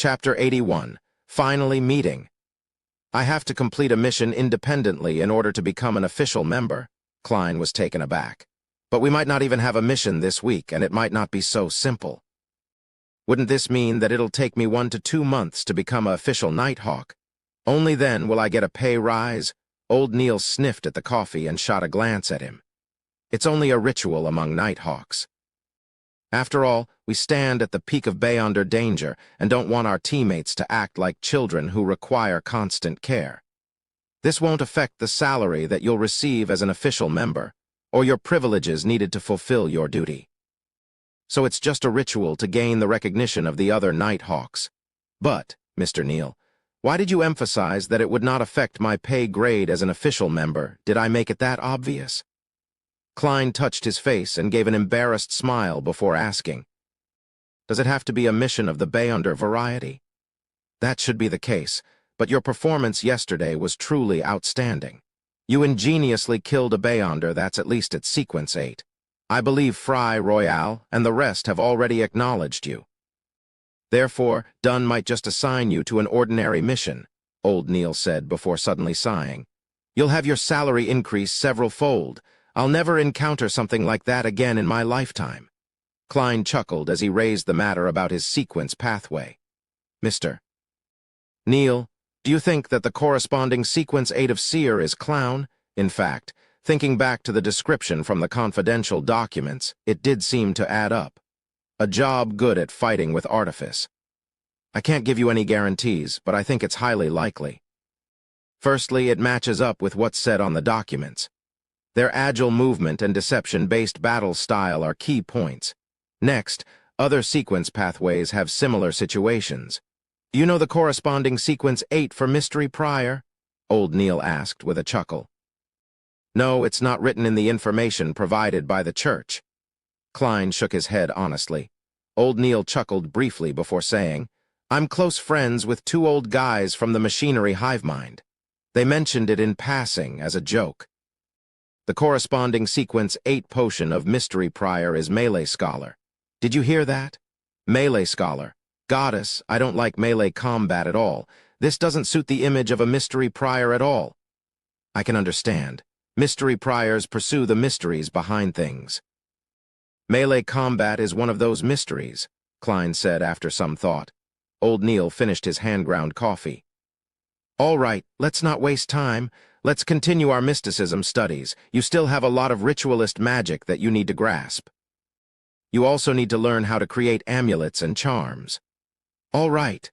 Chapter 81. Finally Meeting. I have to complete a mission independently in order to become an official member. Klein was taken aback. But we might not even have a mission this week, and it might not be so simple. Wouldn't this mean that it'll take me 1 to 2 months to become an official Nighthawk? Only then will I get a pay rise? Old Neil sniffed at the coffee and shot a glance at him. It's only a ritual among Nighthawks. After all, we stand at the peak of beyonder danger and don't want our teammates to act like children who require constant care. This won't affect the salary that you'll receive as an official member, or your privileges needed to fulfill your duty. So it's just a ritual to gain the recognition of the other Nighthawks. But, Mr. Neil, why did you emphasize that it would not affect my pay grade as an official member? Did I make it that obvious? Klein touched his face and gave an embarrassed smile before asking, "Does it have to be a mission of the beyonder variety?" "That should be the case, but your performance yesterday was truly outstanding. You ingeniously killed a beyonder that's at least at sequence 8. I believe Fry Royale and the rest have already acknowledged you. Therefore, Dunn might just assign you to an ordinary mission," Old Neil said before suddenly sighing. "You'll have your salary increase several-fold. I'll never encounter something like that again in my lifetime." Klein chuckled as he raised the matter about his sequence pathway. "Mr. Neil, do you think that the corresponding sequence 8 of Seer is clown? In fact, thinking back to the description from the confidential documents, it did seem to add up. A job good at fighting with artifice. I can't give you any guarantees, but I think it's highly likely. Firstly, it matches up with what's said on the documents. Their agile movement and deception-based battle style are key points. Next, other sequence pathways have similar situations. Do you know the corresponding sequence 8 for Mystery Prior?" Old Neil asked with a chuckle. "No, it's not written in the information provided by the church." Klein shook his head honestly. Old Neil chuckled briefly before saying, "I'm close friends with 2 old guys from the machinery hive mind. They mentioned it in passing as a joke. The corresponding sequence 8 potion of Mystery Prior is Melee Scholar. Did you hear that? Melee Scholar. Goddess, I don't like melee combat at all. This doesn't suit the image of a Mystery Prior at all." "I can understand. Mystery Priors pursue the mysteries behind things." "Melee combat is one of those mysteries," Klein said after some thought. Old Neil finished his hand-ground coffee. "All right, let's not waste time. Let's continue our mysticism studies. You still have a lot of ritualist magic that you need to grasp. You also need to learn how to create amulets and charms." "All right."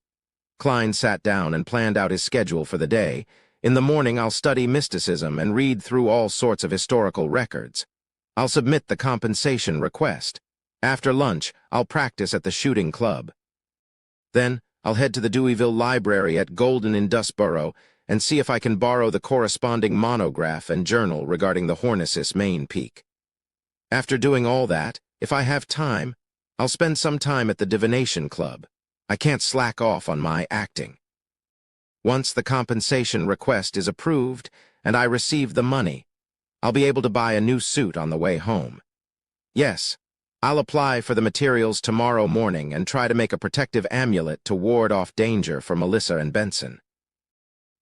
Klein sat down and planned out his schedule for the day. "In the morning, I'll study mysticism and read through all sorts of historical records. I'll submit the compensation request. After lunch, I'll practice at the shooting club. Then, I'll head to the Deweyville Library at Golden in Dustboro and see if I can borrow the corresponding monograph and journal regarding the Hornisis main peak. After doing all that, if I have time, I'll spend some time at the Divination Club. I can't slack off on my acting. Once the compensation request is approved and I receive the money, I'll be able to buy a new suit on the way home. Yes, I'll apply for the materials tomorrow morning and try to make a protective amulet to ward off danger for Melissa and Benson."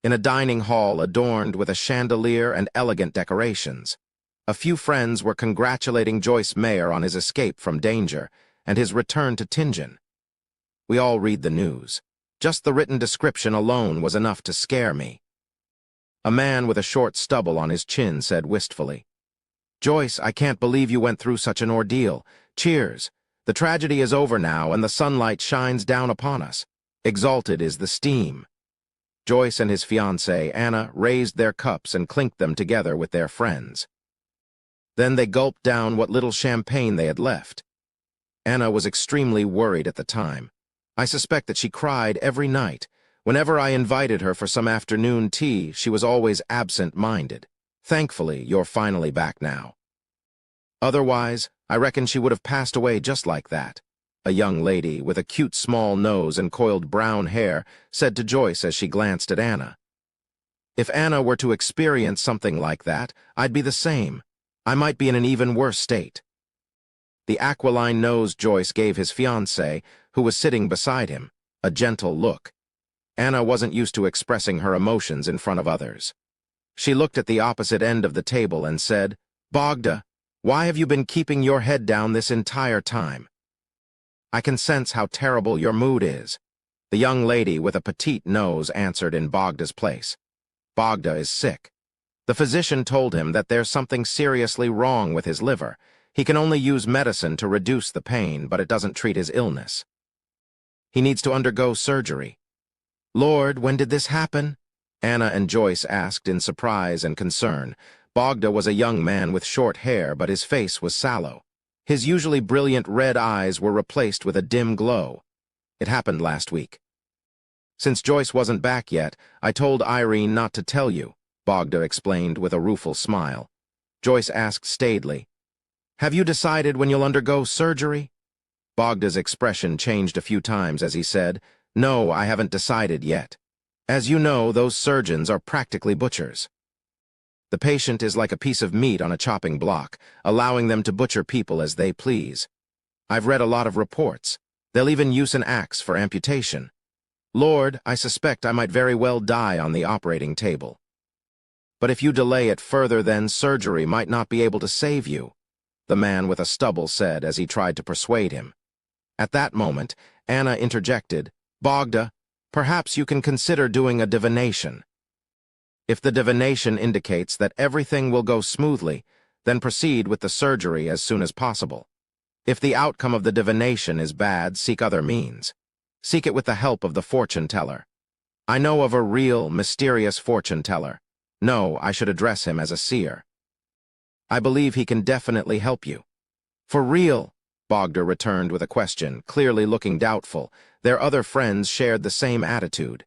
In a dining hall adorned with a chandelier and elegant decorations, a few friends were congratulating Joyce Mayer on his escape from danger and his return to Tingen. We all read the news. Just the written description alone was enough to scare me. A man with a short stubble on his chin said wistfully, "Joyce, I can't believe you went through such an ordeal. Cheers. The tragedy is over now and the sunlight shines down upon us. Exalted is the steam." Joyce and his fiancée, Anna, raised their cups and clinked them together with their friends. Then they gulped down what little champagne they had left. Anna was extremely worried at the time. I suspect that she cried every night. Whenever I invited her for some afternoon tea, she was always absent-minded. Thankfully, you're finally back now. Otherwise, I reckon she would have passed away just like that. A young lady with a cute small nose and coiled brown hair said to Joyce as she glanced at Anna. "If Anna were to experience something like that, I'd be the same. I might be in an even worse state." The aquiline nose Joyce gave his fiancée, who was sitting beside him. a gentle look. Anna wasn't used to expressing her emotions in front of others. She looked at the opposite end of the table and said, "Bogda, why have you been keeping your head down this entire time? I can sense how terrible your mood is." The young lady with a petite nose answered in Bogda's place. "Bogda is sick. The physician told him that there's something seriously wrong with his liver. He can only use medicine to reduce the pain, but it doesn't treat his illness. He needs to undergo surgery." "Lord, when did this happen?" Anna and Joyce asked in surprise and concern. Bogda was a young man with short hair, but his face was sallow. His usually brilliant red eyes were replaced with a dim glow. "It happened last week. Since Joyce wasn't back yet, I told Irene not to tell you," Bogda explained with a rueful smile. Joyce asked staidly, "Have you decided when you'll undergo surgery?" Bogda's expression changed a few times as he said, "No, I haven't decided yet. As you know, those surgeons are practically butchers. The patient is like a piece of meat on a chopping block, allowing them to butcher people as they please. I've read a lot of reports. They'll even use an axe for amputation. Lord, I suspect I might very well die on the operating table. But if you delay it further, then surgery might not be able to save you," the man with a stubble said as he tried to persuade him. At that moment, Anna interjected, "Bogda, perhaps you can consider doing a divination. If the divination indicates that everything will go smoothly, then proceed with the surgery as soon as possible. If the outcome of the divination is bad, seek other means. Seek it with the help of the fortune-teller. I know of a real, mysterious fortune-teller. No, I should address him as a seer. I believe he can definitely help you." "For real?" Bogda returned with a question, clearly looking doubtful. Their other friends shared the same attitude.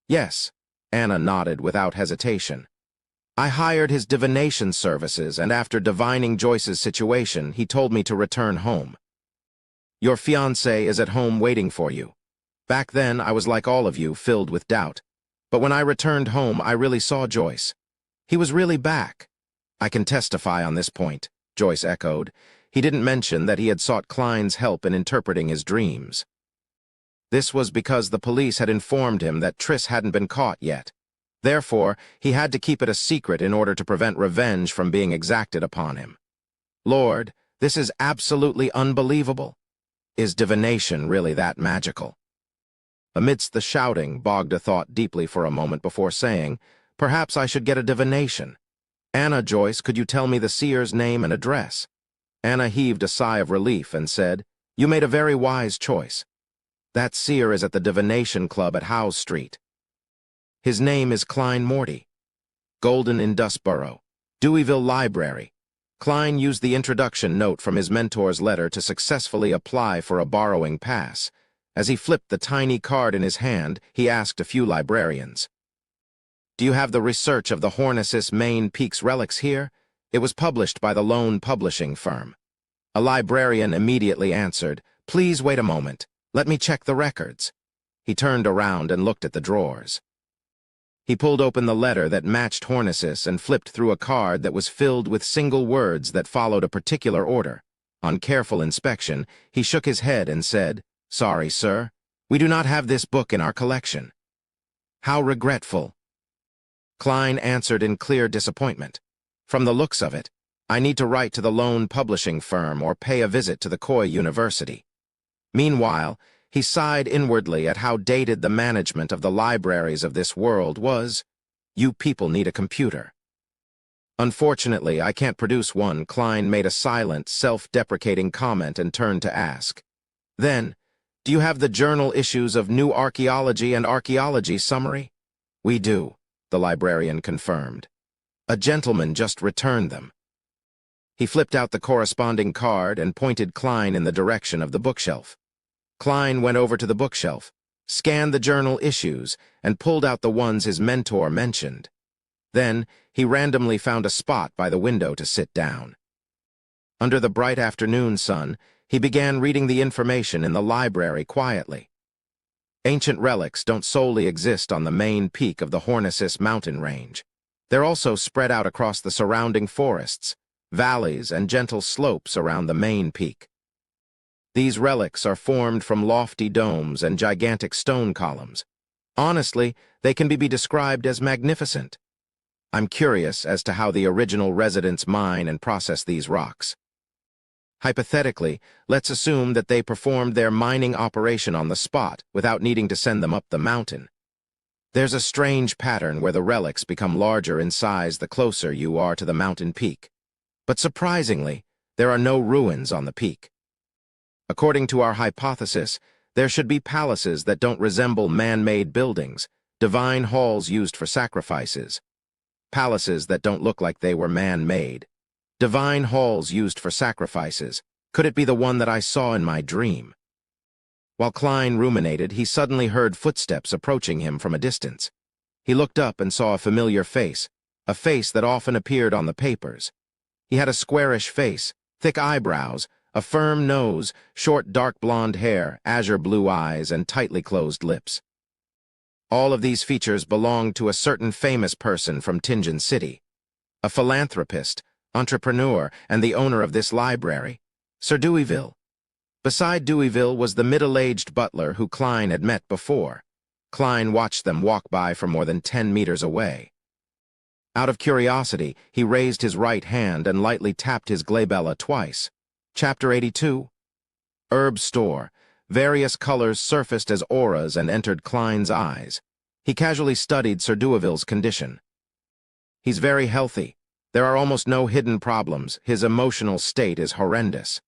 "Yes," Anna nodded without hesitation. "I hired his divination services, and after divining Joyce's situation, he told me to return home. Your fiancé is at home waiting for you. Back then, I was like all of you, filled with doubt. But when I returned home, I really saw Joyce. He was really back." "I can testify on this point," Joyce echoed. "He didn't mention that he had sought Klein's help in interpreting his dreams. This was because the police had informed him that Triss hadn't been caught yet. Therefore, he had to keep it a secret in order to prevent revenge from being exacted upon him. Lord, this is absolutely unbelievable. Is divination really that magical?" Amidst the shouting, Bogda thought deeply for a moment before saying, "Perhaps I should get a divination. Anna, Joyce, could you tell me the seer's name and address?" Anna heaved a sigh of relief and said, "You made a very wise choice. That seer is at the Divination Club at Howe Street. His name is Klein Morty. Golden in Dustborough, Deweyville Library." Klein used the introduction note from his mentor's letter to successfully apply for a borrowing pass. As he flipped the tiny card in his hand, he asked a few librarians, "Do you have the research of the Hornesis Main Peaks relics here? It was published by the Lone Publishing firm." A librarian immediately answered, "Please wait a moment. Let me check the records." He turned around and looked at the drawers. He pulled open the letter that matched Hornesis and flipped through a card that was filled with single words that followed a particular order. On careful inspection, he shook his head and said, "Sorry, sir. We do not have this book in our collection." "How regretful." Klein answered in clear disappointment. "From the looks of it, I need to write to the Lone Publishing firm or pay a visit to the Koi University." Meanwhile, he sighed inwardly at how dated the management of the libraries of this world was. "You people need a computer." "Unfortunately, I can't produce one." Klein made a silent, self-deprecating comment and turned to ask, "Then, do you have the journal issues of New Archaeology and Archaeology Summary?" "We do," the librarian confirmed. "A gentleman just returned them." He flipped out the corresponding card and pointed Klein in the direction of the bookshelf. Klein went over to the bookshelf, scanned the journal issues, and pulled out the ones his mentor mentioned. Then, he randomly found a spot by the window to sit down. Under the bright afternoon sun, he began reading the information in the library quietly. Ancient relics don't solely exist on the main peak of the Hornesis mountain range. They're also spread out across the surrounding forests, valleys, and gentle slopes around the main peak. These relics are formed from lofty domes and gigantic stone columns. Honestly, they can be described as magnificent. I'm curious as to how the original residents mine and process these rocks. Hypothetically, let's assume that they performed their mining operation on the spot without needing to send them up the mountain. There's a strange pattern where the relics become larger in size the closer you are to the mountain peak. But surprisingly, there are no ruins on the peak. According to our hypothesis, there should be palaces that don't resemble man-made buildings, divine halls used for sacrifices. Palaces that don't look like they were man-made. Divine halls used for sacrifices. Could it be the one that I saw in my dream? While Klein ruminated, he suddenly heard footsteps approaching him from a distance. He looked up and saw a familiar face, a face that often appeared on the papers. He had a squarish face, thick eyebrows, a firm nose, short dark blonde hair, azure blue eyes, and tightly closed lips. All of these features belonged to a certain famous person from Tinjin City, a philanthropist, entrepreneur, and the owner of this library, Sir Deweyville. Beside Deweyville was the middle-aged butler who Klein had met before. Klein watched them walk by from more than 10 meters away. Out of curiosity, he raised his right hand and lightly tapped his glabella twice. Chapter 82. Herb Store. Various colors surfaced as auras and entered Klein's eyes. He casually studied Sir Deweyville's condition. He's very healthy. There are almost no hidden problems. His emotional state is horrendous.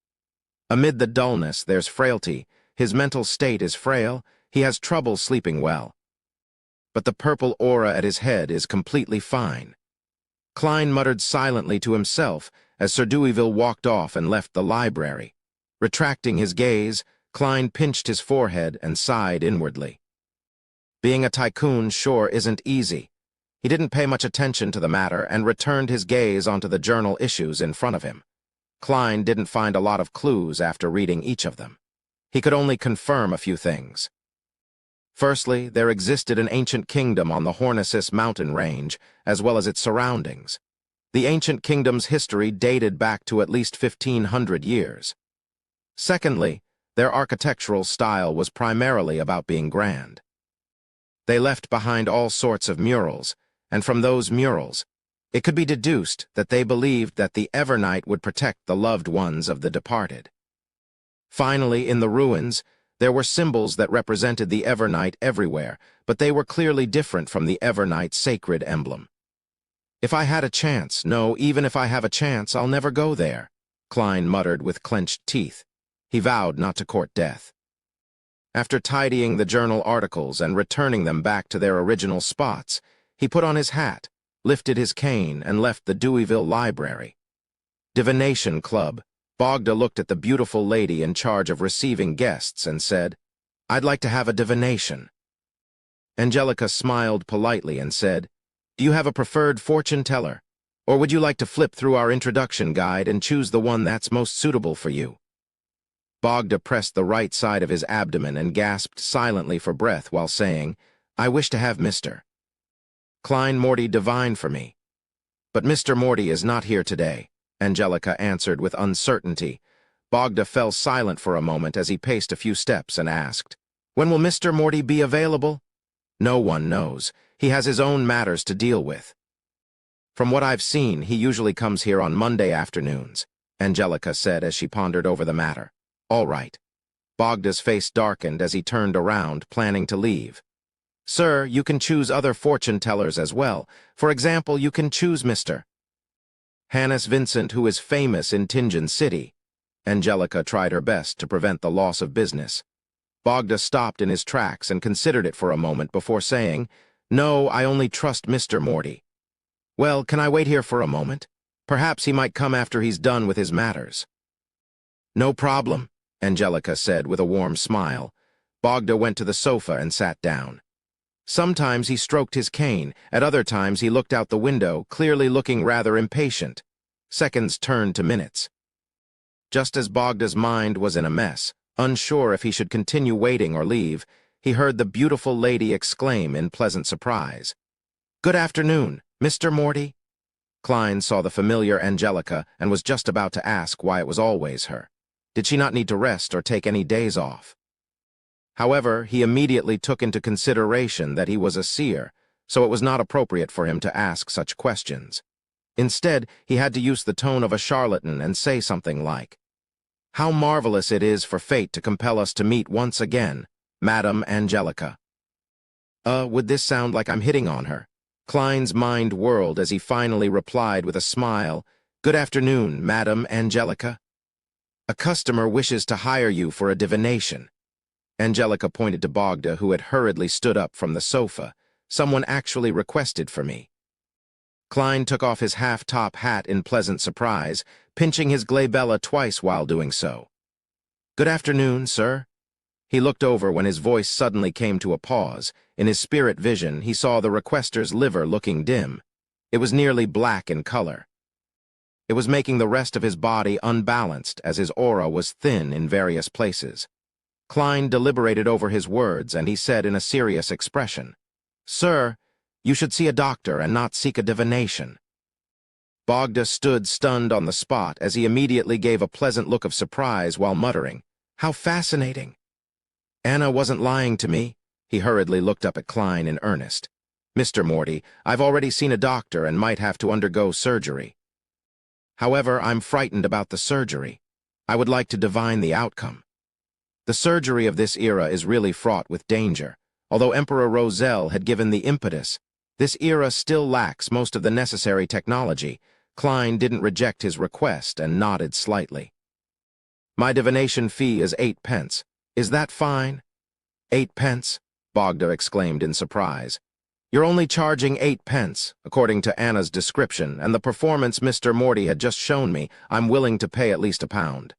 Amid the dullness, there's frailty. His mental state is frail. He has trouble sleeping well. But the purple aura at his head is completely fine. Klein muttered silently to himself as Sir Deweyville walked off and left the library. Retracting his gaze, Klein pinched his forehead and sighed inwardly. Being a tycoon sure isn't easy. He didn't pay much attention to the matter and returned his gaze onto the journal issues in front of him. Klein didn't find a lot of clues after reading each of them. He could only confirm a few things. Firstly, there existed an ancient kingdom on the Hornicis mountain range, as well as its surroundings. The ancient kingdom's history dated back to at least 1,500 years. Secondly, their architectural style was primarily about being grand. They left behind all sorts of murals, and from those murals, it could be deduced that they believed that the Evernight would protect the loved ones of the departed. Finally, in the ruins, there were symbols that represented the Evernight everywhere, but they were clearly different from the Evernight sacred emblem. If I had a chance, no, even if I have a chance, I'll never go there, Klein muttered with clenched teeth. He vowed not to court death. After tidying the journal articles and returning them back to their original spots, he put on his hat, lifted his cane, and left the Deweyville Library. Divination Club. Bogda looked at the beautiful lady in charge of receiving guests and said, "I'd like to have a divination." Angelica smiled politely and said, "Do you have a preferred fortune teller? Or would you like to flip through our introduction guide and choose the one that's most suitable for you?" Bogda pressed the right side of his abdomen and gasped silently for breath while saying, "I wish to have Mr. Klein Morty divine for me." "But Mr. Morty is not here today," Angelica answered with uncertainty. Bogda fell silent for a moment as he paced a few steps and asked, "When will Mr. Morty be available?" "No one knows. He has his own matters to deal with." "From what I've seen, he usually comes here on Monday afternoons," Angelica said as she pondered over the matter. "All right." Bogda's face darkened as he turned around, planning to leave. "Sir, you can choose other fortune tellers as well. For example, you can choose Mr. Hannes Vincent, who is famous in Tinjin City." Angelica tried her best to prevent the loss of business. Bogda stopped in his tracks and considered it for a moment before saying, "No, I only trust Mr. Morty." "Well, can I wait here for a moment? Perhaps he might come after he's done with his matters." "No problem," Angelica said with a warm smile. Bogda went to the sofa and sat down. Sometimes he stroked his cane, at other times he looked out the window, clearly looking rather impatient. Seconds turned to minutes. Just as Bogda's mind was in a mess, unsure if he should continue waiting or leave, he heard the beautiful lady exclaim in pleasant surprise, "Good afternoon, Mr. Morty." Klein saw the familiar Angelica and was just about to ask why it was always her. Did she not need to rest or take any days off? However, he immediately took into consideration that he was a seer, so it was not appropriate for him to ask such questions. Instead, he had to use the tone of a charlatan and say something like, "How marvelous it is for fate to compel us to meet once again, Madam Angelica." Would this sound like I'm hitting on her? Klein's mind whirled as he finally replied with a smile, "Good afternoon, Madam Angelica. A customer wishes to hire you for a divination." Angelica pointed to Bogda, who had hurriedly stood up from the sofa. "Someone actually requested for me." Klein took off his half-top hat in pleasant surprise, pinching his glabella twice while doing so. "Good afternoon, sir." He looked over when his voice suddenly came to a pause. In his spirit vision, he saw the requester's liver looking dim. It was nearly black in color. It was making the rest of his body unbalanced as his aura was thin in various places. Klein deliberated over his words, and he said in a serious expression, "Sir, you should see a doctor and not seek a divination." Bogda stood stunned on the spot as he immediately gave a pleasant look of surprise while muttering, "How fascinating." "Anna wasn't lying to me." He hurriedly looked up at Klein in earnest. "Mr. Morty, I've already seen a doctor and might have to undergo surgery. However, I'm frightened about the surgery. I would like to divine the outcome. The surgery of this era is really fraught with danger. Although Emperor Roselle had given the impetus, this era still lacks most of the necessary technology." Klein didn't reject his request and nodded slightly. "My divination fee is 8 pence. Is that fine?" 8 pence? Bogda exclaimed in surprise. "You're only charging 8 pence, according to Anna's description, and the performance Mr. Morty had just shown me. I'm willing to pay at least £1.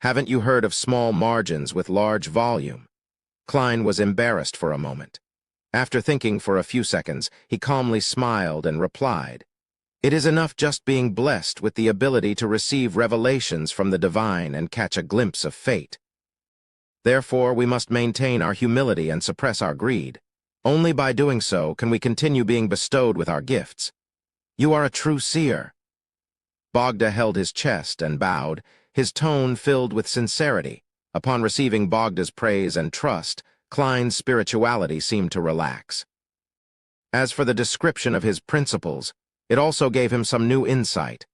Haven't you heard of small margins with large volume?" Klein was embarrassed for a moment. After thinking for a few seconds, he calmly smiled and replied, "It is enough just being blessed with the ability to receive revelations from the divine and catch a glimpse of fate. Therefore, we must maintain our humility and suppress our greed. Only by doing so can we continue being bestowed with our gifts. You are a true seer." Bogda held his chest and bowed, his tone filled with sincerity. Upon receiving Bogda's praise and trust, Klein's spirituality seemed to relax. As for the description of his principles, it also gave him some new insight.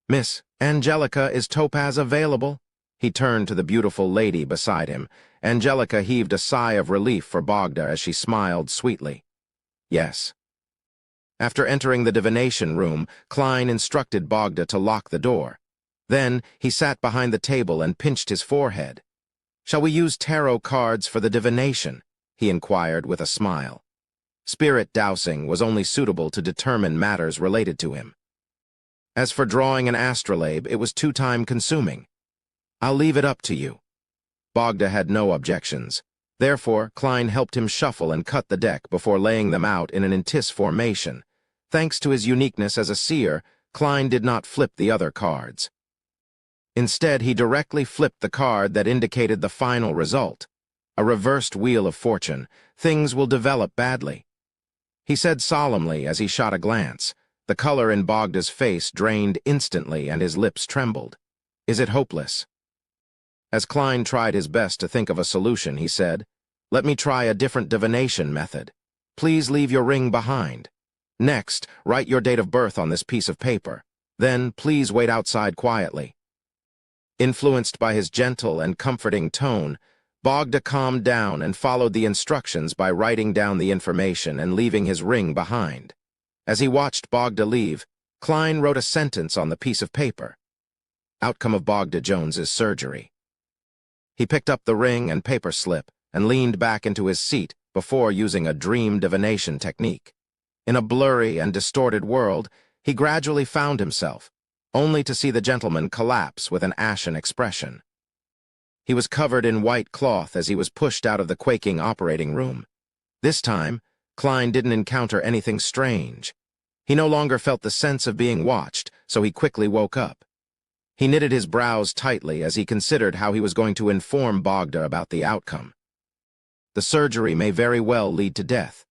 "Miss Angelica, is Topaz available?" He turned to the beautiful lady beside him. Angelica heaved a sigh of relief for Bogda as she smiled sweetly. "Yes." After entering the divination room, Klein instructed Bogda to lock the door. Then he sat behind the table and pinched his forehead. "Shall we use tarot cards for the divination?" he inquired with a smile. Spirit dowsing was only suitable to determine matters related to him. As for drawing an astrolabe, it was too time-consuming. "I'll leave it up to you." Bogda had no objections. Therefore, Klein helped him shuffle and cut the deck before laying them out in an intis formation. Thanks to his uniqueness as a seer, Klein did not flip the other cards. Instead, he directly flipped the card that indicated the final result. A reversed wheel of fortune. Things will develop badly. He said solemnly as he shot a glance. The color in Bogda's face drained instantly and his lips trembled. "Is it hopeless?" As Klein tried his best to think of a solution, he said, "Let me try a different divination method. Please leave your ring behind. Next, write your date of birth on this piece of paper. Then, please wait outside quietly." Influenced by his gentle and comforting tone, Bogda calmed down and followed the instructions by writing down the information and leaving his ring behind. As he watched Bogda leave, Klein wrote a sentence on the piece of paper. Outcome of Bogda Jones's surgery. He picked up the ring and paper slip and leaned back into his seat before using a dream divination technique. In a blurry and distorted world, he gradually found himself, only to see the gentleman collapse with an ashen expression. He was covered in white cloth as he was pushed out of the quaking operating room. This time, Klein didn't encounter anything strange. He no longer felt the sense of being watched, so he quickly woke up. He knitted his brows tightly as he considered how he was going to inform Bogda about the outcome. The surgery may very well lead to death.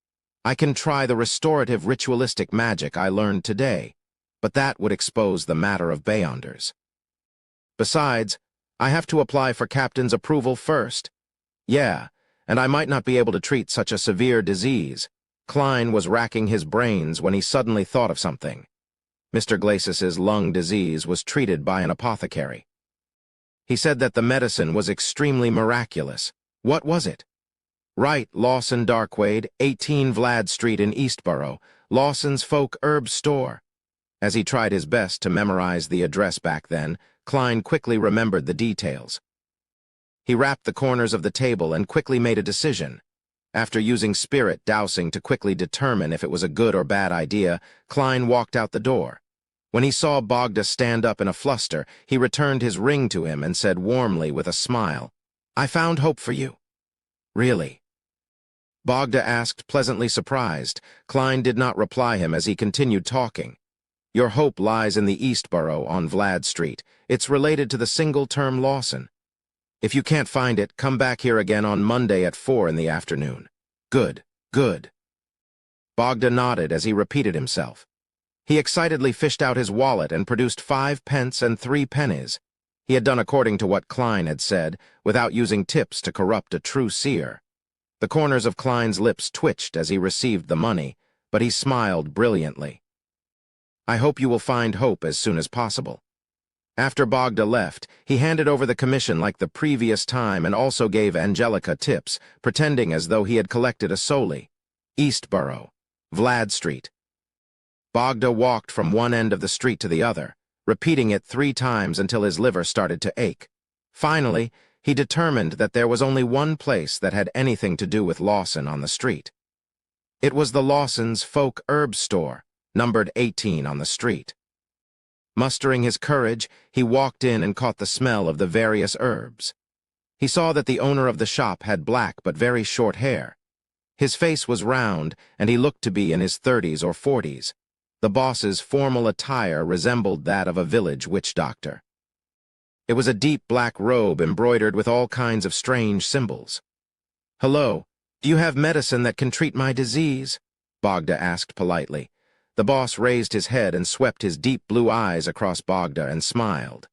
I can try the restorative ritualistic magic I learned today, but that would expose the matter of Beyonders. Besides, I have to apply for Captain's approval first. Yeah, and I might not be able to treat such a severe disease. Klein was racking his brains when he suddenly thought of something. Mr. Glacis's lung disease was treated by an apothecary. He said that the medicine was extremely miraculous. What was it? Right, Lawson Darkwaide, 18 Vlad Street in Eastborough, Lawson's Folk Herb Store. As he tried his best to memorize the address back then, Klein quickly remembered the details. He rapped the corners of the table and quickly made a decision. After using spirit dousing to quickly determine if it was a good or bad idea, Klein walked out the door. When he saw Bogda stand up in a fluster, he returned his ring to him and said warmly with a smile, "I found hope for you." "Really?" Bogda asked, pleasantly surprised. Klein did not reply him as he continued talking. "Your hope lies in the Eastborough on Vlad Street. It's related to the single-term Lawson. If you can't find it, come back here again on Monday at 4 in the afternoon." "Good, good." Bogda nodded as he repeated himself. He excitedly fished out his wallet and produced 5 pence and 3 pennies. He had done according to what Klein had said, without using tips to corrupt a true seer. The corners of Klein's lips twitched as he received the money, but he smiled brilliantly. "I hope you will find hope as soon as possible." After Bogda left, he handed over the commission like the previous time and also gave Angelica tips, pretending as though he had collected a solely. Eastborough, Vlad Street. Bogda walked from one end of the street to the other, repeating it 3 times until his liver started to ache. Finally, he determined that there was only one place that had anything to do with Lawson on the street. It was the Lawson's Folk Herb Store, numbered 18 on the street. Mustering his courage, he walked in and caught the smell of the various herbs. He saw that the owner of the shop had black but very short hair. His face was round, and he looked to be in his 30s or 40s. The boss's formal attire resembled that of a village witch doctor. It was a deep black robe embroidered with all kinds of strange symbols. "Hello, do you have medicine that can treat my disease?" Bogda asked politely. The boss raised his head and swept his deep blue eyes across Bogda and smiled.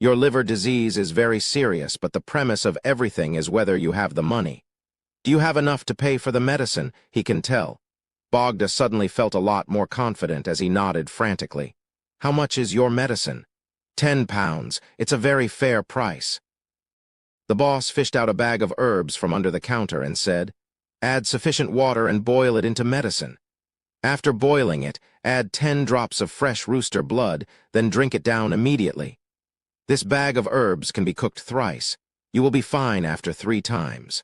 "Your liver disease is very serious, but the premise of everything is whether you have the money. Do you have enough to pay for the medicine?" He can tell. Bogda suddenly felt a lot more confident as he nodded frantically. "How much is your medicine?" £10. It's a very fair price." The boss fished out a bag of herbs from under the counter and said, "Add sufficient water and boil it into medicine. After boiling it, add 10 drops of fresh rooster blood, then drink it down immediately. This bag of herbs can be cooked thrice. You will be fine after 3 times."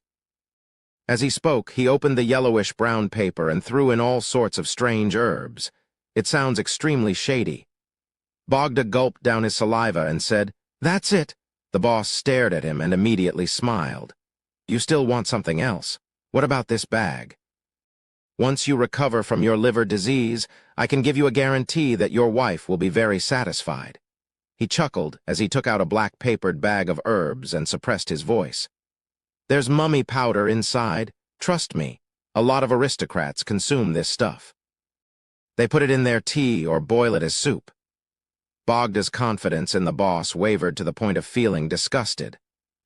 As he spoke, he opened the yellowish-brown paper and threw in all sorts of strange herbs. It sounds extremely shady. Bogda gulped down his saliva and said, "That's it." The boss stared at him and immediately smiled. "You still want something else? What about this bag? Once you recover from your liver disease, I can give you a guarantee that your wife will be very satisfied." He chuckled as he took out a black-papered bag of herbs and suppressed his voice. "There's mummy powder inside. Trust me, a lot of aristocrats consume this stuff. They put it in their tea or boil it as soup." Bogda's confidence in the boss wavered to the point of feeling disgusted.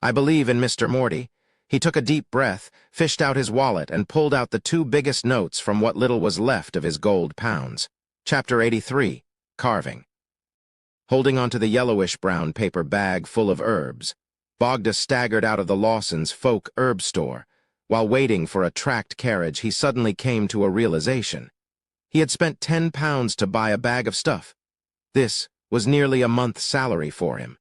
"I believe in Mr. Morty." He took a deep breath, fished out his wallet, and pulled out the 2 biggest notes from what little was left of his gold pounds. Chapter 83, Carving. Holding onto the yellowish-brown paper bag full of herbs, Bogda staggered out of the Lawson's Folk Herb Store. While waiting for a tracked carriage, he suddenly came to a realization. He had spent £10 to buy a bag of stuff. This was nearly a month's salary for him.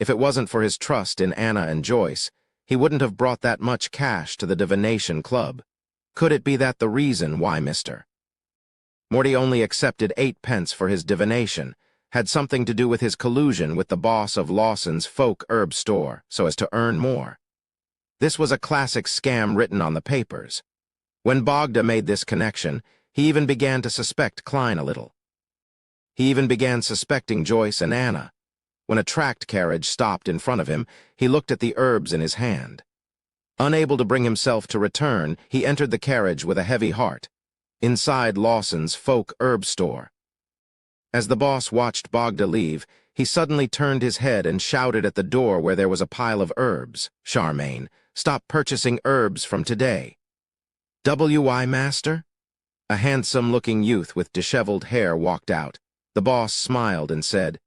If it wasn't for his trust in Anna and Joyce, he wouldn't have brought that much cash to the divination club. Could it be that the reason why Mr. Morty only accepted 8 pence for his divination had something to do with his collusion with the boss of Lawson's Folk Herb Store so as to earn more? This was a classic scam written on the papers. When Bogda made this connection, he even began to suspect Klein a little. He even began suspecting Joyce and Anna. When a tracked carriage stopped in front of him, he looked at the herbs in his hand. Unable to bring himself to return, he entered the carriage with a heavy heart. Inside Lawson's Folk Herb Store. As the boss watched Bogda leave, he suddenly turned his head and shouted at the door where there was a pile of herbs. "Charmaine, stop purchasing herbs from today." "W.I. Master?" A handsome-looking youth with disheveled hair walked out. The boss smiled and said,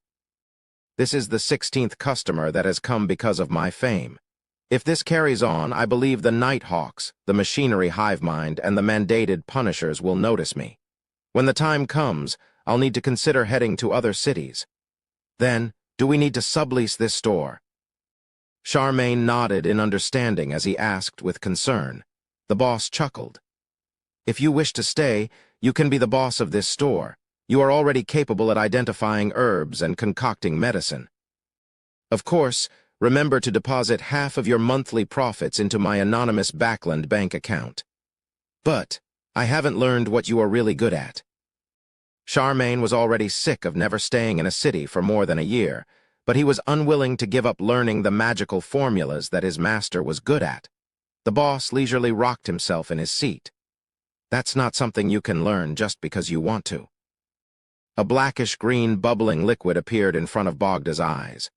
"This is the 16th customer that has come because of my fame. If this carries on, I believe the Nighthawks, the machinery hive mind, and the mandated punishers will notice me. When the time comes, I'll need to consider heading to other cities. Then, do we need to sublease this store?" Charmaine nodded in understanding as he asked with concern. The boss chuckled. "If you wish to stay, you can be the boss of this store. You are already capable at identifying herbs and concocting medicine. Of course, remember to deposit half of your monthly profits into my anonymous Backland bank account. But I haven't learned what you are really good at." Charmaine was already sick of never staying in a city for more than a year, but he was unwilling to give up learning the magical formulas that his master was good at. The boss leisurely rocked himself in his seat. "That's not something you can learn just because you want to." A blackish-green bubbling liquid appeared in front of Bogda's eyes.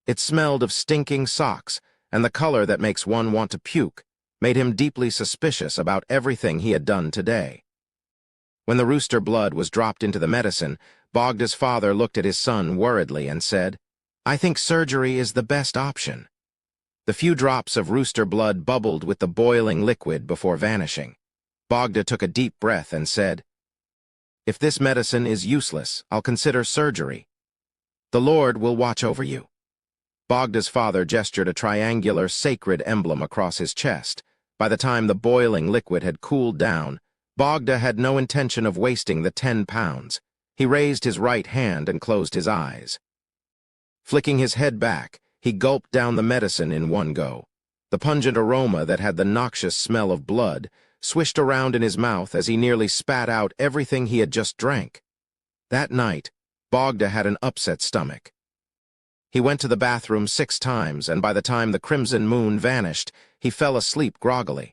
It smelled of stinking socks, and the color that makes one want to puke made him deeply suspicious about everything he had done today. When the rooster blood was dropped into the medicine, Bogda's father looked at his son worriedly and said, "I think surgery is the best option." The few drops of rooster blood bubbled with the boiling liquid before vanishing. Bogda took a deep breath and said, "If this medicine is useless, I'll consider surgery. The Lord will watch over you." Bogda's father gestured a triangular sacred emblem across his chest. By the time the boiling liquid had cooled down, Bogda had no intention of wasting the 10 pounds. He raised his right hand and closed his eyes. Flicking his head back, he gulped down the medicine in one go. The pungent aroma that had the noxious smell of blood swished around in his mouth as he nearly spat out everything he had just drank. That night, Bogda had an upset stomach. He went to the bathroom 6 times, and by the time the crimson moon vanished, he fell asleep groggily.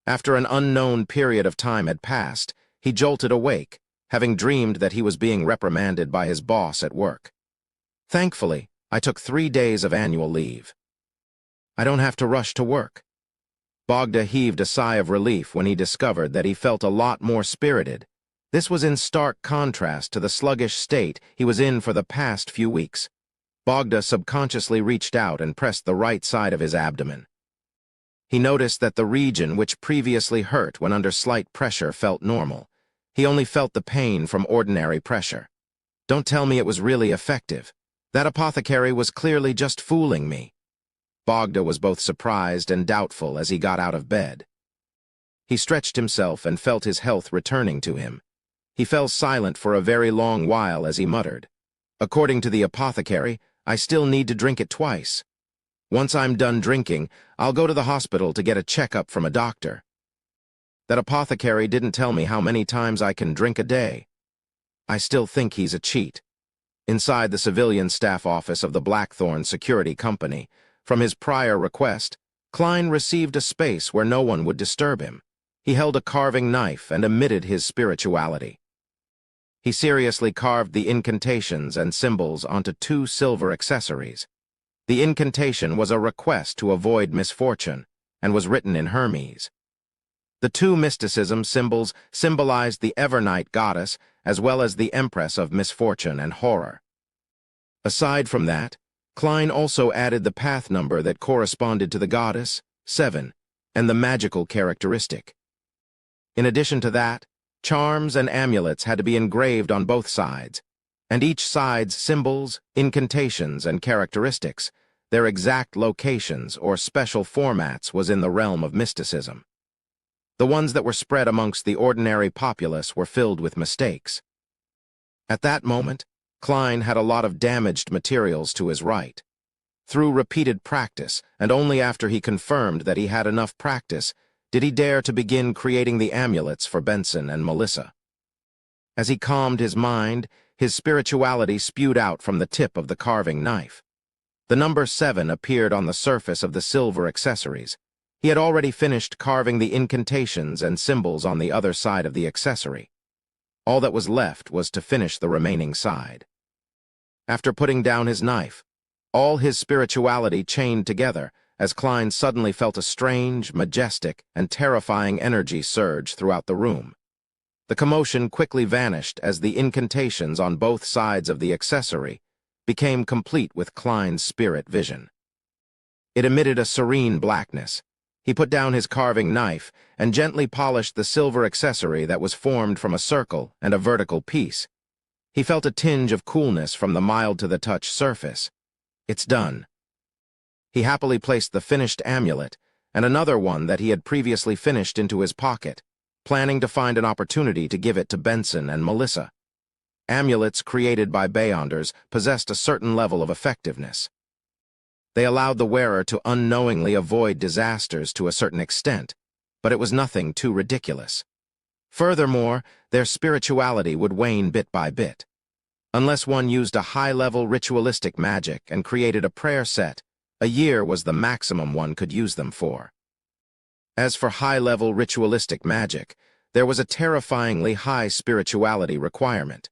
After an unknown period of time had passed, he jolted awake, having dreamed that he was being reprimanded by his boss at work. "Thankfully, I took 3 days of annual leave. I don't have to rush to work." Bogda heaved a sigh of relief when he discovered that he felt a lot more spirited. This was in stark contrast to the sluggish state he was in for the past few weeks. Bogda subconsciously reached out and pressed the right side of his abdomen. He noticed that the region which previously hurt when under slight pressure felt normal. He only felt the pain from ordinary pressure. "Don't tell me it was really effective. That apothecary was clearly just fooling me." Bogda was both surprised and doubtful as he got out of bed. He stretched himself and felt his health returning to him. He fell silent for a very long while as he muttered, "According to the apothecary, I still need to drink it twice. Once I'm done drinking, I'll go to the hospital to get a checkup from a doctor. That apothecary didn't tell me how many times I can drink a day. I still think he's a cheat." Inside the civilian staff office of the Blackthorn Security Company, from his prior request, Klein received a space where no one would disturb him. He held a carving knife and emitted his spirituality. He seriously carved the incantations and symbols onto 2 silver accessories. The incantation was a request to avoid misfortune and was written in Hermes. The 2 mysticism symbols symbolized the Evernight goddess as well as the Empress of misfortune and horror. Aside from that, Klein also added the path number that corresponded to the goddess, 7, and the magical characteristic. In addition to that, charms and amulets had to be engraved on both sides, and each side's symbols, incantations, and characteristics, their exact locations or special formats was in the realm of mysticism. The ones that were spread amongst the ordinary populace were filled with mistakes. At that moment, Klein had a lot of damaged materials to his right. Through repeated practice, and only after he confirmed that he had enough practice, did he dare to begin creating the amulets for Benson and Melissa. As he calmed his mind, his spirituality spewed out from the tip of the carving knife. The number 7 appeared on the surface of the silver accessories. He had already finished carving the incantations and symbols on the other side of the accessory. All that was left was to finish the remaining side. After putting down his knife, all his spirituality chained together as Klein suddenly felt a strange, majestic, and terrifying energy surge throughout the room. The commotion quickly vanished as the incantations on both sides of the accessory became complete with Klein's spirit vision. It emitted a serene blackness. He put down his carving knife and gently polished the silver accessory that was formed from a circle and a vertical piece. He felt a tinge of coolness from the mild-to-the-touch surface. It's done. He happily placed the finished amulet and another one that he had previously finished into his pocket, planning to find an opportunity to give it to Benson and Melissa. Amulets created by Beyonders possessed a certain level of effectiveness. They allowed the wearer to unknowingly avoid disasters to a certain extent, but it was nothing too ridiculous. Furthermore, their spirituality would wane bit by bit. Unless one used a high-level ritualistic magic and created a prayer set, a year was the maximum one could use them for. As for high-level ritualistic magic, there was a terrifyingly high spirituality requirement.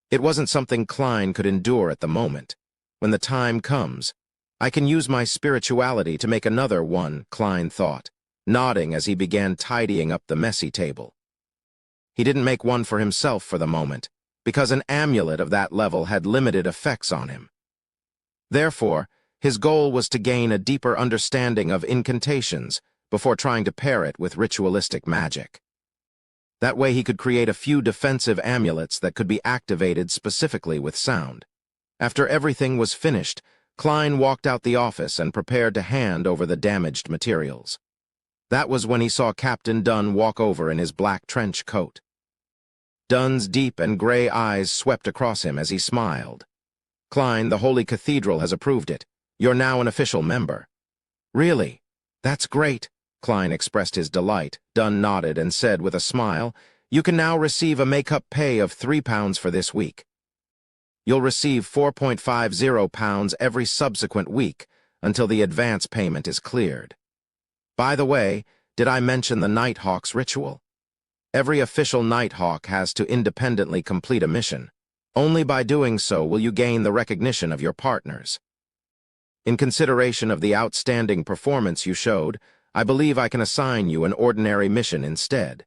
It wasn't something Klein could endure at the moment. When the time comes, I can use my spirituality to make another one, Klein thought, nodding as he began tidying up the messy table. He didn't make one for himself for the moment, because an amulet of that level had limited effects on him. Therefore, his goal was to gain a deeper understanding of incantations before trying to pair it with ritualistic magic. That way he could create a few defensive amulets that could be activated specifically with sound. After everything was finished, Klein walked out the office and prepared to hand over the damaged materials. That was when he saw Captain Dunn walk over in his black trench coat. Dunn's deep and gray eyes swept across him as he smiled. "Klein, the Holy Cathedral has approved it. You're now an official member." "Really? That's great." Klein expressed his delight. Dunn nodded and said with a smile, "You can now receive a make-up pay of £3 for this week. You'll receive £4.50 every subsequent week until the advance payment is cleared. By the way, did I mention the Nighthawk's ritual? Every official Nighthawk has to independently complete a mission. Only by doing so will you gain the recognition of your partners. In consideration of the outstanding performance you showed, I believe I can assign you an ordinary mission instead.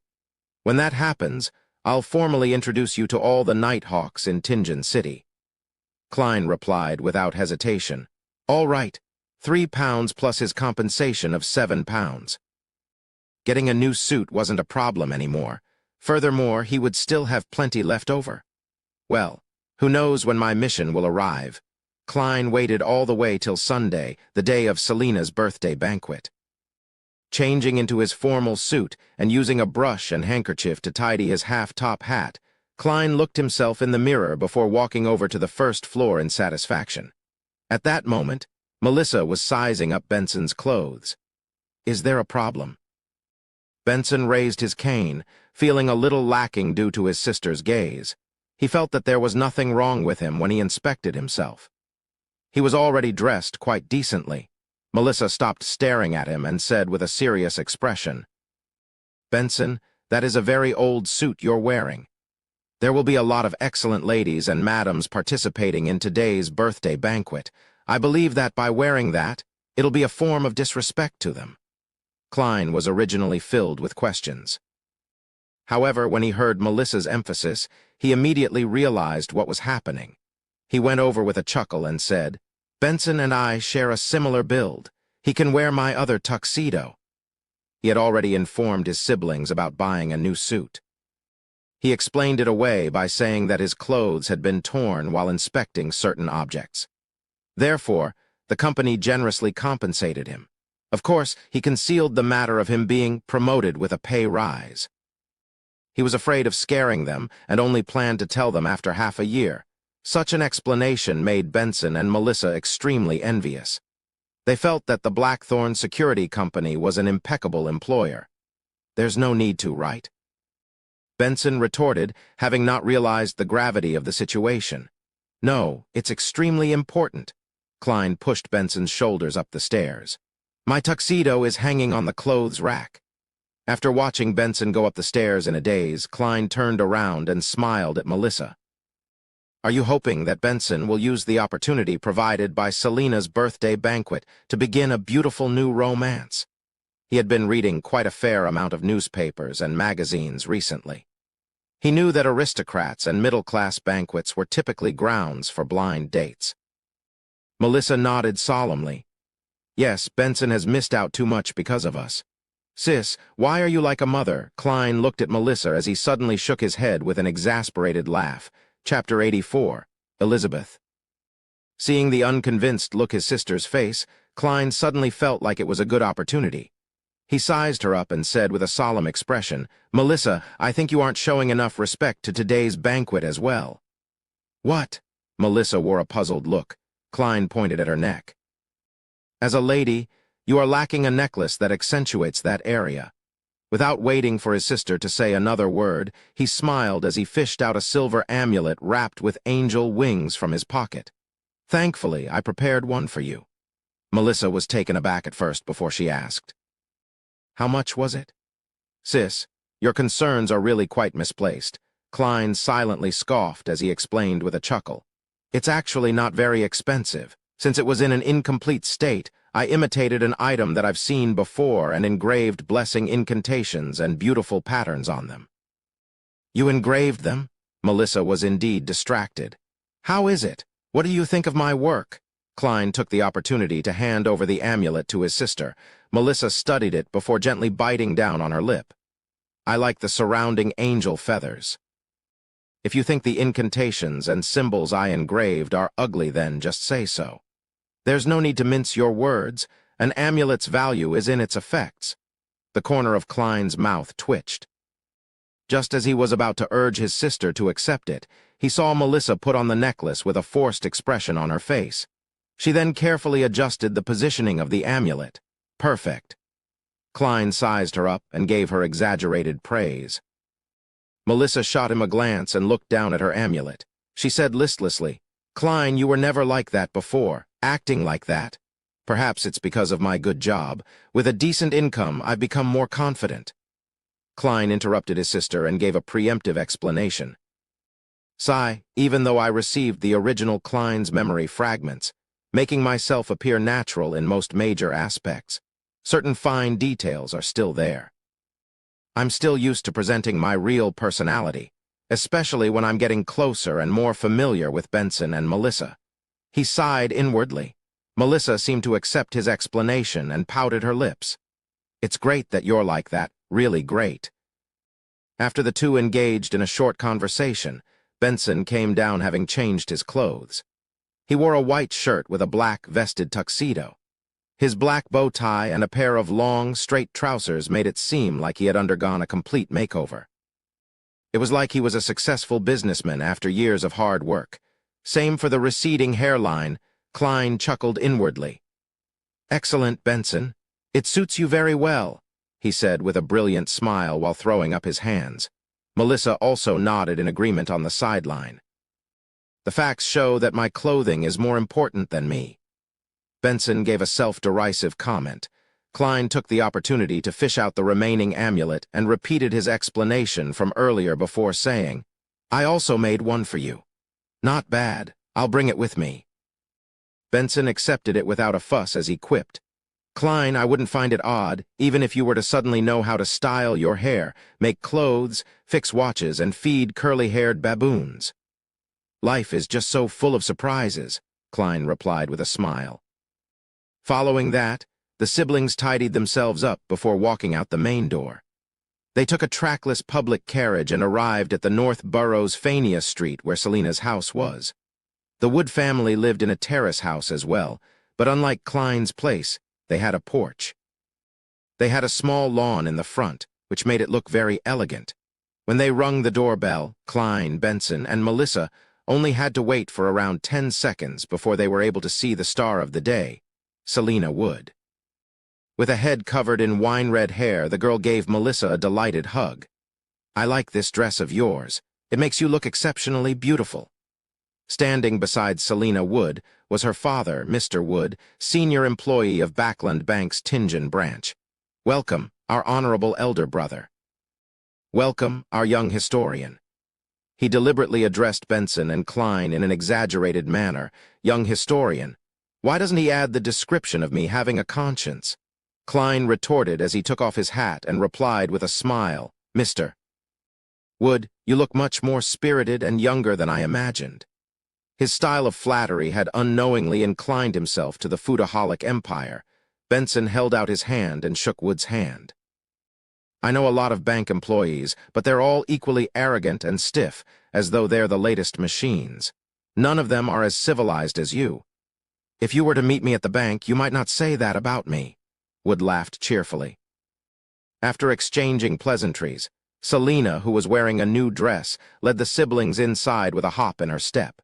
When that happens, I'll formally introduce you to all the Nighthawks in Tingen City." Klein replied without hesitation, "All right, £3 plus his compensation of £7. Getting a new suit wasn't a problem anymore. Furthermore, he would still have plenty left over. Well, who knows when my mission will arrive? Klein waited all the way till Sunday, the day of Selena's birthday banquet. Changing into his formal suit and using a brush and handkerchief to tidy his half-top hat, Klein looked himself in the mirror before walking over to the first floor in satisfaction. At that moment, Melissa was sizing up Benson's clothes. "Is there a problem?" Benson raised his cane, feeling a little lacking due to his sister's gaze. He felt that there was nothing wrong with him when he inspected himself. He was already dressed quite decently. Melissa stopped staring at him and said with a serious expression, "Benson, that is a very old suit you're wearing. There will be a lot of excellent ladies and madams participating in today's birthday banquet. I believe that by wearing that, it'll be a form of disrespect to them." Klein was originally filled with questions. However, when he heard Melissa's emphasis, he immediately realized what was happening. He went over with a chuckle and said, "Benson and I share a similar build. He can wear my other tuxedo." He had already informed his siblings about buying a new suit. He explained it away by saying that his clothes had been torn while inspecting certain objects. Therefore, the company generously compensated him. Of course, he concealed the matter of him being promoted with a pay rise. He was afraid of scaring them and only planned to tell them after half a year. Such an explanation made Benson and Melissa extremely envious. They felt that the Blackthorn Security Company was an impeccable employer. "There's no need to, right?" Benson retorted, having not realized the gravity of the situation. "No, it's extremely important." Klein pushed Benson's shoulders up the stairs. "My tuxedo is hanging on the clothes rack." After watching Benson go up the stairs in a daze, Klein turned around and smiled at Melissa. Are you hoping that Benson will use the opportunity provided by Selena's birthday banquet to begin a beautiful new romance? He had been reading quite a fair amount of newspapers and magazines recently. He knew that aristocrats and middle-class banquets were typically grounds for blind dates. Melissa nodded solemnly. Yes, Benson has missed out too much because of us. Sis, why are you like a mother? Klein looked at Melissa as he suddenly shook his head with an exasperated laugh. Chapter 84, Elizabeth. Seeing the unconvinced look his sister's face, Klein suddenly felt like it was a good opportunity. He sized her up and said with a solemn expression, Melissa, I think you aren't showing enough respect to today's banquet as well. What? Melissa wore a puzzled look. Klein pointed at her neck. As a lady, you are lacking a necklace that accentuates that area. Without waiting for his sister to say another word, he smiled as he fished out a silver amulet wrapped with angel wings from his pocket. Thankfully, I prepared one for you. Melissa was taken aback at first before she asked. How much was it? Sis, your concerns are really quite misplaced. Klein silently scoffed as he explained with a chuckle. It's actually not very expensive. Since it was in an incomplete state, I imitated an item that I've seen before and engraved blessing incantations and beautiful patterns on them. You engraved them? Melissa was indeed distracted. How is it? What do you think of my work? Klein took the opportunity to hand over the amulet to his sister. Melissa studied it before gently biting down on her lip. I like the surrounding angel feathers. If you think the incantations and symbols I engraved are ugly, then just say so. There's no need to mince your words. An amulet's value is in its effects. The corner of Klein's mouth twitched. Just as he was about to urge his sister to accept it, he saw Melissa put on the necklace with a forced expression on her face. She then carefully adjusted the positioning of the amulet. Perfect. Klein sized her up and gave her exaggerated praise. Melissa shot him a glance and looked down at her amulet. She said listlessly, Klein, you were never like that before, acting like that. Perhaps it's because of my good job. With a decent income, I've become more confident. Klein interrupted his sister and gave a preemptive explanation. Sigh, even though I received the original Klein's memory fragments, making myself appear natural in most major aspects, certain fine details are still there. I'm still used to presenting my real personality, especially when I'm getting closer and more familiar with Benson and Melissa. He sighed inwardly. Melissa seemed to accept his explanation and pouted her lips. It's great that you're like that, really great. After the two engaged in a short conversation, Benson came down having changed his clothes. He wore a white shirt with a black vested tuxedo. His black bow tie and a pair of long, straight trousers made it seem like he had undergone a complete makeover. It was like he was a successful businessman after years of hard work. Same for the receding hairline. Klein chuckled inwardly. Excellent, Benson. It suits you very well, he said with a brilliant smile while throwing up his hands. Melissa also nodded in agreement on the sideline. The facts show that my clothing is more important than me. Benson gave a self-derisive comment. Klein took the opportunity to fish out the remaining amulet and repeated his explanation from earlier before saying, I also made one for you. Not bad. I'll bring it with me. Benson accepted it without a fuss as he quipped, Klein, I wouldn't find it odd, even if you were to suddenly know how to style your hair, make clothes, fix watches, and feed curly-haired baboons. Life is just so full of surprises, Klein replied with a smile. Following that, the siblings tidied themselves up before walking out the main door. They took a trackless public carriage and arrived at the North Borough's Fania Street where Selena's house was. The Wood family lived in a terrace house as well, but unlike Klein's place, they had a porch. They had a small lawn in the front, which made it look very elegant. When they rung the doorbell, Klein, Benson, and Melissa only had to wait for around 10 seconds before they were able to see the star of the day, Selena Wood. With a head covered in wine-red hair, the girl gave Melissa a delighted hug. I like this dress of yours. It makes you look exceptionally beautiful. Standing beside Selena Wood was her father, Mr. Wood, senior employee of Backland Bank's Tingen branch. Welcome, our honorable elder brother. Welcome, our young historian. He deliberately addressed Benson and Klein in an exaggerated manner. Young historian. Why doesn't he add the description of me having a conscience? Klein retorted as he took off his hat and replied with a smile, Mr. Wood, you look much more spirited and younger than I imagined. His style of flattery had unknowingly inclined himself to the foodaholic empire. Benson held out his hand and shook Wood's hand. I know a lot of bank employees, but they're all equally arrogant and stiff, as though they're the latest machines. None of them are as civilized as you. If you were to meet me at the bank, you might not say that about me. Wood laughed cheerfully. After exchanging pleasantries, Selina, who was wearing a new dress, led the siblings inside with a hop in her step.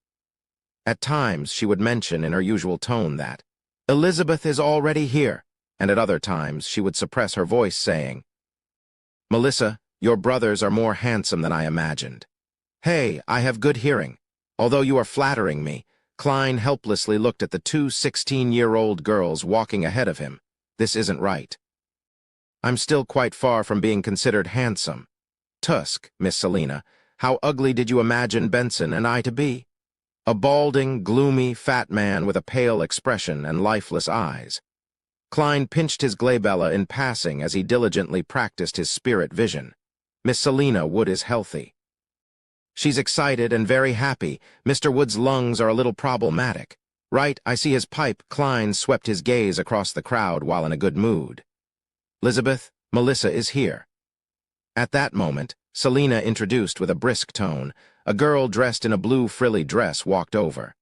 At times, she would mention in her usual tone that, Elizabeth is already here, and at other times she would suppress her voice, saying, Melissa, your brothers are more handsome than I imagined. Hey, I have good hearing. Although you are flattering me, Klein helplessly looked at the two 16-year-old girls walking ahead of him. This isn't right. I'm still quite far from being considered handsome. Tusk, Miss Selina, how ugly did you imagine Benson and I to be? A balding, gloomy, fat man with a pale expression and lifeless eyes. Klein pinched his glabella in passing as he diligently practiced his spirit vision. Miss Selina Wood is healthy. She's excited and very happy. Mr. Wood's lungs are a little problematic. Right, I see his pipe. Klein swept his gaze across the crowd while in a good mood. Elizabeth, Melissa is here. At that moment, Selina introduced with a brisk tone. A girl dressed in a blue frilly dress walked over.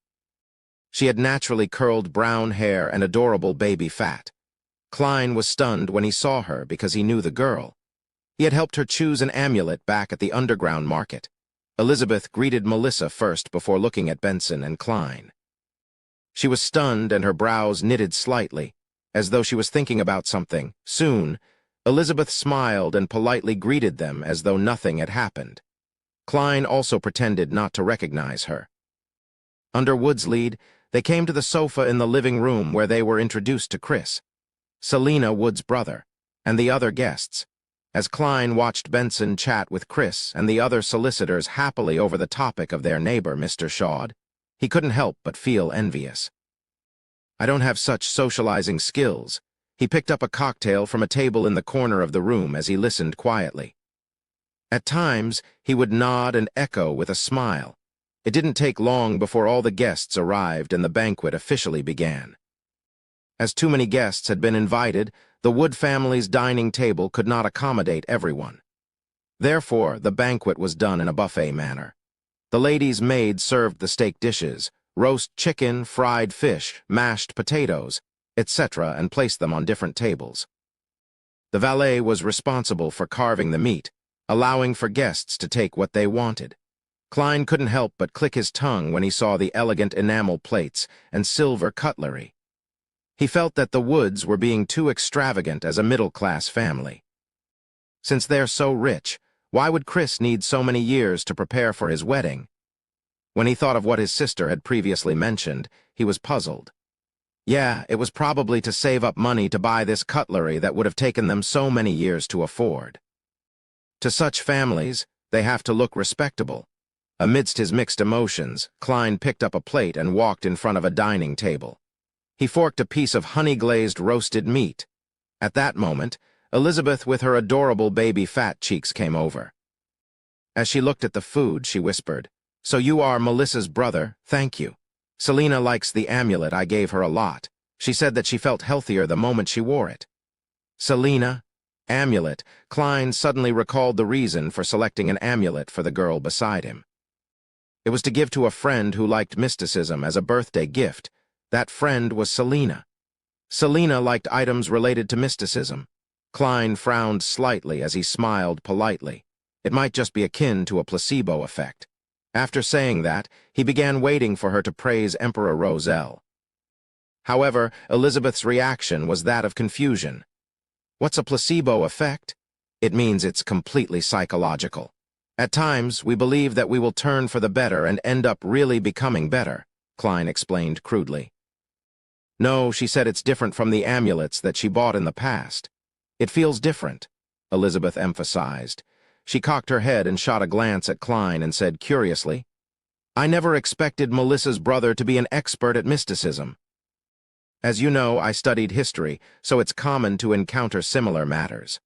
She had naturally curled brown hair and adorable baby fat. Klein was stunned when he saw her because he knew the girl. He had helped her choose an amulet back at the underground market. Elizabeth greeted Melissa first before looking at Benson and Klein. She was stunned and her brows knitted slightly, as though she was thinking about something. Soon, Elizabeth smiled and politely greeted them as though nothing had happened. Klein also pretended not to recognize her. Under Wood's lead, they came to the sofa in the living room where they were introduced to Chris, Selina Wood's brother, and the other guests. As Klein watched Benson chat with Chris and the other solicitors happily over the topic of their neighbor, Mr. Shaw, he couldn't help but feel envious. I don't have such socializing skills. He picked up a cocktail from a table in the corner of the room as he listened quietly. At times, he would nod and echo with a smile. It didn't take long before all the guests arrived and the banquet officially began. As too many guests had been invited, the Wood family's dining table could not accommodate everyone. Therefore, the banquet was done in a buffet manner. The ladies' maid served the steak dishes, roast chicken, fried fish, mashed potatoes, etc., and placed them on different tables. The valet was responsible for carving the meat, allowing for guests to take what they wanted. Klein couldn't help but click his tongue when he saw the elegant enamel plates and silver cutlery. He felt that the Woods were being too extravagant as a middle-class family. Since they're so rich, why would Chris need so many years to prepare for his wedding? When he thought of what his sister had previously mentioned, he was puzzled. Yeah, it was probably to save up money to buy this cutlery that would have taken them so many years to afford. To such families, they have to look respectable. Amidst his mixed emotions, Klein picked up a plate and walked in front of a dining table. He forked a piece of honey-glazed roasted meat. At that moment, Elizabeth with her adorable baby fat cheeks came over. As she looked at the food, she whispered, "So you are Melissa's brother, thank you. Selina likes the amulet, I gave her a lot. She said that she felt healthier the moment she wore it." Selina? Amulet. Klein suddenly recalled the reason for selecting an amulet for the girl beside him. It was to give to a friend who liked mysticism as a birthday gift. That friend was Selina. Selina liked items related to mysticism. Klein frowned slightly as he smiled politely. It might just be akin to a placebo effect. After saying that, he began waiting for her to praise Emperor Roselle. However, Elizabeth's reaction was that of confusion. What's a placebo effect? It means it's completely psychological. At times, we believe that we will turn for the better and end up really becoming better, Klein explained crudely. No, she said it's different from the amulets that she bought in the past. It feels different, Elizabeth emphasized. She cocked her head and shot a glance at Klein and said curiously, I never expected Melissa's brother to be an expert at mysticism. As you know, I studied history, so it's common to encounter similar matters.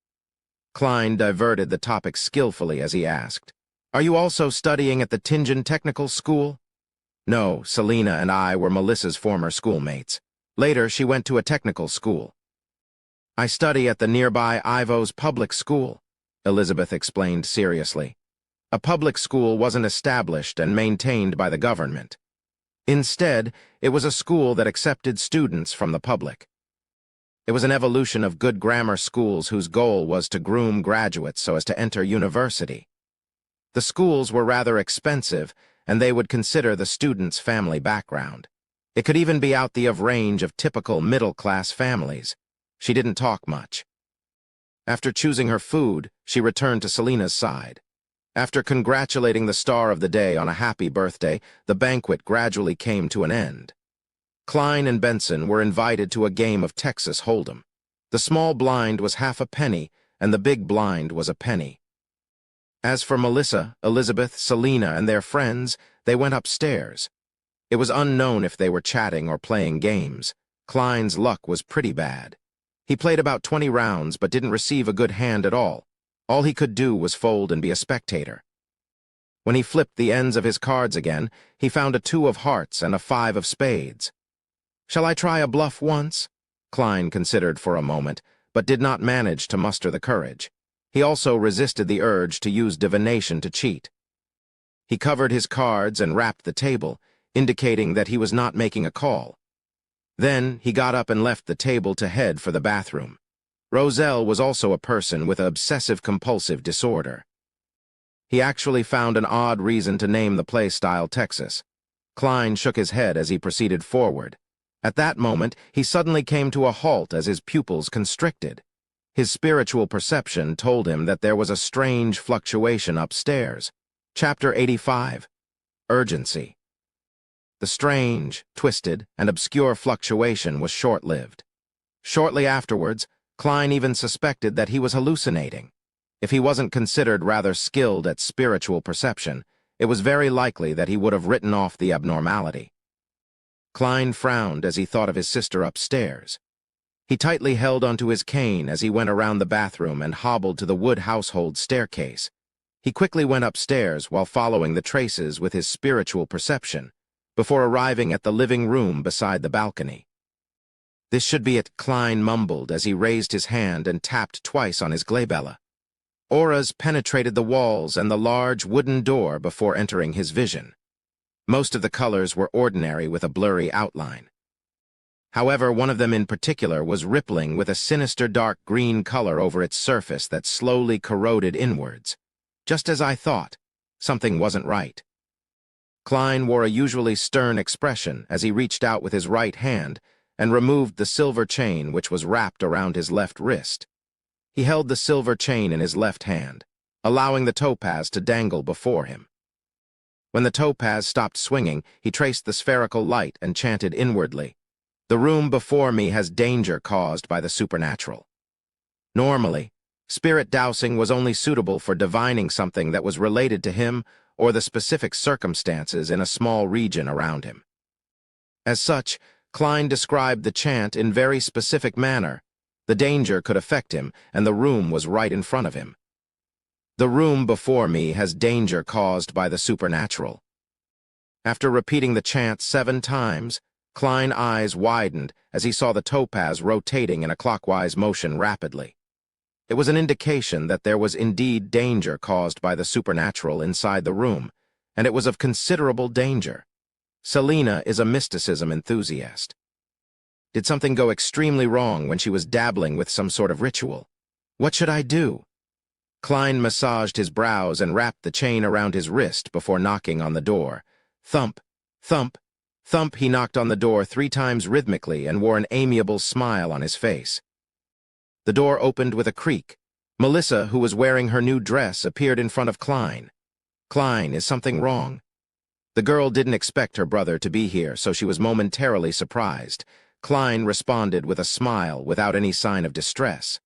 Klein diverted the topic skillfully as he asked, Are you also studying at the Tingen Technical School? No, Selina and I were Melissa's former schoolmates. Later, she went to a technical school. I study at the nearby Ivo's public school, Elizabeth explained seriously. A public school wasn't established and maintained by the government. Instead, it was a school that accepted students from the public. It was an evolution of good grammar schools whose goal was to groom graduates so as to enter university. The schools were rather expensive, and they would consider the student's family background. It could even be out of range of typical middle-class families. She didn't talk much. After choosing her food, she returned to Selina's side. After congratulating the star of the day on a happy birthday, the banquet gradually came to an end. Klein and Benson were invited to a game of Texas Hold'em. The small blind was half a penny, and the big blind was a penny. As for Melissa, Elizabeth, Selina, and their friends, they went upstairs. It was unknown if they were chatting or playing games. Klein's luck was pretty bad. He played about 20 rounds but didn't receive a good hand at all. All he could do was fold and be a spectator. When he flipped the ends of his cards again, he found a 2 of hearts and a 5 of spades. Shall I try a bluff once? Klein considered for a moment, but did not manage to muster the courage. He also resisted the urge to use divination to cheat. He covered his cards and rapped the table, indicating that he was not making a call. Then he got up and left the table to head for the bathroom. Roselle was also a person with obsessive-compulsive disorder. He actually found an odd reason to name the play-style Texas. Klein shook his head as he proceeded forward. At that moment, he suddenly came to a halt as his pupils constricted. His spiritual perception told him that there was a strange fluctuation upstairs. Chapter 85. Urgency. The strange, twisted, and obscure fluctuation was short-lived. Shortly afterwards, Klein even suspected that he was hallucinating. If he wasn't considered rather skilled at spiritual perception, it was very likely that he would have written off the abnormality. Klein frowned as he thought of his sister upstairs. He tightly held onto his cane as he went around the bathroom and hobbled to the wood household staircase. He quickly went upstairs while following the traces with his spiritual perception, before arriving at the living room beside the balcony. This should be it, Klein mumbled as he raised his hand and tapped twice on his glabella. Auras penetrated the walls and the large wooden door before entering his vision. Most of the colors were ordinary with a blurry outline. However, one of them in particular was rippling with a sinister dark green color over its surface that slowly corroded inwards. Just as I thought, something wasn't right. Klein wore a usually stern expression as he reached out with his right hand and removed the silver chain which was wrapped around his left wrist. He held the silver chain in his left hand, allowing the topaz to dangle before him. When the topaz stopped swinging, he traced the spherical light and chanted inwardly, "The room before me has danger caused by the supernatural." Normally, spirit dowsing was only suitable for divining something that was related to him or the specific circumstances in a small region around him. As such, Klein described the chant in very specific manner. The danger could affect him, and the room was right in front of him. The room before me has danger caused by the supernatural. After repeating the chant 7 times, Klein's eyes widened as he saw the topaz rotating in a clockwise motion rapidly. It was an indication that there was indeed danger caused by the supernatural inside the room, and it was of considerable danger. Selina is a mysticism enthusiast. Did something go extremely wrong when she was dabbling with some sort of ritual? What should I do? Klein massaged his brows and wrapped the chain around his wrist before knocking on the door. Thump, thump, thump. He knocked on the door 3 times rhythmically and wore an amiable smile on his face. The door opened with a creak. Melissa, who was wearing her new dress, appeared in front of Klein. "Klein, is something wrong?" The girl didn't expect her brother to be here, so she was momentarily surprised. Klein responded with a smile without any sign of distress.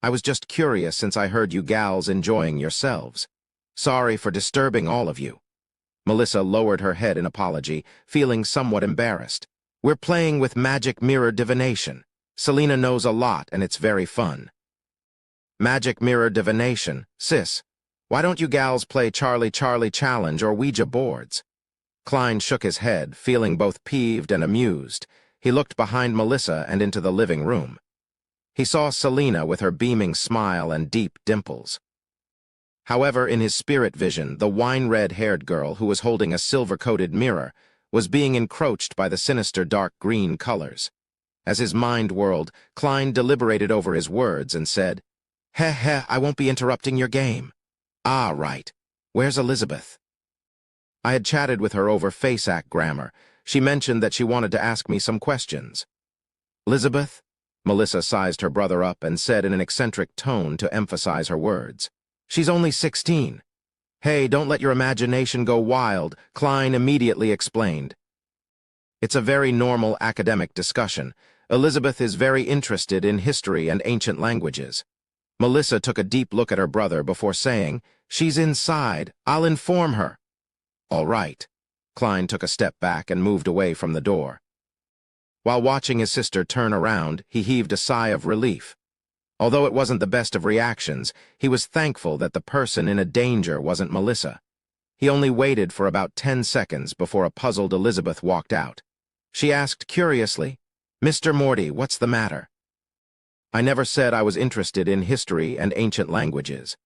I was just curious since I heard you gals enjoying yourselves. Sorry for disturbing all of you." Melissa lowered her head in apology, feeling somewhat embarrassed. "We're playing with magic mirror divination. Selena knows a lot, and it's very fun." "Magic mirror divination? Sis, why don't you gals play Charlie Charlie Challenge or Ouija boards?" Klein shook his head, feeling both peeved and amused. He looked behind Melissa and into the living room. He saw Selena with her beaming smile and deep dimples. However, in his spirit vision, the wine-red-haired girl who was holding a silver-coated mirror was being encroached by the sinister dark green colors. As his mind whirled, Klein deliberated over his words and said, Heh, I won't be interrupting your game." "Ah, right. Where's Elizabeth?" "I had chatted with her over FaceAct grammar. She mentioned that she wanted to ask me some questions." "Elizabeth?" Melissa sized her brother up and said in an eccentric tone to emphasize her words. "She's only 16. "Hey, don't let your imagination go wild," Klein immediately explained. "It's a very normal academic discussion. Elizabeth is very interested in history and ancient languages." Melissa took a deep look at her brother before saying, "She's inside. I'll inform her." "All right." Klein took a step back and moved away from the door. While watching his sister turn around, he heaved a sigh of relief. Although it wasn't the best of reactions, he was thankful that the person in a danger wasn't Melissa. He only waited for about 10 seconds before a puzzled Elizabeth walked out. She asked curiously, "Mr. Morty, what's the matter?" "I never said I was interested in history and ancient languages."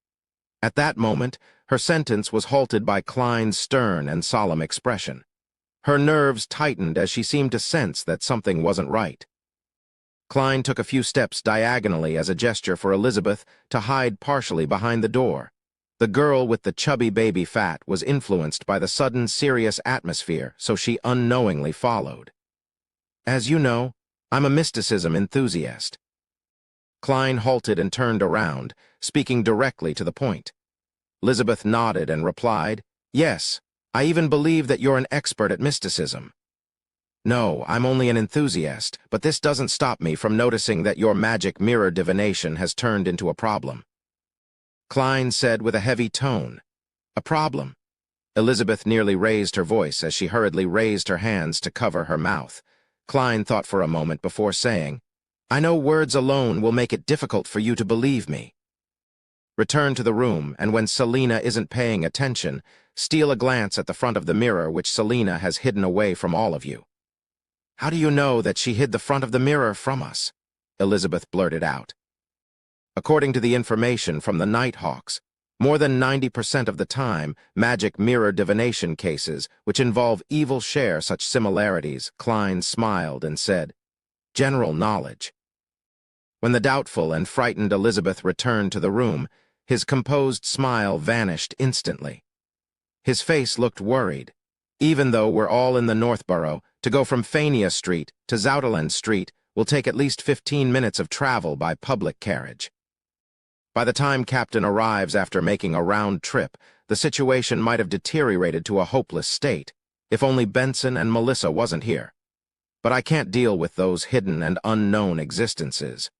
At that moment, her sentence was halted by Klein's stern and solemn expression. Her nerves tightened as she seemed to sense that something wasn't right. Klein took a few steps diagonally as a gesture for Elizabeth to hide partially behind the door. The girl with the chubby baby fat was influenced by the sudden serious atmosphere, so she unknowingly followed. "As you know, I'm a mysticism enthusiast." Klein halted and turned around, speaking directly to the point. Elizabeth nodded and replied, "Yes, I even believe that you're an expert at mysticism." "No, I'm only an enthusiast, but this doesn't stop me from noticing that your magic mirror divination has turned into a problem." Klein said with a heavy tone, "A problem?" Elizabeth nearly raised her voice as she hurriedly raised her hands to cover her mouth. Klein thought for a moment before saying, "I know words alone will make it difficult for you to believe me. Return to the room, and when Selena isn't paying attention, steal a glance at the front of the mirror which Selena has hidden away from all of you." "How do you know that she hid the front of the mirror from us?" Elizabeth blurted out. "According to the information from the Nighthawks, more than 90% of the time, magic mirror divination cases, which involve evil, share such similarities." Klein smiled and said, "General knowledge." When the doubtful and frightened Elizabeth returned to the room, his composed smile vanished instantly. His face looked worried. "Even though we're all in the Northborough, to go from Fania Street to Zouderland Street will take at least 15 minutes of travel by public carriage. By the time Captain arrives after making a round trip, the situation might have deteriorated to a hopeless state, if only Benson and Melissa wasn't here. But I can't deal with those hidden and unknown existences.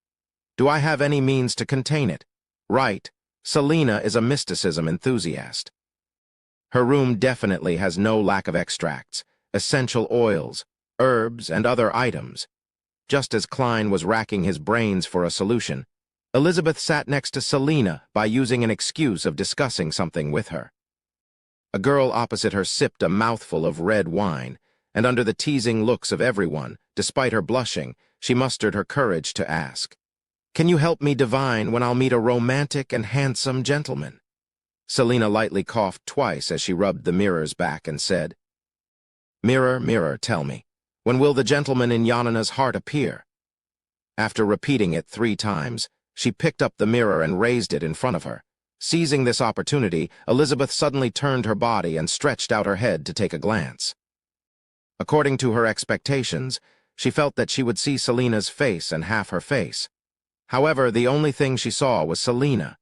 Do I have any means to contain it? Right, Selena is a mysticism enthusiast. Her room definitely has no lack of extracts, essential oils, herbs, and other items. Just as Klein was racking his brains for a solution, Elizabeth sat next to Selena by using an excuse of discussing something with her. A girl opposite her sipped a mouthful of red wine, and under the teasing looks of everyone, despite her blushing, she mustered her courage to ask, "Can you help me divine when I'll meet a romantic and handsome gentleman?" Selena lightly coughed twice as she rubbed the mirror's back and said, "Mirror, mirror, tell me, when will the gentleman in Yanina's heart appear?" After repeating it 3 times, she picked up the mirror and raised it in front of her. Seizing this opportunity, Elizabeth suddenly turned her body and stretched out her head to take a glance. According to her expectations, she felt that she would see Selena's face and half her face. However, the only thing she saw was Selena.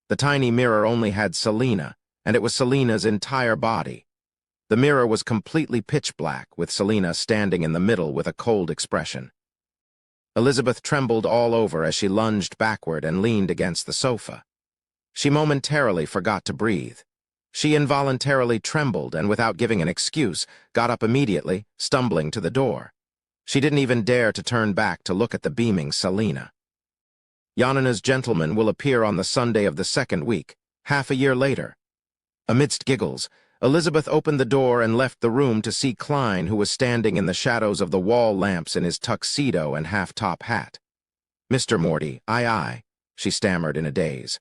The tiny mirror only had Selena, and it was Selena's entire body. The mirror was completely pitch black, with Selena standing in the middle with a cold expression. Elizabeth trembled all over as she lunged backward and leaned against the sofa. She momentarily forgot to breathe. She involuntarily trembled and, without giving an excuse, got up immediately, stumbling to the door. She didn't even dare to turn back to look at the beaming Selina. Yanina's gentleman will appear on the Sunday of the second week, half a year later. Amidst giggles, Elizabeth opened the door and left the room to see Klein, who was standing in the shadows of the wall lamps in his tuxedo and half-top hat. "Mr. Morty, aye," she stammered in a daze.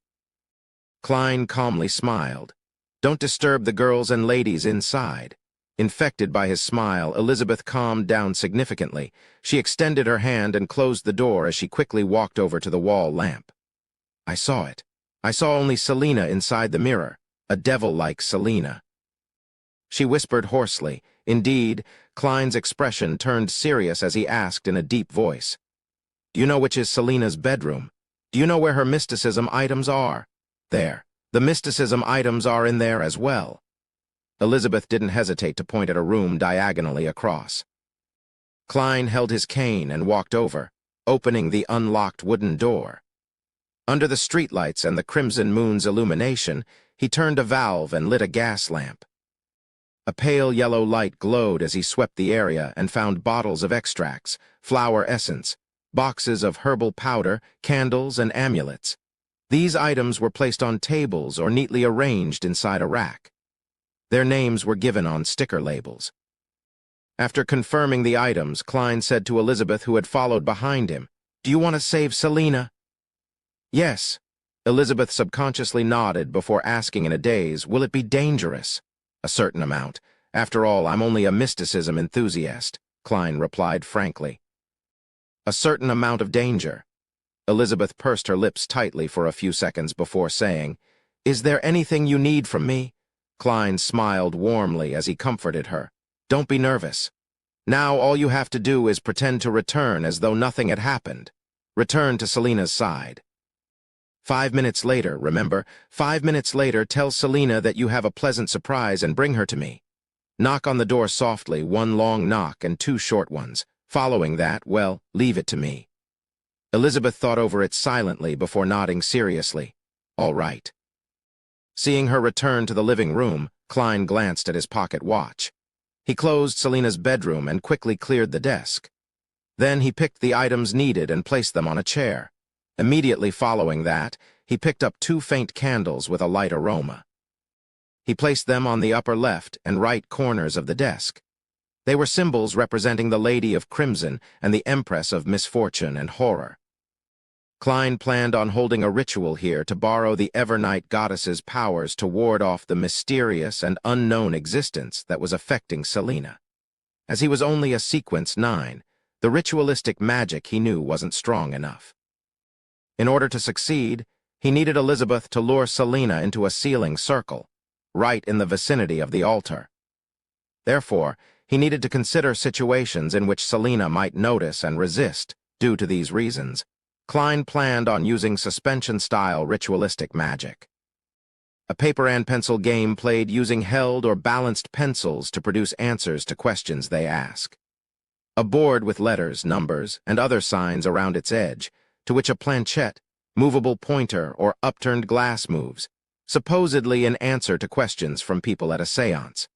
Klein calmly smiled. "Don't disturb the girls and ladies inside." Infected by his smile, Elizabeth calmed down significantly. She extended her hand and closed the door as she quickly walked over to the wall lamp. "I saw it. I saw only Selina inside the mirror, a devil-like Selina." She whispered hoarsely. Indeed, Klein's expression turned serious as he asked in a deep voice, "Do you know which is Selina's bedroom? Do you know where her mysticism items are?" "There. The mysticism items are in there as well." Elizabeth didn't hesitate to point at a room diagonally across. Klein held his cane and walked over, opening the unlocked wooden door. Under the streetlights and the crimson moon's illumination, he turned a valve and lit a gas lamp. A pale yellow light glowed as he swept the area and found bottles of extracts, flower essence, boxes of herbal powder, candles, and amulets. These items were placed on tables or neatly arranged inside a rack. Their names were given on sticker labels. After confirming the items, Klein said to Elizabeth, who had followed behind him, "Do you want to save Selina?" "Yes." Elizabeth subconsciously nodded before asking in a daze, "Will it be dangerous?" "A certain amount. After all, I'm only a mysticism enthusiast," Klein replied frankly. "A certain amount of danger." Elizabeth pursed her lips tightly for a few seconds before saying, "Is there anything you need from me?" Klein smiled warmly as he comforted her. "Don't be nervous. Now all you have to do is pretend to return as though nothing had happened. Return to Selina's side. 5 minutes later, remember, 5 minutes later, tell Selina that you have a pleasant surprise and bring her to me. Knock on the door softly, 1 long knock and 2 short ones. Following that, well, leave it to me." Elizabeth thought over it silently before nodding seriously. "All right." Seeing her return to the living room, Klein glanced at his pocket watch. He closed Selina's bedroom and quickly cleared the desk. Then he picked the items needed and placed them on a chair. Immediately following that, he picked up 2 faint candles with a light aroma. He placed them on the upper left and right corners of the desk. They were symbols representing the Lady of Crimson and the Empress of Misfortune and Horror. Klein planned on holding a ritual here to borrow the Evernight goddess's powers to ward off the mysterious and unknown existence that was affecting Selina. As he was only a sequence 9, the ritualistic magic he knew wasn't strong enough. In order to succeed, he needed Elizabeth to lure Selina into a sealing circle, right in the vicinity of the altar. Therefore, he needed to consider situations in which Selina might notice and resist. Due to these reasons, Klein planned on using suspension-style ritualistic magic. A paper and pencil game played using held or balanced pencils to produce answers to questions they ask. A board with letters, numbers, and other signs around its edge, to which a planchette, movable pointer, or upturned glass moves, supposedly in answer to questions from people at a seance.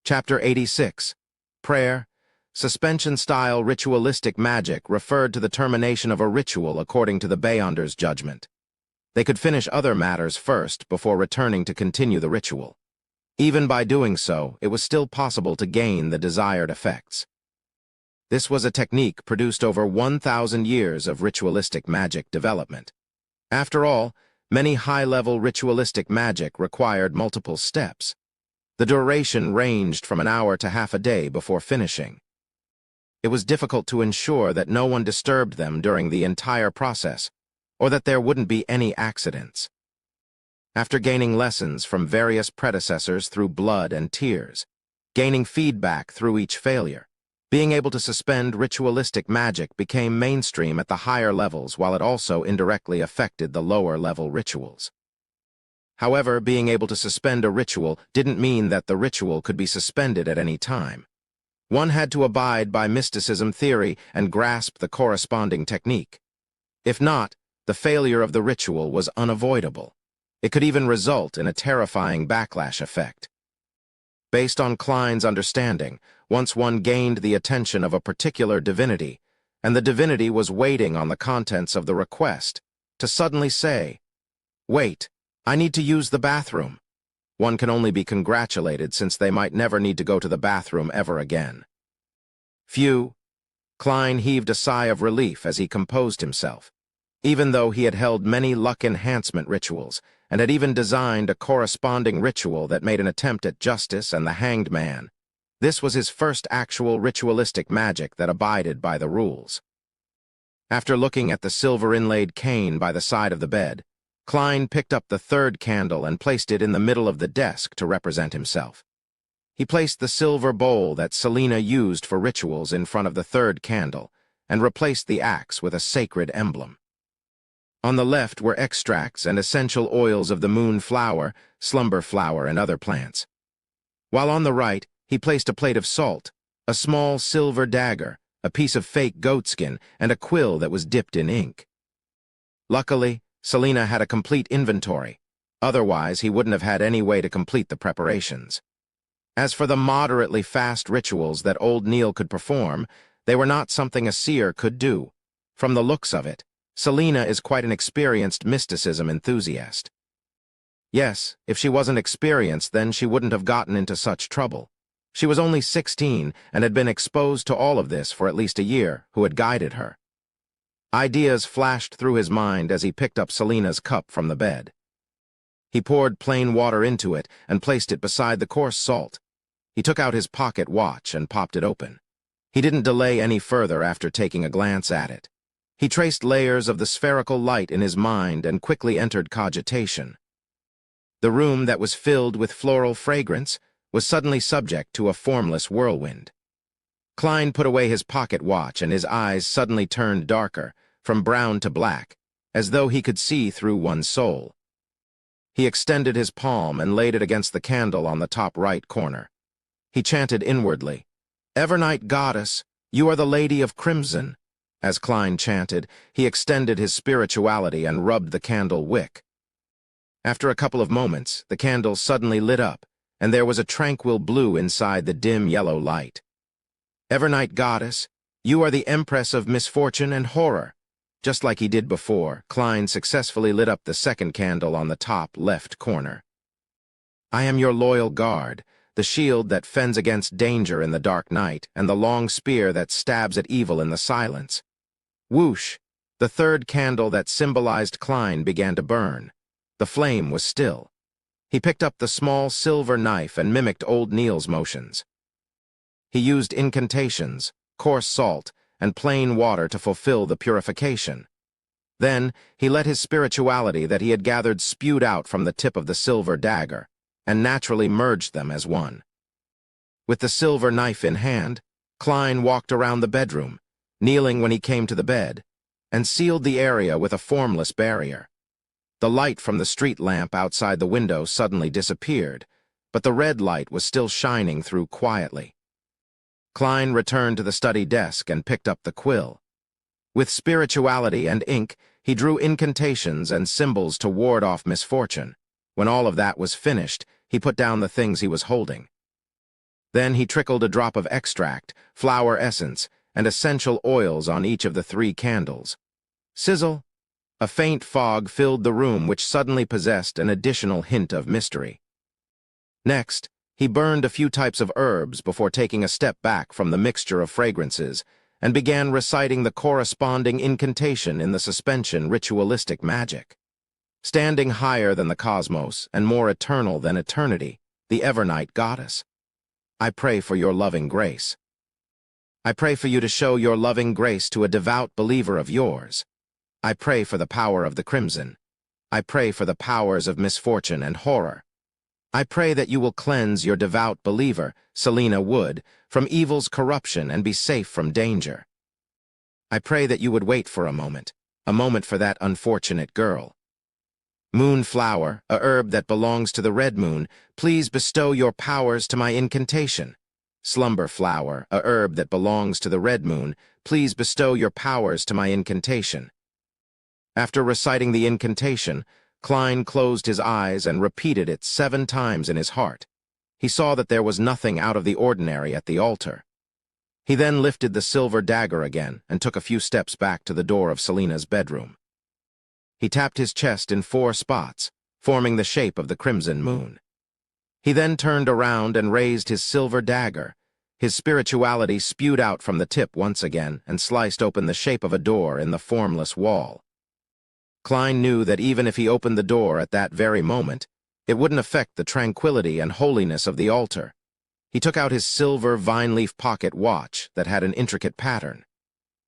Chapter 86. Prayer. Suspension-style ritualistic magic referred to the termination of a ritual according to the Beyonder's judgment. They could finish other matters first before returning to continue the ritual. Even by doing so, it was still possible to gain the desired effects. This was a technique produced over 1,000 years of ritualistic magic development. After all, many high-level ritualistic magic required multiple steps. The duration ranged from an hour to half a day before finishing. It was difficult to ensure that no one disturbed them during the entire process, or that there wouldn't be any accidents. After gaining lessons from various predecessors through blood and tears, gaining feedback through each failure, being able to suspend ritualistic magic became mainstream at the higher levels while it also indirectly affected the lower-level rituals. However, being able to suspend a ritual didn't mean that the ritual could be suspended at any time. One had to abide by mysticism theory and grasp the corresponding technique. If not, the failure of the ritual was unavoidable. It could even result in a terrifying backlash effect. Based on Klein's understanding, once one gained the attention of a particular divinity, and the divinity was waiting on the contents of the request, to suddenly say, "Wait, I need to use the bathroom," one can only be congratulated since they might never need to go to the bathroom ever again. Phew! Klein heaved a sigh of relief as he composed himself. Even though he had held many luck enhancement rituals, and had even designed a corresponding ritual that made an attempt at justice and the hanged man, this was his first actual ritualistic magic that abided by the rules. After looking at the silver-inlaid cane by the side of the bed, Klein picked up the third candle and placed it in the middle of the desk to represent himself. He placed the silver bowl that Selina used for rituals in front of the third candle and replaced the axe with a sacred emblem. On the left were extracts and essential oils of the moon flower, slumber flower, and other plants. While on the right, he placed a plate of salt, a small silver dagger, a piece of fake goatskin, and a quill that was dipped in ink. Luckily, Selina had a complete inventory. Otherwise, he wouldn't have had any way to complete the preparations. As for the moderately fast rituals that old Neil could perform, they were not something a seer could do. From the looks of it, Selina is quite an experienced mysticism enthusiast. Yes, if she wasn't experienced, then she wouldn't have gotten into such trouble. She was only 16 and had been exposed to all of this for at least a year, who had guided her. Ideas flashed through his mind as he picked up Selina's cup from the bed. He poured plain water into it and placed it beside the coarse salt. He took out his pocket watch and popped it open. He didn't delay any further after taking a glance at it. He traced layers of the spherical light in his mind and quickly entered cogitation. The room that was filled with floral fragrance was suddenly subject to a formless whirlwind. Klein put away his pocket watch and his eyes suddenly turned darker, from brown to black, as though he could see through one's soul. He extended his palm and laid it against the candle on the top right corner. He chanted inwardly, "Evernight Goddess, you are the Lady of Crimson." As Klein chanted, he extended his spirituality and rubbed the candle wick. After a couple of moments, the candle suddenly lit up, and there was a tranquil blue inside the dim yellow light. "Evernight Goddess, you are the Empress of Misfortune and Horror." Just like he did before, Klein successfully lit up the second candle on the top left corner. "I am your loyal guard, the shield that fends against danger in the dark night, and the long spear that stabs at evil in the silence." Whoosh! The third candle that symbolized Klein began to burn. The flame was still. He picked up the small silver knife and mimicked old Neil's motions. He used incantations, coarse salt, and plain water to fulfill the purification. Then, he let his spirituality that he had gathered spewed out from the tip of the silver dagger, and naturally merged them as one. With the silver knife in hand, Klein walked around the bedroom, kneeling when he came to the bed, and sealed the area with a formless barrier. The light from the street lamp outside the window suddenly disappeared, but the red light was still shining through quietly. Klein returned to the study desk and picked up the quill. With spirituality and ink, he drew incantations and symbols to ward off misfortune. When all of that was finished, he put down the things he was holding. Then he trickled a drop of extract, flower essence, and essential oils on each of the 3 candles. Sizzle! A faint fog filled the room, which suddenly possessed an additional hint of mystery. Next, he burned a few types of herbs before taking a step back from the mixture of fragrances and began reciting the corresponding incantation in the suspension ritualistic magic. Standing higher than the cosmos and more eternal than eternity, the Evernight Goddess, I pray for your loving grace. I pray for you to show your loving grace to a devout believer of yours. I pray for the power of the crimson. I pray for the powers of misfortune and horror. I pray that you will cleanse your devout believer, Selina Wood, from evil's corruption and be safe from danger. I pray that you would wait for a moment for that unfortunate girl. Moonflower, a herb that belongs to the red moon, please bestow your powers to my incantation. Slumber flower, a herb that belongs to the red moon, please bestow your powers to my incantation. After reciting the incantation, Klein closed his eyes and repeated it 7 times in his heart. He saw that there was nothing out of the ordinary at the altar. He then lifted the silver dagger again and took a few steps back to the door of Selina's bedroom. He tapped his chest in 4 spots, forming the shape of the crimson moon. He then turned around and raised his silver dagger. His spirituality spewed out from the tip once again and sliced open the shape of a door in the formless wall. Klein knew that even if he opened the door at that very moment, it wouldn't affect the tranquility and holiness of the altar. He took out his silver vine-leaf pocket watch that had an intricate pattern.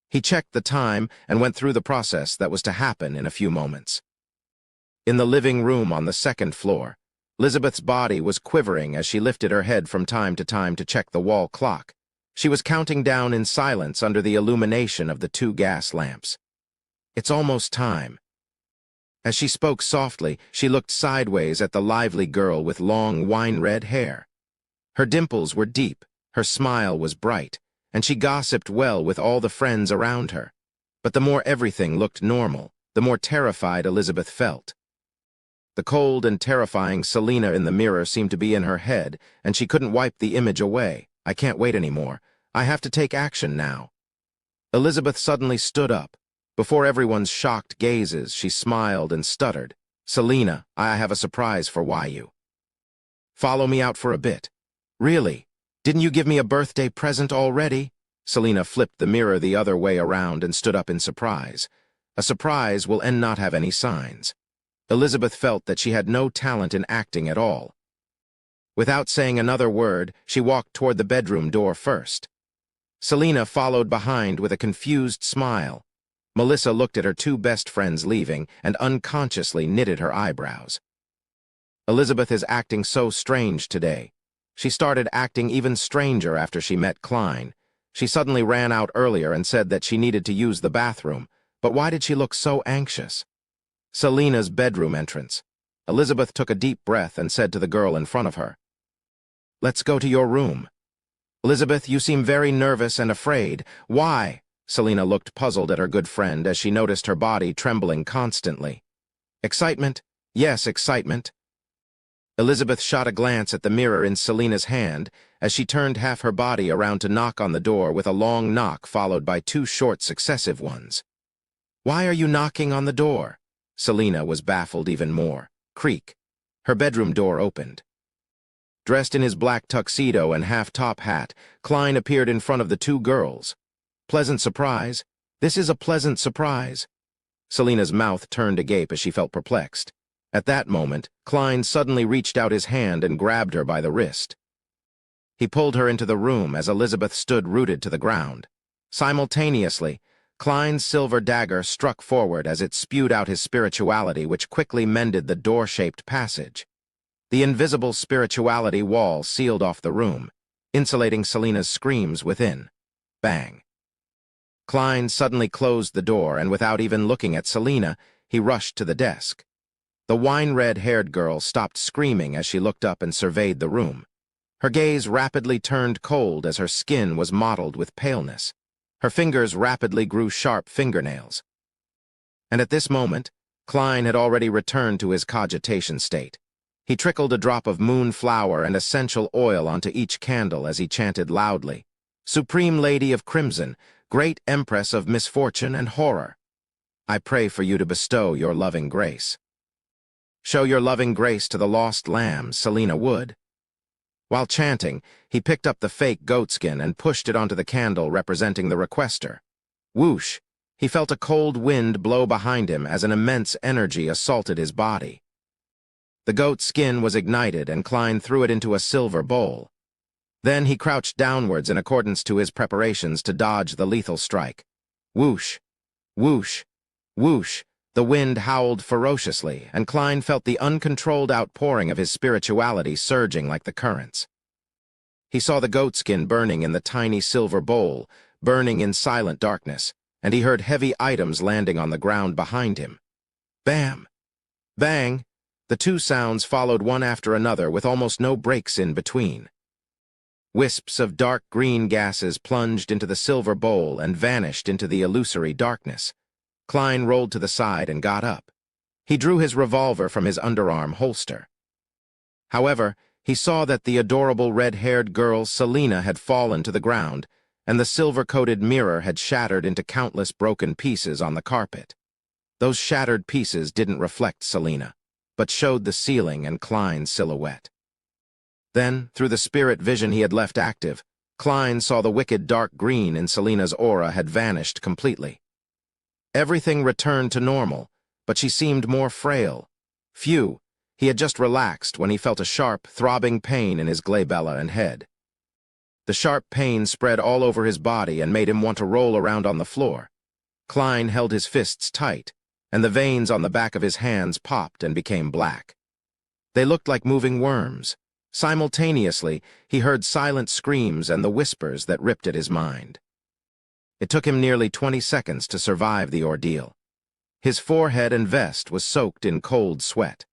He checked the time and went through the process that was to happen in a few moments. In the living room on the 2nd floor, Elizabeth's body was quivering as she lifted her head from time to check the wall clock. She was counting down in silence under the illumination of the 2 gas lamps. It's almost time. As she spoke softly, she looked sideways at the lively girl with long, wine-red hair. Her dimples were deep, her smile was bright, and she gossiped well with all the friends around her. But the more everything looked normal, the more terrified Elizabeth felt. The cold and terrifying Selina in the mirror seemed to be in her head, and she couldn't wipe the image away. I can't wait anymore. I have to take action now. Elizabeth suddenly stood up. Before everyone's shocked gazes, she smiled and stuttered. Selina, I have a surprise for you. Follow me out for a bit. Really? Didn't you give me a birthday present already? Selina flipped the mirror the other way around and stood up in surprise. A surprise will not have any signs. Elizabeth felt that she had no talent in acting at all. Without saying another word, she walked toward the bedroom door first. Selina followed behind with a confused smile. Melissa looked at her 2 best friends leaving and unconsciously knitted her eyebrows. Elizabeth is acting so strange today. She started acting even stranger after she met Klein. She suddenly ran out earlier and said that she needed to use the bathroom, but why did she look so anxious? Selina's bedroom entrance. Elizabeth took a deep breath and said to the girl in front of her, "Let's go to your room." "Elizabeth, you seem very nervous and afraid. Why?" Selina looked puzzled at her good friend as she noticed her body trembling constantly. "Excitement? Yes, excitement." Elizabeth shot a glance at the mirror in Selina's hand as she turned half her body around to knock on the door with a long knock followed by 2 short successive ones. "Why are you knocking on the door?" Selina was baffled even more. Creak. Her bedroom door opened. Dressed in his black tuxedo and half-top hat, Klein appeared in front of the 2 girls. "Pleasant surprise? This is a pleasant surprise." Selina's mouth turned agape as she felt perplexed. At that moment, Klein suddenly reached out his hand and grabbed her by the wrist. He pulled her into the room as Elizabeth stood rooted to the ground. Simultaneously, Klein's silver dagger struck forward as it spewed out his spirituality, which quickly mended the door-shaped passage. The invisible spirituality wall sealed off the room, insulating Selina's screams within. Bang. Klein suddenly closed the door, and without even looking at Selina, he rushed to the desk. The wine-red-haired girl stopped screaming as she looked up and surveyed the room. Her gaze rapidly turned cold as her skin was mottled with paleness. Her fingers rapidly grew sharp fingernails. And at this moment, Klein had already returned to his cogitation state. He trickled a drop of moon flower and essential oil onto each candle as he chanted loudly, "Supreme Lady of Crimson, Great Empress of Misfortune and Horror, I pray for you to bestow your loving grace. Show your loving grace to the lost lambs, Selina Wood." While chanting, he picked up the fake goatskin and pushed it onto the candle representing the requester. Whoosh! He felt a cold wind blow behind him as an immense energy assaulted his body. The goat skin was ignited and Klein threw it into a silver bowl. Then he crouched downwards in accordance to his preparations to dodge the lethal strike. Whoosh! Whoosh! Whoosh! The wind howled ferociously, and Klein felt the uncontrolled outpouring of his spirituality surging like the currents. He saw the goatskin burning in the tiny silver bowl, burning in silent darkness, and he heard heavy items landing on the ground behind him. Bam! Bang! The 2 sounds followed one after another with almost no breaks in between. Wisps of dark green gases plunged into the silver bowl and vanished into the illusory darkness. Klein rolled to the side and got up. He drew his revolver from his underarm holster. However, he saw that the adorable red-haired girl Selina had fallen to the ground, and the silver-coated mirror had shattered into countless broken pieces on the carpet. Those shattered pieces didn't reflect Selina, but showed the ceiling and Klein's silhouette. Then, through the spirit vision he had left active, Klein saw the wicked dark green in Selina's aura had vanished completely. Everything returned to normal, but she seemed more frail. Phew, he had just relaxed when he felt a sharp, throbbing pain in his glabella and head. The sharp pain spread all over his body and made him want to roll around on the floor. Klein held his fists tight, and the veins on the back of his hands popped and became black. They looked like moving worms. Simultaneously, he heard silent screams and the whispers that ripped at his mind. It took him nearly 20 seconds to survive the ordeal. His forehead and vest was soaked in cold sweat.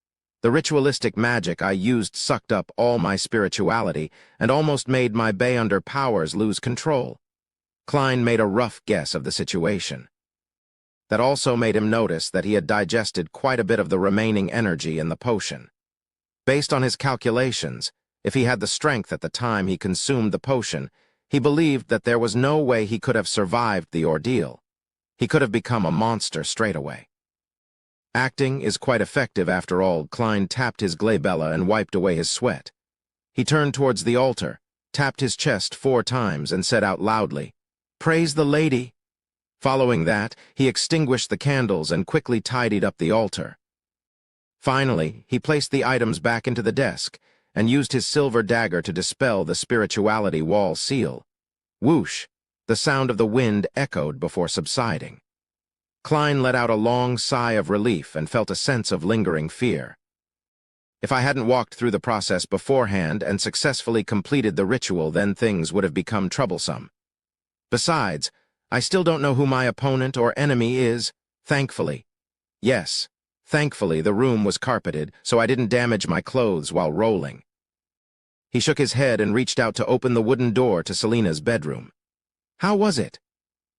The ritualistic magic I used sucked up all my spirituality and almost made my Beyonder powers lose control. Klein made a rough guess of the situation. That also made him notice that he had digested quite a bit of the remaining energy in the potion. Based on his calculations, if he had the strength at the time he consumed the potion, he believed that there was no way he could have survived the ordeal. He could have become a monster straight away. Acting is quite effective after all. Klein tapped his glabella and wiped away his sweat. He turned towards the altar, tapped his chest 4 times and said out loudly, "Praise the lady." Following that, he extinguished the candles and quickly tidied up the altar. Finally, he placed the items back into the desk and used his silver dagger to dispel the spirituality wall seal. Whoosh! The sound of the wind echoed before subsiding. Klein let out a long sigh of relief and felt a sense of lingering fear. If I hadn't walked through the process beforehand and successfully completed the ritual, then things would have become troublesome. Besides, I still don't know who my opponent or enemy is, thankfully. Yes, thankfully the room was carpeted, so I didn't damage my clothes while rolling. He shook his head and reached out to open the wooden door to Selina's bedroom. "How was it?"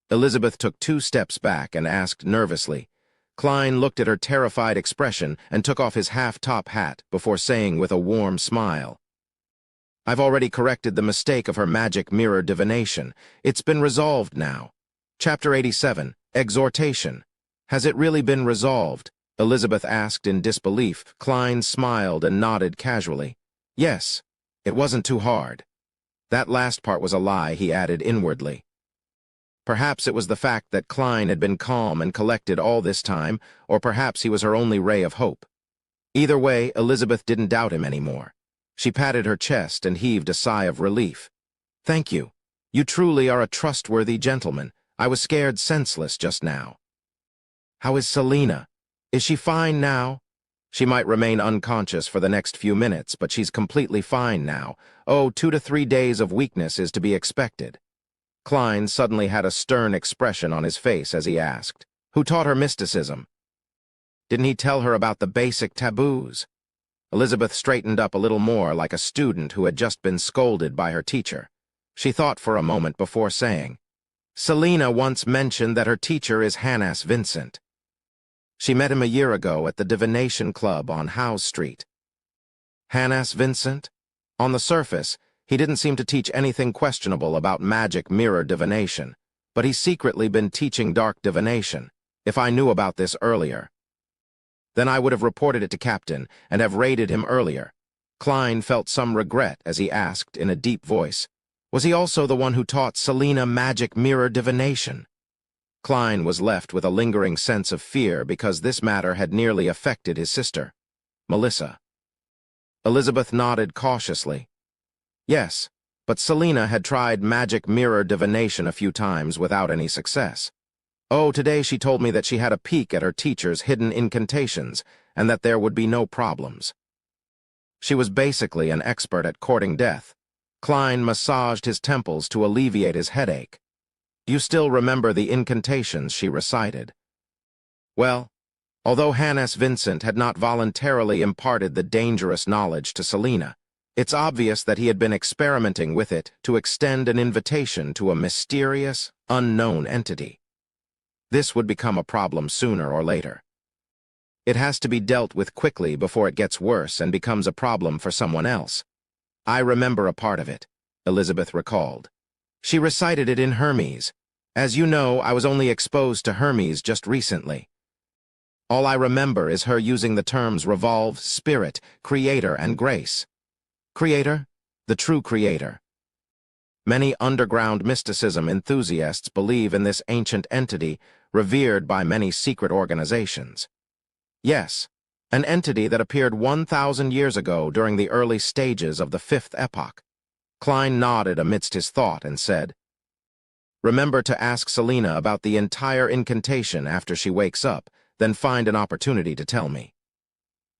Elizabeth took 2 steps back and asked nervously. Klein looked at her terrified expression and took off his half-top hat before saying with a warm smile, "I've already corrected the mistake of her magic mirror divination. It's been resolved now." Chapter 87, Exhortation. "Has it really been resolved?" Elizabeth asked in disbelief. Klein smiled and nodded casually. "Yes, it wasn't too hard." That last part was a lie, he added inwardly. Perhaps it was the fact that Klein had been calm and collected all this time, or perhaps he was her only ray of hope. Either way, Elizabeth didn't doubt him anymore. She patted her chest and heaved a sigh of relief. "Thank you. You truly are a trustworthy gentleman. I was scared senseless just now." "How is Selina? Is she fine now?" "She might remain unconscious for the next few minutes, but she's completely fine now. Oh, 2 to 3 days of weakness is to be expected." Klein suddenly had a stern expression on his face as he asked, "Who taught her mysticism? Didn't he tell her about the basic taboos?" Elizabeth straightened up a little more like a student who had just been scolded by her teacher. She thought for a moment before saying, "Selina once mentioned that her teacher is Ainz Vincent. She met him a year ago at the Divination Club on Howe Street." Ainz Vincent? On the surface, he didn't seem to teach anything questionable about magic mirror divination, but he's secretly been teaching dark divination. If I knew about this earlier, then I would have reported it to Captain and have raided him earlier. Klein felt some regret as he asked in a deep voice, "Was he also the one who taught Selina magic mirror divination?" Klein was left with a lingering sense of fear because this matter had nearly affected his sister, Melissa. Elizabeth nodded cautiously. Yes, but Selina had tried magic mirror divination a few times without any success. Oh, today she told me that she had a peek at her teacher's hidden incantations and that there would be no problems. She was basically an expert at courting death. Klein massaged his temples to alleviate his headache. "Do you still remember the incantations she recited?" Well, although Ainz Vincent had not voluntarily imparted the dangerous knowledge to Selina, It's obvious that he had been experimenting with it to extend an invitation to a mysterious, unknown entity. This would become a problem sooner or later. It has to be dealt with quickly before it gets worse and becomes a problem for someone else. I remember a part of it, Elizabeth recalled. She recited it in Hermes. As you know, I was only exposed to Hermes just recently. All I remember is her using the terms revolve, spirit, creator, and grace. Creator? The true creator. Many underground mysticism enthusiasts believe in this ancient entity revered by many secret organizations. Yes, an entity that appeared 1,000 years ago during the early stages of the Fifth Epoch. Klein nodded amidst his thought and said, "Remember to ask Selina about the entire incantation after she wakes up, then find an opportunity to tell me."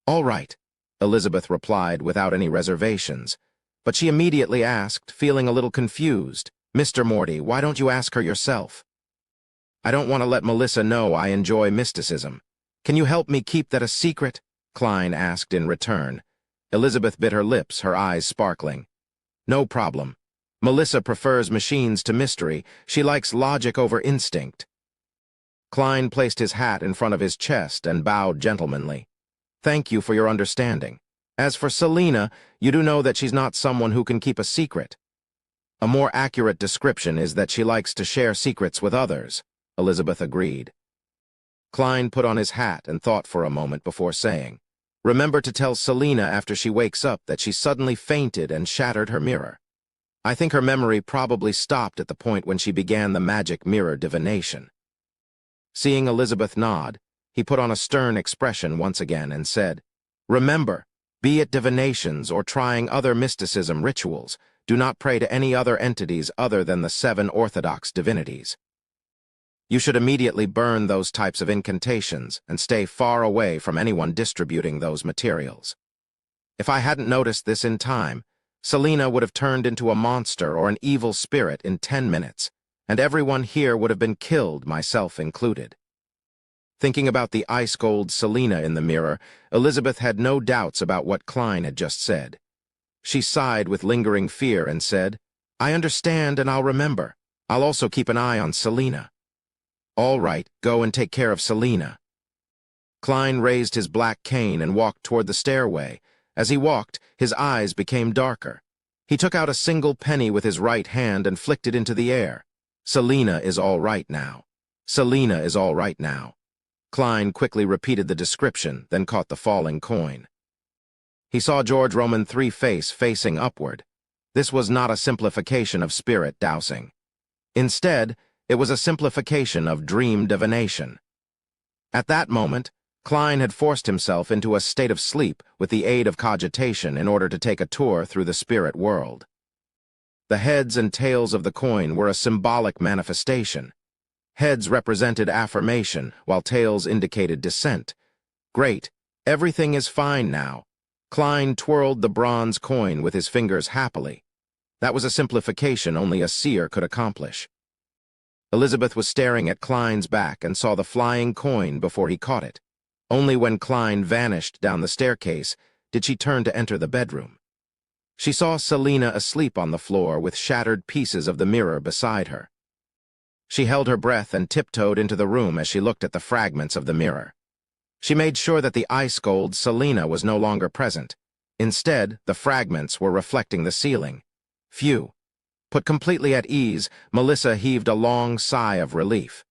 "All right," Elizabeth replied without any reservations, but she immediately asked, feeling a little confused, "Mr. Morty, why don't you ask her yourself?" "I don't want to let Melissa know I enjoy mysticism. Can you help me keep that a secret?" Klein asked in return. Elizabeth bit her lips, her eyes sparkling. "No problem. Melissa prefers machines to mystery. She likes logic over instinct." Klein placed his hat in front of his chest and bowed gentlemanly. "Thank you for your understanding. As for Selina, you do know that she's not someone who can keep a secret. A more accurate description is that she likes to share secrets with others," Elizabeth agreed. Klein put on his hat and thought for a moment before saying, "Remember to tell Selina after she wakes up that she suddenly fainted and shattered her mirror. I think her memory probably stopped at the point when she began the magic mirror divination." Seeing Elizabeth nod, he put on a stern expression once again and said, "Remember, be it divinations or trying other mysticism rituals, do not pray to any other entities other than the 7 orthodox divinities. You should immediately burn those types of incantations and stay far away from anyone distributing those materials. If I hadn't noticed this in time, Selina would have turned into a monster or an evil spirit in 10 minutes, and everyone here would have been killed, myself included." Thinking about the ice-cold Selina in the mirror, Elizabeth had no doubts about what Klein had just said. She sighed with lingering fear and said, "I understand and I'll remember. I'll also keep an eye on Selina." "All right, go and take care of Selina." Klein raised his black cane and walked toward the stairway. As he walked, his eyes became darker. He took out a single penny with his right hand and flicked it into the air. "Selina is all right now. Selina is all right now." Klein quickly repeated the description, then caught the falling coin. He saw George Roman III face facing upward. This was not a simplification of spirit dowsing. Instead, it was a simplification of dream divination. At that moment, Klein had forced himself into a state of sleep with the aid of cogitation in order to take a tour through the spirit world. The heads and tails of the coin were a symbolic manifestation. Heads represented affirmation, while tails indicated dissent. "Great, everything is fine now." Klein twirled the bronze coin with his fingers happily. That was a simplification only a seer could accomplish. Elizabeth was staring at Klein's back and saw the flying coin before he caught it. Only when Klein vanished down the staircase did she turn to enter the bedroom. She saw Selina asleep on the floor with shattered pieces of the mirror beside her. She held her breath and tiptoed into the room as she looked at the fragments of the mirror. She made sure that the ice-cold Selina was no longer present. Instead, the fragments were reflecting the ceiling. Phew. Put completely at ease, Melissa heaved a long sigh of relief.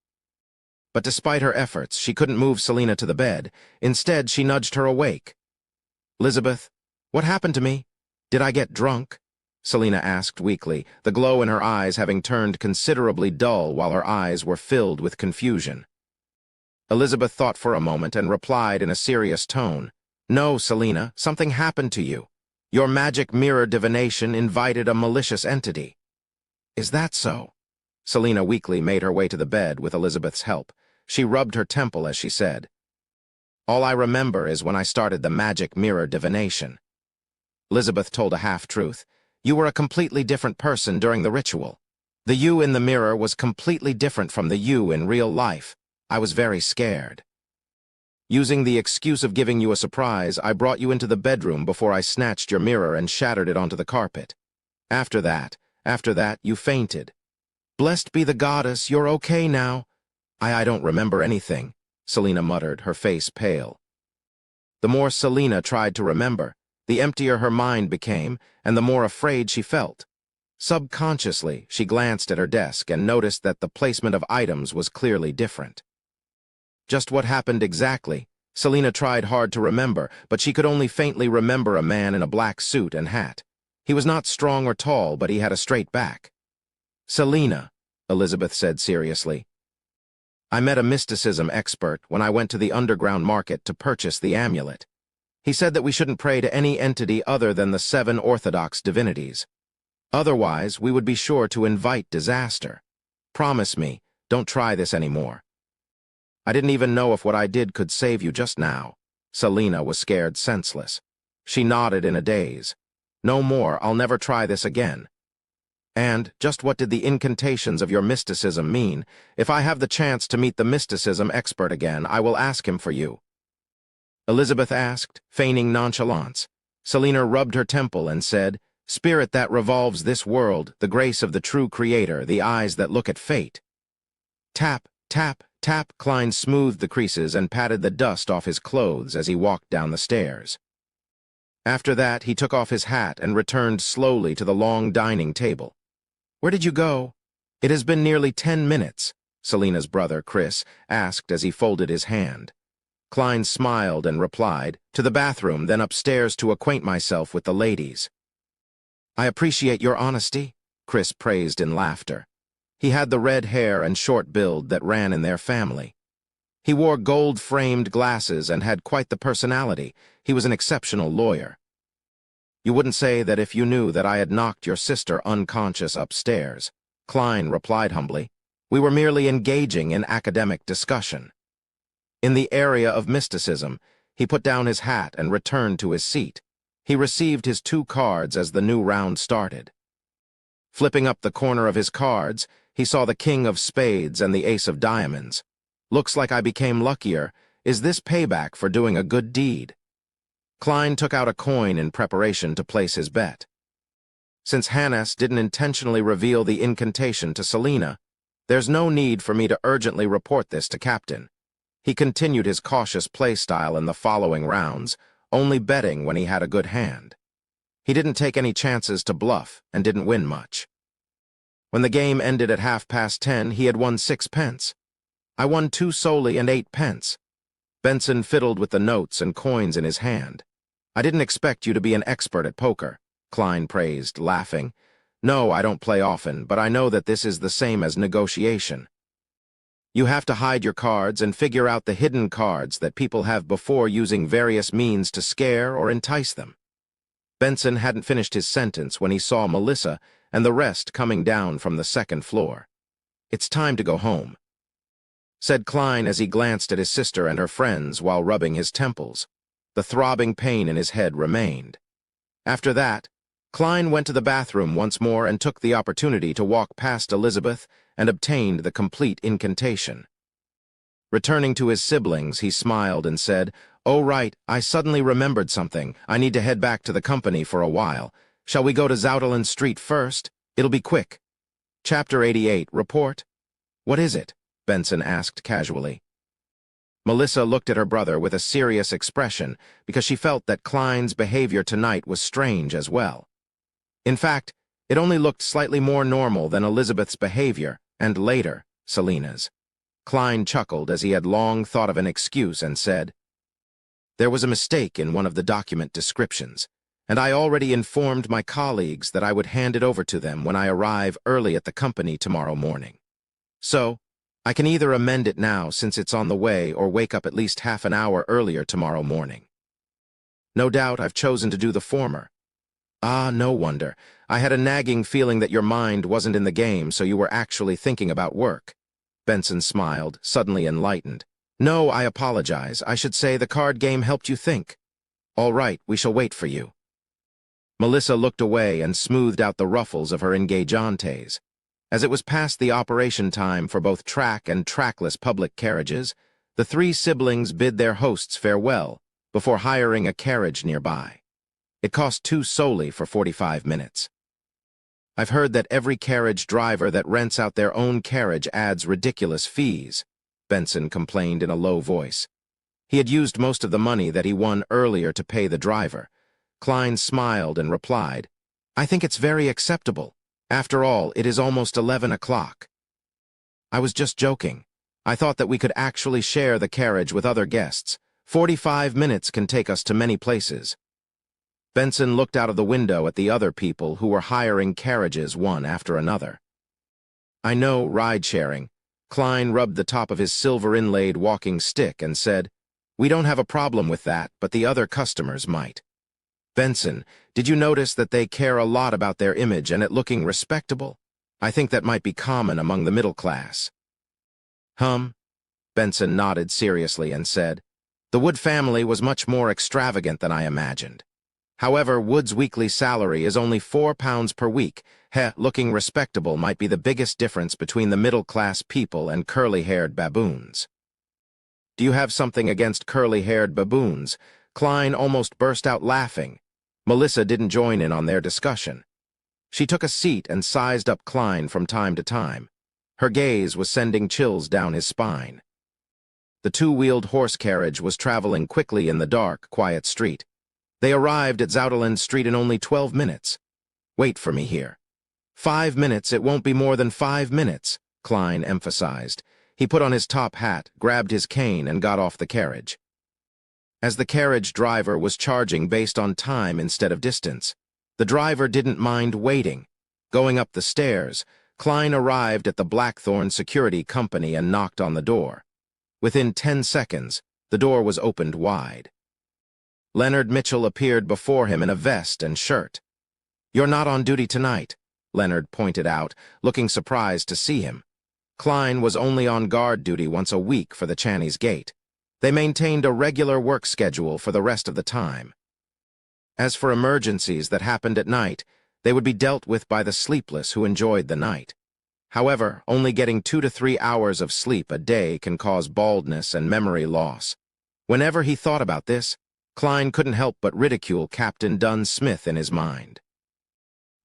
But despite her efforts, she couldn't move Selina to the bed. Instead, she nudged her awake. "Elizabeth, what happened to me? Did I get drunk?" Selina asked weakly, the glow in her eyes having turned considerably dull while her eyes were filled with confusion. Elizabeth thought for a moment and replied in a serious tone, "No, Selina, something happened to you. Your magic mirror divination invited a malicious entity." "Is that so?" Selina weakly made her way to the bed with Elizabeth's help. She rubbed her temple as she said, "All I remember is when I started the magic mirror divination." Elizabeth told a half-truth. "You were a completely different person during the ritual. The you in the mirror was completely different from the you in real life. I was very scared." Using the excuse of giving you a surprise, I brought you into the bedroom before I snatched your mirror and shattered it onto the carpet. After that, you fainted. Blessed be the goddess, you're okay now. I don't remember anything, Selina muttered, her face pale. The more Selina tried to remember, the emptier her mind became, and the more afraid she felt. Subconsciously, she glanced at her desk and noticed that the placement of items was clearly different. Just what happened exactly? Selina tried hard to remember, but she could only faintly remember a man in a black suit and hat. He was not strong or tall, but he had a straight back. Selina, Elizabeth said seriously, I met a mysticism expert when I went to the underground market to purchase the amulet. He said that we shouldn't pray to any entity other than the 7 orthodox divinities. Otherwise, we would be sure to invite disaster. Promise me, don't try this anymore. I didn't even know if what I did could save you just now. Selina was scared senseless. She nodded in a daze. No more, I'll never try this again. And just what did the incantations of your mysticism mean? If I have the chance to meet the mysticism expert again, I will ask him for you. Elizabeth asked, feigning nonchalance. Selina rubbed her temple and said, Spirit that revolves this world, the grace of the true Creator, the eyes that look at fate. Tap, tap, tap, Klein smoothed the creases and patted the dust off his clothes as he walked down the stairs. After that, he took off his hat and returned slowly to the long dining table. Where did you go? It has been nearly 10 minutes, Selina's brother, Chris, asked as he folded his hand. Klein smiled and replied, To the bathroom, then upstairs to acquaint myself with the ladies. I appreciate your honesty, Chris praised in laughter. He had the red hair and short build that ran in their family. He wore gold-framed glasses and had quite the personality. He was an exceptional lawyer. You wouldn't say that if you knew that I had knocked your sister unconscious upstairs, Klein replied humbly. We were merely engaging in academic discussion. In the area of mysticism, he put down his hat and returned to his seat. He received his 2 cards as the new round started. Flipping up the corner of his cards, he saw the King of Spades and the Ace of Diamonds. Looks like I became luckier. Is this payback for doing a good deed? Klein took out a coin in preparation to place his bet. Since Hannes didn't intentionally reveal the incantation to Selina, there's no need for me to urgently report this to Captain. He continued his cautious play style in the following rounds, only betting when he had a good hand. He didn't take any chances to bluff and didn't win much. When the game ended at 10:30, he had won 6 pence. I won 2 solely and 8 pence. Benson fiddled with the notes and coins in his hand. I didn't expect you to be an expert at poker, Klein praised, laughing. No, I don't play often, but I know that this is the same as negotiation. You have to hide your cards and figure out the hidden cards that people have before using various means to scare or entice them. Benson hadn't finished his sentence when he saw Melissa and the rest coming down from the 2nd floor. It's time to go home, said Klein as he glanced at his sister and her friends while rubbing his temples. The throbbing pain in his head remained. After that, Klein went to the bathroom once more and took the opportunity to walk past Elizabeth and obtained the complete incantation. Returning to his siblings, he smiled and said, Oh, right, I suddenly remembered something. I need to head back to the company for a while. Shall we go to Zoutelin Street first? It'll be quick. Chapter 88, Report. What is it? Benson asked casually. Melissa looked at her brother with a serious expression because she felt that Klein's behavior tonight was strange as well. In fact, it only looked slightly more normal than Elizabeth's behavior, and later, Selina's. Klein chuckled as he had long thought of an excuse and said, There was a mistake in one of the document descriptions, and I already informed my colleagues that I would hand it over to them when I arrive early at the company tomorrow morning. So, I can either amend it now since it's on the way or wake up at least half an hour earlier tomorrow morning. No doubt I've chosen to do the former. Ah, no wonder. I had a nagging feeling that your mind wasn't in the game, so you were actually thinking about work. Benson smiled, suddenly enlightened. No, I apologize. I should say the card game helped you think. All right, we shall wait for you. Melissa looked away and smoothed out the ruffles of her engageantes. As it was past the operation time for both track and trackless public carriages, The three siblings bid their hosts farewell before hiring a carriage nearby. It cost 2 soldi for 45 minutes. I've heard that every carriage driver that rents out their own carriage adds ridiculous fees, Benson complained in a low voice. He had used most of the money that he won earlier to pay the driver. Klein smiled and replied, I think it's very acceptable. After all, it is almost 11 o'clock. I was just joking. I thought that we could actually share the carriage with other guests. 45 minutes can take us to many places. Benson looked out of the window at the other people who were hiring carriages one after another. I know ride-sharing. Klein rubbed the top of his silver-inlaid walking stick and said, We don't have a problem with that, but the other customers might. Benson, did you notice that they care a lot about their image and it looking respectable? I think that might be common among the middle class. Benson nodded seriously and said, The Wood family was much more extravagant than I imagined. However, Wood's weekly salary is only £4 per week. Looking respectable might be the biggest difference between the middle-class people and curly-haired baboons. Do you have something against curly-haired baboons? Klein almost burst out laughing. Melissa didn't join in on their discussion. She took a seat and sized up Klein from time to time. Her gaze was sending chills down his spine. The two-wheeled horse carriage was traveling quickly in the dark, quiet street. They arrived at Zoudeland Street in only 12 minutes. Wait for me here. 5 minutes, it won't be more than 5 minutes, Klein emphasized. He put on his top hat, grabbed his cane, and got off the carriage. As the carriage driver was charging based on time instead of distance, the driver didn't mind waiting. Going up the stairs, Klein arrived at the Blackthorn Security Company and knocked on the door. Within 10 seconds, the door was opened wide. Leonard Mitchell appeared before him in a vest and shirt. You're not on duty tonight, Leonard pointed out, looking surprised to see him. Klein was only on guard duty once a week for the Chaney's Gate. They maintained a regular work schedule for the rest of the time. As for emergencies that happened at night, they would be dealt with by the sleepless who enjoyed the night. However, only getting 2 to 3 hours of sleep a day can cause baldness and memory loss. Whenever he thought about this, Klein couldn't help but ridicule Captain Dunn Smith in his mind.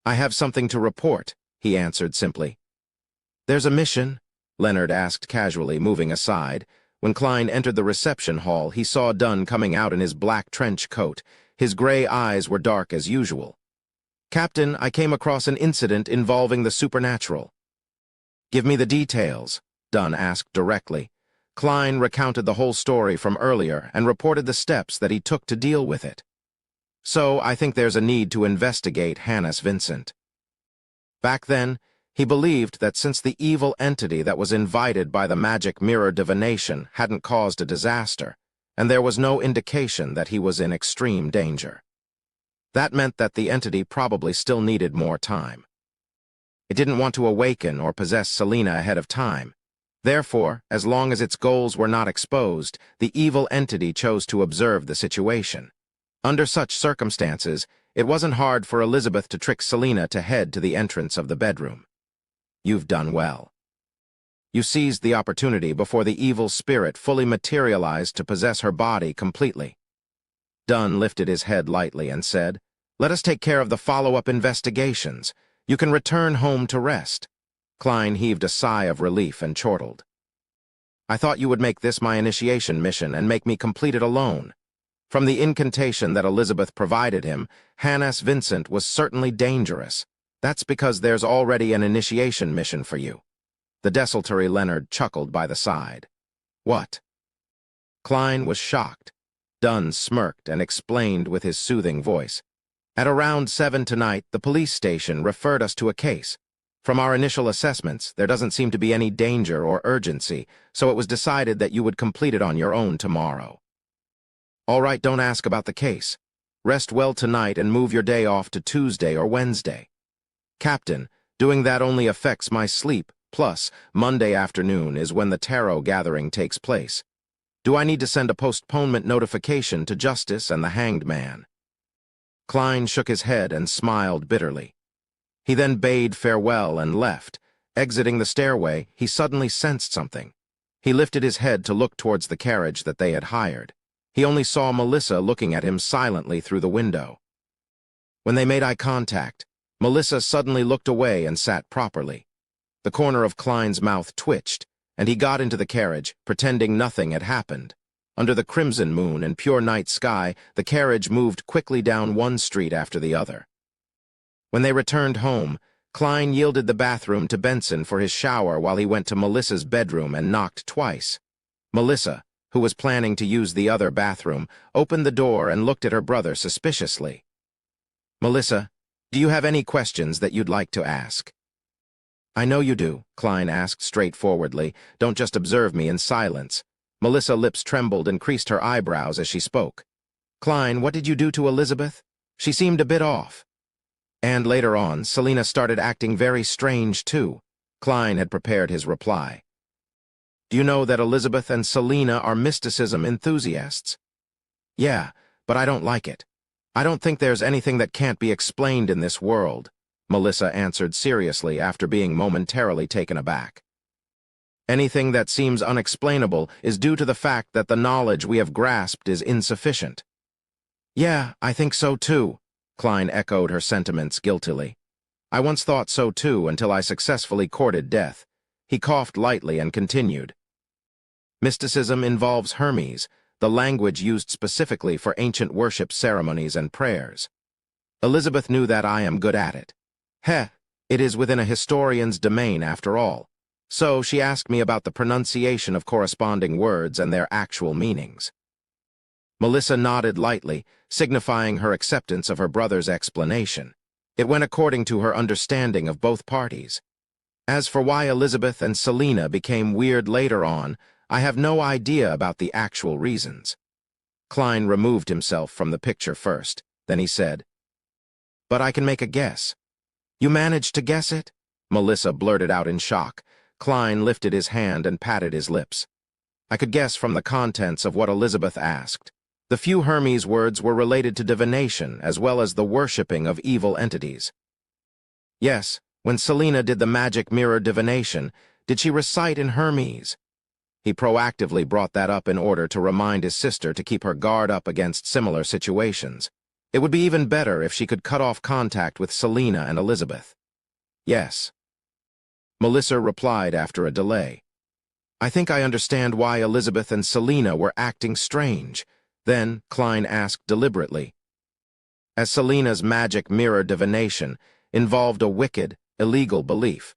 I have something to report, he answered simply. There's a mission? Leonard asked casually, moving aside. When Klein entered the reception hall, he saw Dunn coming out in his black trench coat. His gray eyes were dark as usual. Captain, I came across an incident involving the supernatural. Give me the details, Dunn asked directly. Klein recounted the whole story from earlier and reported the steps that he took to deal with it. So, I think there's a need to investigate Hannes Vincent. Back then, he believed that since the evil entity that was invited by the magic mirror divination hadn't caused a disaster, and there was no indication that he was in extreme danger. That meant that the entity probably still needed more time. It didn't want to awaken or possess Selena ahead of time. Therefore, as long as its goals were not exposed, the evil entity chose to observe the situation. Under such circumstances, it wasn't hard for Elizabeth to trick Selena to head to the entrance of the bedroom. You've done well. You seized the opportunity before the evil spirit fully materialized to possess her body completely. Dunn lifted his head lightly and said, Let us take care of the follow-up investigations. You can return home to rest. Klein heaved a sigh of relief and chortled. I thought you would make this my initiation mission and make me complete it alone. From the incantation that Elizabeth provided him, Hannes Vincent was certainly dangerous. That's because there's already an initiation mission for you. The desultory Leonard chuckled by the side. What? Klein was shocked. Dunn smirked and explained with his soothing voice. At around 7 tonight, the police station referred us to a case. From our initial assessments, there doesn't seem to be any danger or urgency, so it was decided that you would complete it on your own tomorrow. All right, don't ask about the case. Rest well tonight and move your day off to Tuesday or Wednesday. Captain, doing that only affects my sleep, plus Monday afternoon is when the tarot gathering takes place. Do I need to send a postponement notification to Justice and the Hanged Man? Klein shook his head and smiled bitterly. He then bade farewell and left. Exiting the stairway, he suddenly sensed something. He lifted his head to look towards the carriage that they had hired. He only saw Melissa looking at him silently through the window. When they made eye contact, Melissa suddenly looked away and sat properly. The corner of Klein's mouth twitched, and he got into the carriage, pretending nothing had happened. Under the crimson moon and pure night sky, the carriage moved quickly down one street after the other. When they returned home, Klein yielded the bathroom to Benson for his shower while he went to Melissa's bedroom and knocked twice. Melissa, who was planning to use the other bathroom, opened the door and looked at her brother suspiciously. "Melissa, do you have any questions that you'd like to ask?" "I know you do," Klein asked straightforwardly. "Don't just observe me in silence." Melissa's lips trembled and creased her eyebrows as she spoke. "Klein, what did you do to Elizabeth? She seemed a bit off." And later on, Selina started acting very strange too. Klein had prepared his reply. "Do you know that Elizabeth and Selina are mysticism enthusiasts?" "Yeah, but I don't like it. I don't think there's anything that can't be explained in this world," Melissa answered seriously after being momentarily taken aback. "Anything that seems unexplainable is due to the fact that the knowledge we have grasped is insufficient." "Yeah, I think so too," Klein echoed her sentiments guiltily. "I once thought so too until I successfully courted death." He coughed lightly and continued. "Mysticism involves Hermes, the language used specifically for ancient worship ceremonies and prayers. Elizabeth knew that I am good at it. It is within a historian's domain after all. So she asked me about the pronunciation of corresponding words and their actual meanings." Melissa nodded lightly, signifying her acceptance of her brother's explanation. It went according to her understanding of both parties. As for why Elizabeth and Selina became weird later on, I have no idea about the actual reasons. Klein removed himself from the picture first. Then he said, "But I can make a guess." "You managed to guess it?" Melissa blurted out in shock. Klein lifted his hand and patted his lips. "I could guess from the contents of what Elizabeth asked. The few Hermes words were related to divination as well as the worshipping of evil entities." "Yes, when Selina did the magic mirror divination, did she recite in Hermes?" He proactively brought that up in order to remind his sister to keep her guard up against similar situations. It would be even better if she could cut off contact with Selina and Elizabeth. "Yes." Melissa replied after a delay. "I think I understand why Elizabeth and Selina were acting strange." Then Klein asked deliberately, "As Selina's magic mirror divination involved a wicked, illegal belief,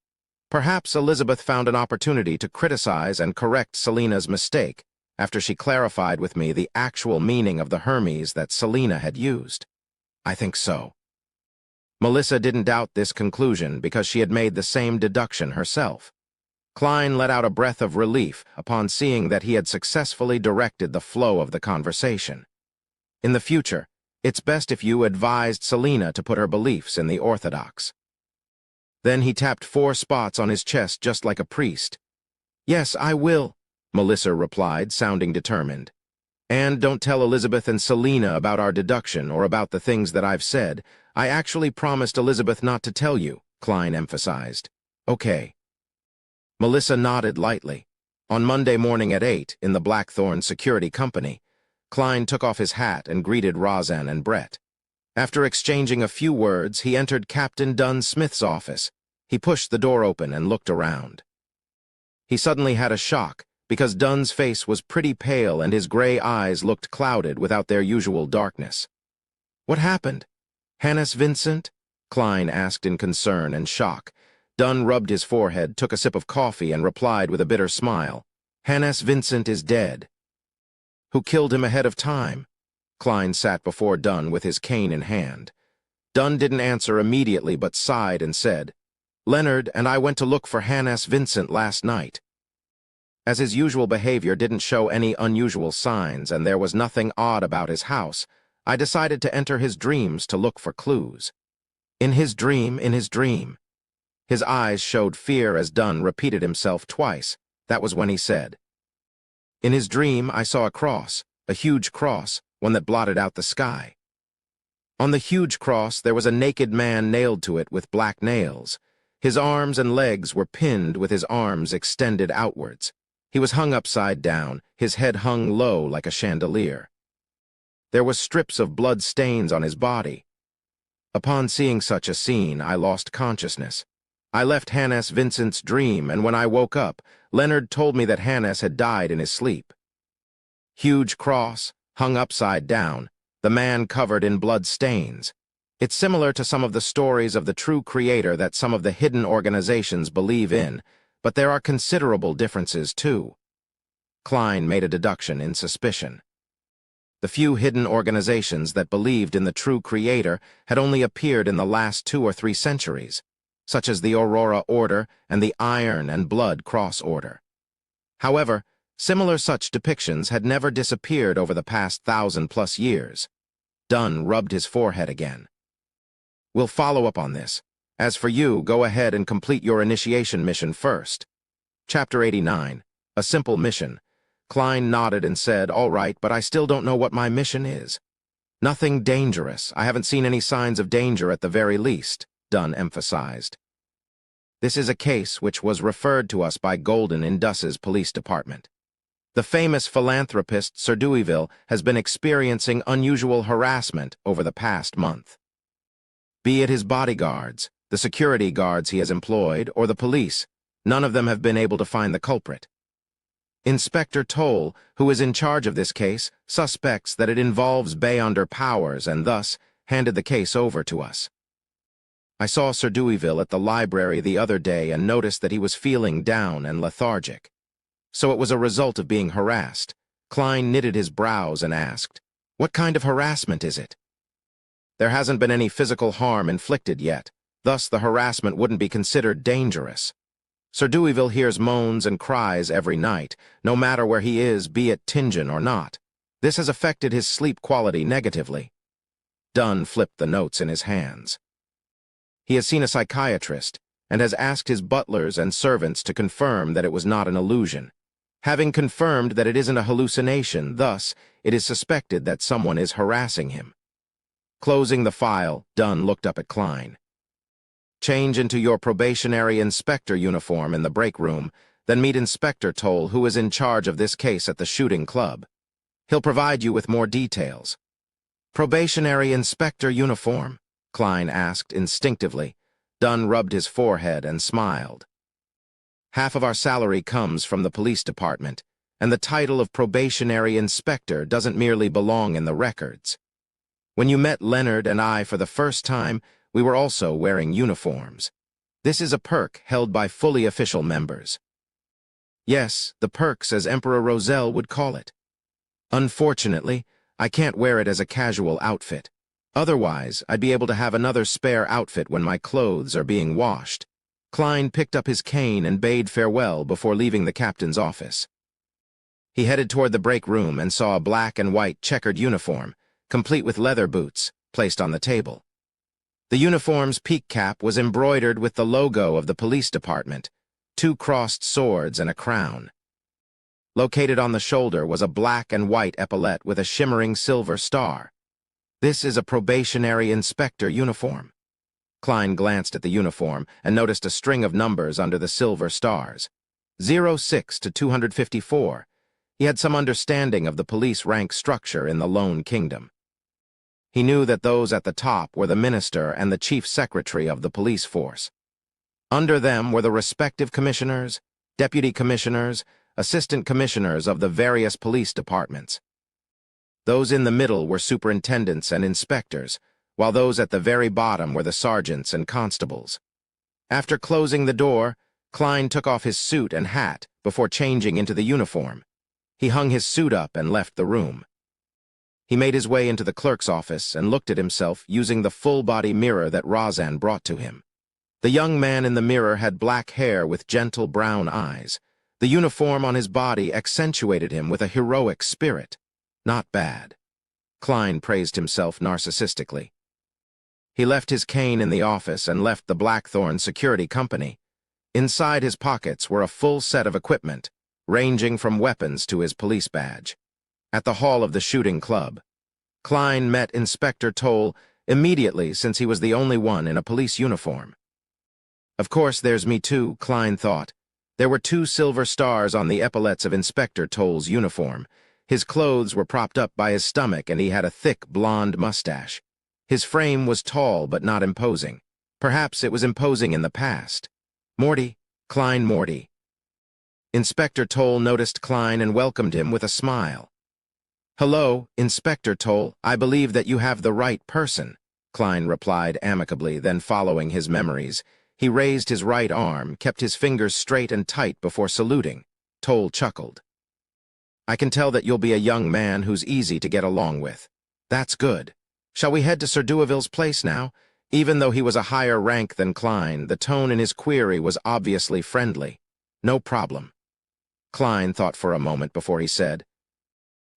perhaps Elizabeth found an opportunity to criticize and correct Selina's mistake after she clarified with me the actual meaning of the Hermes that Selina had used." "I think so." Melissa didn't doubt this conclusion because she had made the same deduction herself. Klein let out a breath of relief upon seeing that he had successfully directed the flow of the conversation. "In the future, it's best if you advised Selina to put her beliefs in the orthodox." Then he tapped 4 spots on his chest just like a priest. "Yes, I will," Melissa replied, sounding determined. "And don't tell Elizabeth and Selina about our deduction or about the things that I've said. I actually promised Elizabeth not to tell you," Klein emphasized. "Okay." Melissa nodded lightly. On Monday morning at 8, in the Blackthorn Security Company, Klein took off his hat and greeted Roseanne and Brett. After exchanging a few words, he entered Captain Dunn Smith's office. He pushed the door open and looked around. He suddenly had a shock, because Dunn's face was pretty pale and his gray eyes looked clouded without their usual darkness. "What happened? Hannes Vincent?" Klein asked in concern and shock. Dunn rubbed his forehead, took a sip of coffee, and replied with a bitter smile, "Hannes Vincent is dead." "Who killed him ahead of time?" Klein sat before Dunn with his cane in hand. Dunn didn't answer immediately but sighed and said, "Leonard and I went to look for Hannes Vincent last night." As his usual behavior didn't show any unusual signs and there was nothing odd about his house, I decided to enter his dreams to look for clues. In his dream. His eyes showed fear as Dunn repeated himself twice. That was when he said, "In his dream, I saw a cross, a huge cross, one that blotted out the sky. On the huge cross, there was a naked man nailed to it with black nails. His arms and legs were pinned with his arms extended outwards. He was hung upside down, his head hung low like a chandelier. There was strips of blood stains on his body. Upon seeing such a scene, I lost consciousness. I left Hannes Vincent's dream, and when I woke up, Leonard told me that Hannes had died in his sleep. Huge cross, hung upside down, the man covered in blood stains. It's similar to some of the stories of the true creator that some of the hidden organizations believe in, but there are considerable differences too. Klein made a deduction in suspicion. The few hidden organizations that believed in the true creator had only appeared in the last 2 or 3 centuries, such as the Aurora Order and the Iron and Blood Cross Order. However, similar such depictions had never disappeared over the past 1,000+ years. Dunn rubbed his forehead again. We'll follow up on this. As for you, go ahead and complete your initiation mission first. Chapter 89, A Simple Mission. Klein nodded and said, "All right, but I still don't know what my mission is." "Nothing dangerous. I haven't seen any signs of danger at the very least," Dunn emphasized. "This is a case which was referred to us by Golden in Duss's police department. The famous philanthropist Sir Deweyville has been experiencing unusual harassment over the past month. Be it his bodyguards, the security guards he has employed, or the police, none of them have been able to find the culprit. Inspector Toll, who is in charge of this case, suspects that it involves Beyonder powers and thus handed the case over to us. I saw Sir Deweyville at the library the other day and noticed that he was feeling down and lethargic. So it was a result of being harassed." Klein knitted his brows and asked, "What kind of harassment is it?" "There hasn't been any physical harm inflicted yet, thus the harassment wouldn't be considered dangerous. Sir Deweyville hears moans and cries every night, no matter where he is, be it Tingen or not. This has affected his sleep quality negatively." Dunn flipped the notes in his hands. "He has seen a psychiatrist and has asked his butlers and servants to confirm that it was not an illusion. Having confirmed that it isn't a hallucination, thus, it is suspected that someone is harassing him." Closing the file, Dunn looked up at Klein. "Change into your probationary inspector uniform in the break room, then meet Inspector Toll, who is in charge of this case at the shooting club. He'll provide you with more details." "Probationary inspector uniform?" Klein asked instinctively. Dunn rubbed his forehead and smiled. "Half of our salary comes from the police department, and the title of probationary inspector doesn't merely belong in the records. When you met Leonard and I for the first time, we were also wearing uniforms. This is a perk held by fully official members." "Yes, the perks, as Emperor Roselle would call it. Unfortunately, I can't wear it as a casual outfit. Otherwise, I'd be able to have another spare outfit when my clothes are being washed." Klein picked up his cane and bade farewell before leaving the captain's office. He headed toward the break room and saw a black and white checkered uniform, complete with leather boots, placed on the table. The uniform's peak cap was embroidered with the logo of the police department, 2 crossed swords and a crown. Located on the shoulder was a black and white epaulette with a shimmering silver star. "This is a probationary inspector uniform." Klein glanced at the uniform and noticed a string of numbers under the silver stars. 06 to 254. He had some understanding of the police rank structure in the Lone Kingdom. He knew that those at the top were the minister and the chief secretary of the police force. Under them were the respective commissioners, deputy commissioners, assistant commissioners of the various police departments. Those in the middle were superintendents and inspectors, while those at the very bottom were the sergeants and constables. After closing the door, Klein took off his suit and hat before changing into the uniform. He hung his suit up and left the room. He made his way into the clerk's office and looked at himself using the full-body mirror that Razan brought to him. The young man in the mirror had black hair with gentle brown eyes. The uniform on his body accentuated him with a heroic spirit. Not bad. Klein praised himself narcissistically. He left his cane in the office and left the Blackthorn Security Company. Inside his pockets were a full set of equipment, ranging from weapons to his police badge. At the hall of the shooting club, Klein met Inspector Toll immediately since he was the only one in a police uniform. Of course, there's me too, Klein thought. There were 2 silver stars on the epaulets of Inspector Toll's uniform. His clothes were propped up by his stomach, and he had a thick blonde mustache. His frame was tall but not imposing. Perhaps it was imposing in the past. "Morty, Klein Morty." Inspector Toll noticed Klein and welcomed him with a smile. "Hello, Inspector Toll. I believe that you have the right person," Klein replied amicably, then following his memories. He raised his right arm, kept his fingers straight and tight before saluting. Toll chuckled. "I can tell that you'll be a young man who's easy to get along with. That's good. Shall we head to Sir Dewaville's place now?" Even though he was a higher rank than Klein, the tone in his query was obviously friendly. "No problem." Klein thought for a moment before he said,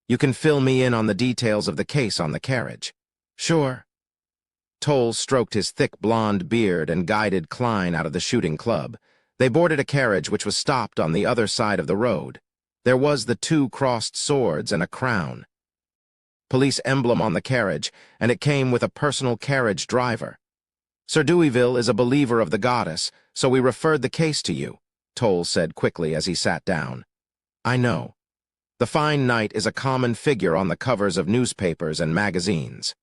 "You can fill me in on the details of the case on the carriage." "Sure." Toll stroked his thick blonde beard and guided Klein out of the shooting club. They boarded a carriage which was stopped on the other side of the road. There was the 2 crossed swords and a crown. Police emblem on the carriage, and it came with a personal carriage driver. "Sir Dewaville is a believer of the goddess, so we referred the case to you," Toll said quickly as he sat down. "I know. The fine knight is a common figure on the covers of newspapers and magazines."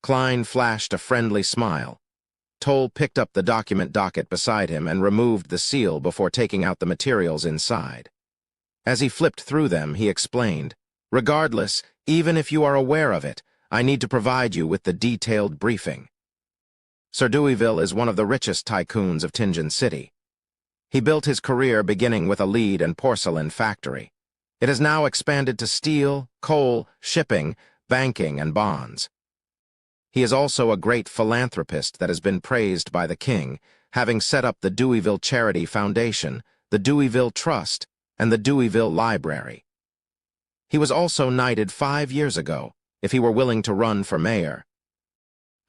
Klein flashed a friendly smile. Toll picked up the document docket beside him and removed the seal before taking out the materials inside. As he flipped through them, he explained, "Regardless, even if you are aware of it, I need to provide you with the detailed briefing. Sir Dewaville is one of the richest tycoons of Tinjin City. He built his career beginning with a lead and porcelain factory. It has now expanded to steel, coal, shipping, banking, and bonds. He is also a great philanthropist that has been praised by the king, having set up the Dewaville Charity Foundation, the Dewaville Trust, and the Dewaville Library. He was also knighted 5 years ago, if he were willing to run for mayor.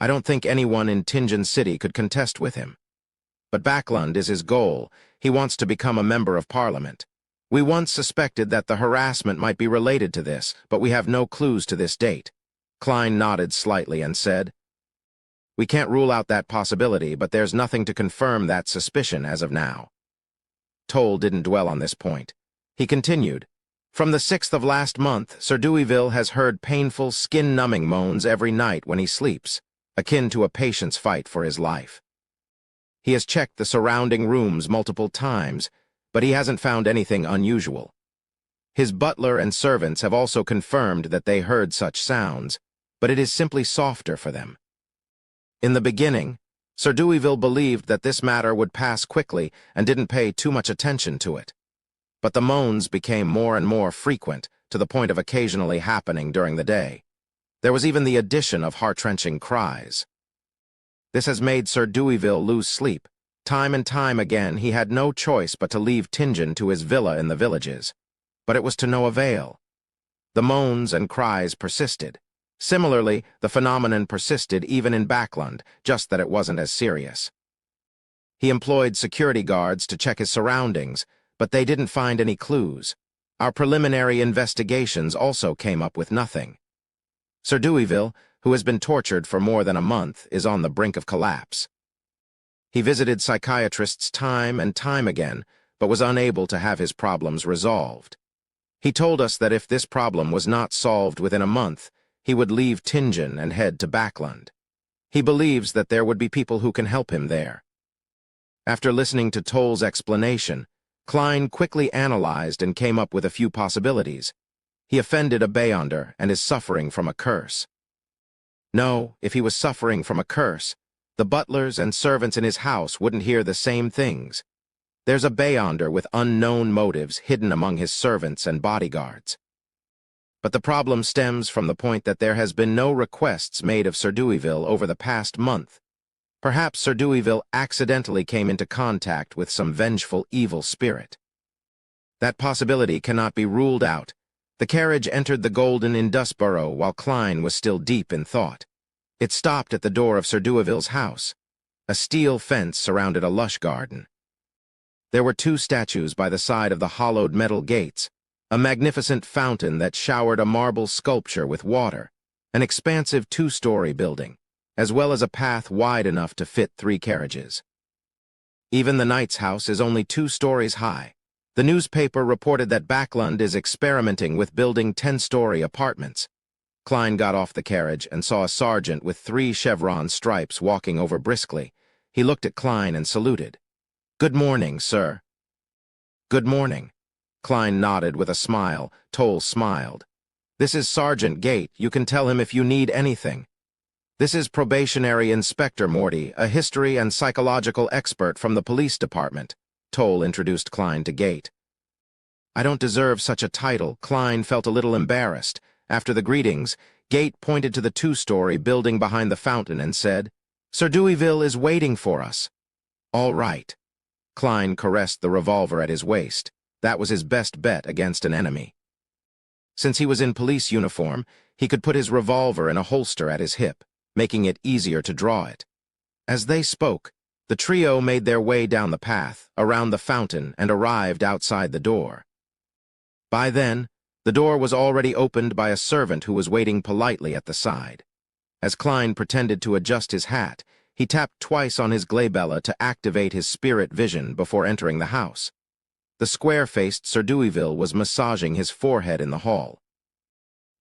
I don't think anyone in Tinjin City could contest with him. But Backlund is his goal. He wants to become a member of parliament. We once suspected that the harassment might be related to this, but we have no clues to this date." Klein nodded slightly and said, "We can't rule out that possibility, but there's nothing to confirm that suspicion as of now." Toll didn't dwell on this point. He continued, "From the 6th of last month, Sir Dewaville has heard painful, skin-numbing moans every night when he sleeps, akin to a patient's fight for his life. He has checked the surrounding rooms multiple times, but he hasn't found anything unusual. His butler and servants have also confirmed that they heard such sounds, but it is simply softer for them. In the beginning, Sir Dewaville believed that this matter would pass quickly and didn't pay too much attention to it. But the moans became more and more frequent, to the point of occasionally happening during the day. There was even the addition of heart-wrenching cries. This has made Sir Dewaville lose sleep. Time and time again, he had no choice but to leave Tinjin to his villa in the villages. But it was to no avail. The moans and cries persisted. Similarly, the phenomenon persisted even in Backlund, just that it wasn't as serious. He employed security guards to check his surroundings, but they didn't find any clues. Our preliminary investigations also came up with nothing. Sir Dewaville, who has been tortured for more than a month, is on the brink of collapse. He visited psychiatrists time and time again, but was unable to have his problems resolved. He told us that if this problem was not solved within a month, he would leave Tinjin and head to Backlund. He believes that there would be people who can help him there. After listening to Toll's explanation, Klein quickly analyzed and came up with a few possibilities. He offended a Beyonder and is suffering from a curse. No, if he was suffering from a curse, the butlers and servants in his house wouldn't hear the same things. There's a Beyonder with unknown motives hidden among his servants and bodyguards. But the problem stems from the point that there has been no requests made of Sir Dewaville over the past month. Perhaps Sir Dewaville accidentally came into contact with some vengeful evil spirit. That possibility cannot be ruled out. The carriage entered the Golden Indusborough while Klein was still deep in thought. It stopped at the door of Sir Dewaville's house. A steel fence surrounded a lush garden. There were 2 statues by the side of the hollowed metal gates, a magnificent fountain that showered a marble sculpture with water, an expansive 2-story building, as well as a path wide enough to fit 3 carriages. Even the Knight's house is only 2 stories high. The newspaper reported that Backlund is experimenting with building 10-story apartments. Klein got off the carriage and saw a sergeant with 3 chevron stripes walking over briskly. He looked at Klein and saluted. "Good morning, sir." "Good morning." Klein nodded with a smile. Toll smiled. "This is Sergeant Gate. You can tell him if you need anything." "This is Probationary Inspector Morty, a history and psychological expert from the police department," Toll introduced Klein to Gate. "I don't deserve such a title." Klein felt a little embarrassed. After the greetings, Gate pointed to the 2-story building behind the fountain and said, "Sir Deweyville is waiting for us." "All right." Klein caressed the revolver at his waist. That was his best bet against an enemy. Since he was in police uniform, he could put his revolver in a holster at his hip, making it easier to draw it. As they spoke, the trio made their way down the path, around the fountain, and arrived outside the door. By then, the door was already opened by a servant who was waiting politely at the side. As Klein pretended to adjust his hat, he tapped twice on his glabella to activate his spirit vision before entering the house. The square-faced Sir Deweyville was massaging his forehead in the hall.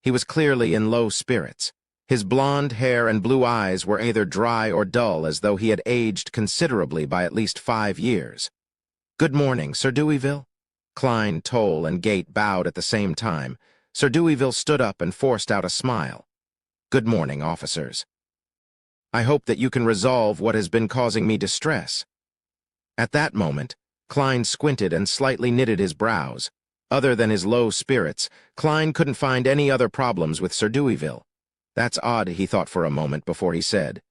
He was clearly in low spirits. His blonde hair and blue eyes were either dry or dull, as though he had aged considerably by at least 5 years. "Good morning, Sir Deweyville." Klein, Toll, and Gate bowed at the same time. Sir Deweyville stood up and forced out a smile. "Good morning, officers. I hope that you can resolve what has been causing me distress." At that moment, Klein squinted and slightly knitted his brows. Other than his low spirits, Klein couldn't find any other problems with Sir Deweyville. "That's odd," he thought for a moment before he said,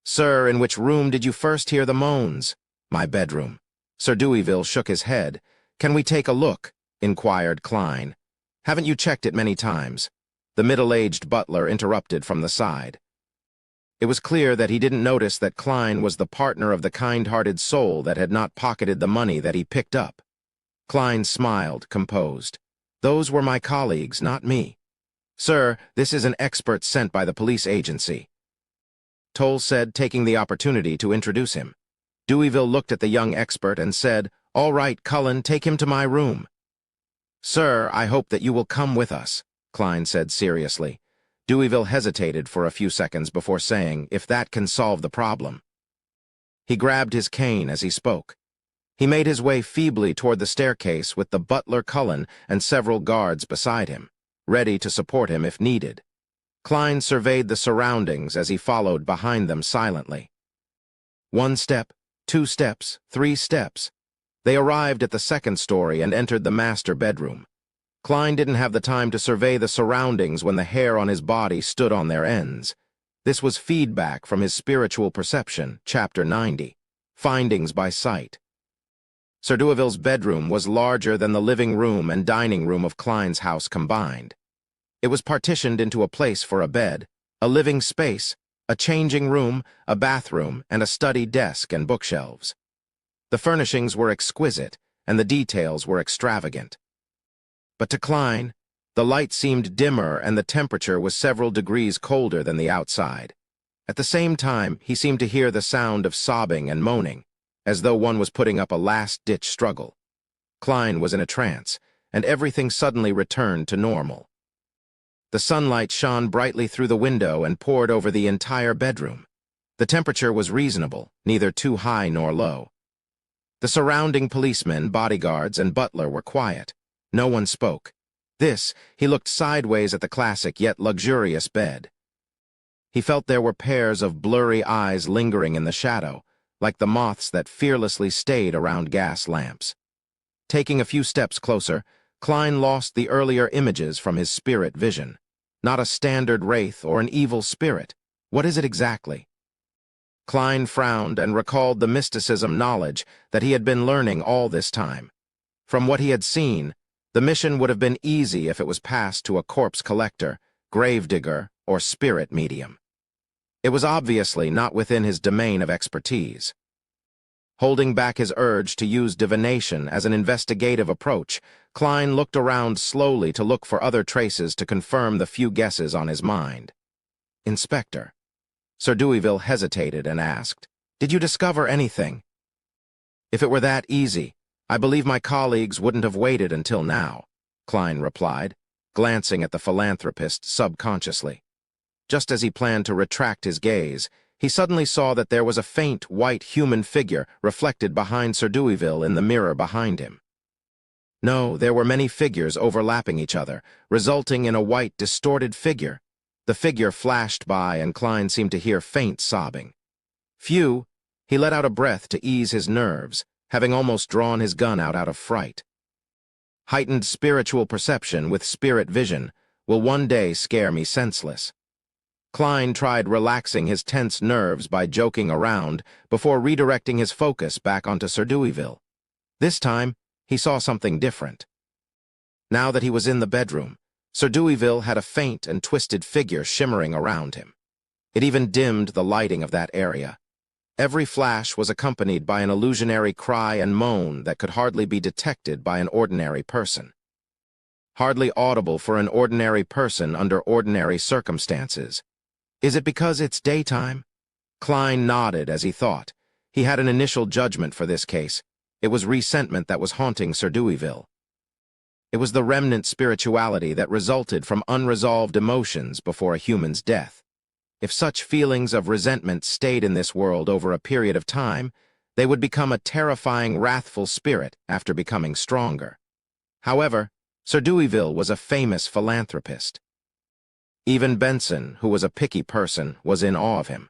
"Sir, in which room did you first hear the moans?" "My bedroom." Sir Deweyville shook his head. "Can we take a look?" inquired Klein. "Haven't you checked it many times?" The middle-aged butler interrupted from the side. It was clear that he didn't notice that Klein was the partner of the kind-hearted soul that had not pocketed the money that he picked up. Klein smiled, composed. "Those were my colleagues, not me." "Sir, this is an expert sent by the police agency," Toll said, taking the opportunity to introduce him. Deweyville looked at the young expert and said, "All right, Cullen, take him to my room." "Sir, I hope that you will come with us," Klein said seriously. Deweyville hesitated for a few seconds before saying, "If that can solve the problem." He grabbed his cane as he spoke. He made his way feebly toward the staircase with the butler Cullen and several guards beside him, ready to support him if needed. Klein surveyed the surroundings as he followed behind them silently. 1 step, 2 steps, 3 steps. They arrived at the 2nd story and entered the master bedroom. Klein didn't have the time to survey the surroundings when the hair on his body stood on their ends. This was feedback from his spiritual perception, Chapter 90, Findings by Sight. Sir Deweyville's bedroom was larger than the living room and dining room of Klein's house combined. It was partitioned into a place for a bed, a living space, a changing room, a bathroom, and a study desk and bookshelves. The furnishings were exquisite, and the details were extravagant. But to Klein, the light seemed dimmer and the temperature was several degrees colder than the outside. At the same time, he seemed to hear the sound of sobbing and moaning, as though one was putting up a last-ditch struggle. Klein was in a trance, and everything suddenly returned to normal. The sunlight shone brightly through the window and poured over the entire bedroom. The temperature was reasonable, neither too high nor low. The surrounding policemen, bodyguards, and butler were quiet. No one spoke. He looked sideways at the classic yet luxurious bed. He felt there were pairs of blurry eyes lingering in the shadow, like the moths that fearlessly stayed around gas lamps. Taking a few steps closer, Klein lost the earlier images from his spirit vision. Not a standard wraith or an evil spirit. What is it exactly? Klein frowned and recalled the mysticism knowledge that he had been learning all this time. From what he had seen, the mission would have been easy if it was passed to a corpse collector, gravedigger, or spirit medium. It was obviously not within his domain of expertise. Holding back his urge to use divination as an investigative approach, Klein looked around slowly to look for other traces to confirm the few guesses on his mind. "Inspector." Sir Deweyville hesitated and asked, "Did you discover anything?" If it were that easy, I believe my colleagues wouldn't have waited until now, Klein replied, glancing at the philanthropist subconsciously. Just as he planned to retract his gaze, he suddenly saw that there was a faint, white human figure reflected behind Sir Deweyville in the mirror behind him. No, there were many figures overlapping each other, resulting in a white, distorted figure. The figure flashed by, and Klein seemed to hear faint sobbing. Phew! He let out a breath to ease his nerves, having almost drawn his gun out of fright. Heightened spiritual perception with spirit vision will one day scare me senseless. Klein tried relaxing his tense nerves by joking around before redirecting his focus back onto Sir Deweyville. This time, he saw something different. Now that he was in the bedroom, Sir Deweyville had a faint and twisted figure shimmering around him. It even dimmed the lighting of that area. Every flash was accompanied by an illusionary cry and moan that could hardly be detected by an ordinary person. Hardly audible for an ordinary person under ordinary circumstances. Is it because it's daytime? Klein nodded as he thought. He had an initial judgment for this case. It was resentment that was haunting Sir Deweyville. It was the remnant spirituality that resulted from unresolved emotions before a human's death. If such feelings of resentment stayed in this world over a period of time, they would become a terrifying, wrathful spirit after becoming stronger. However, Sir Deweyville was a famous philanthropist. Even Benson, who was a picky person, was in awe of him.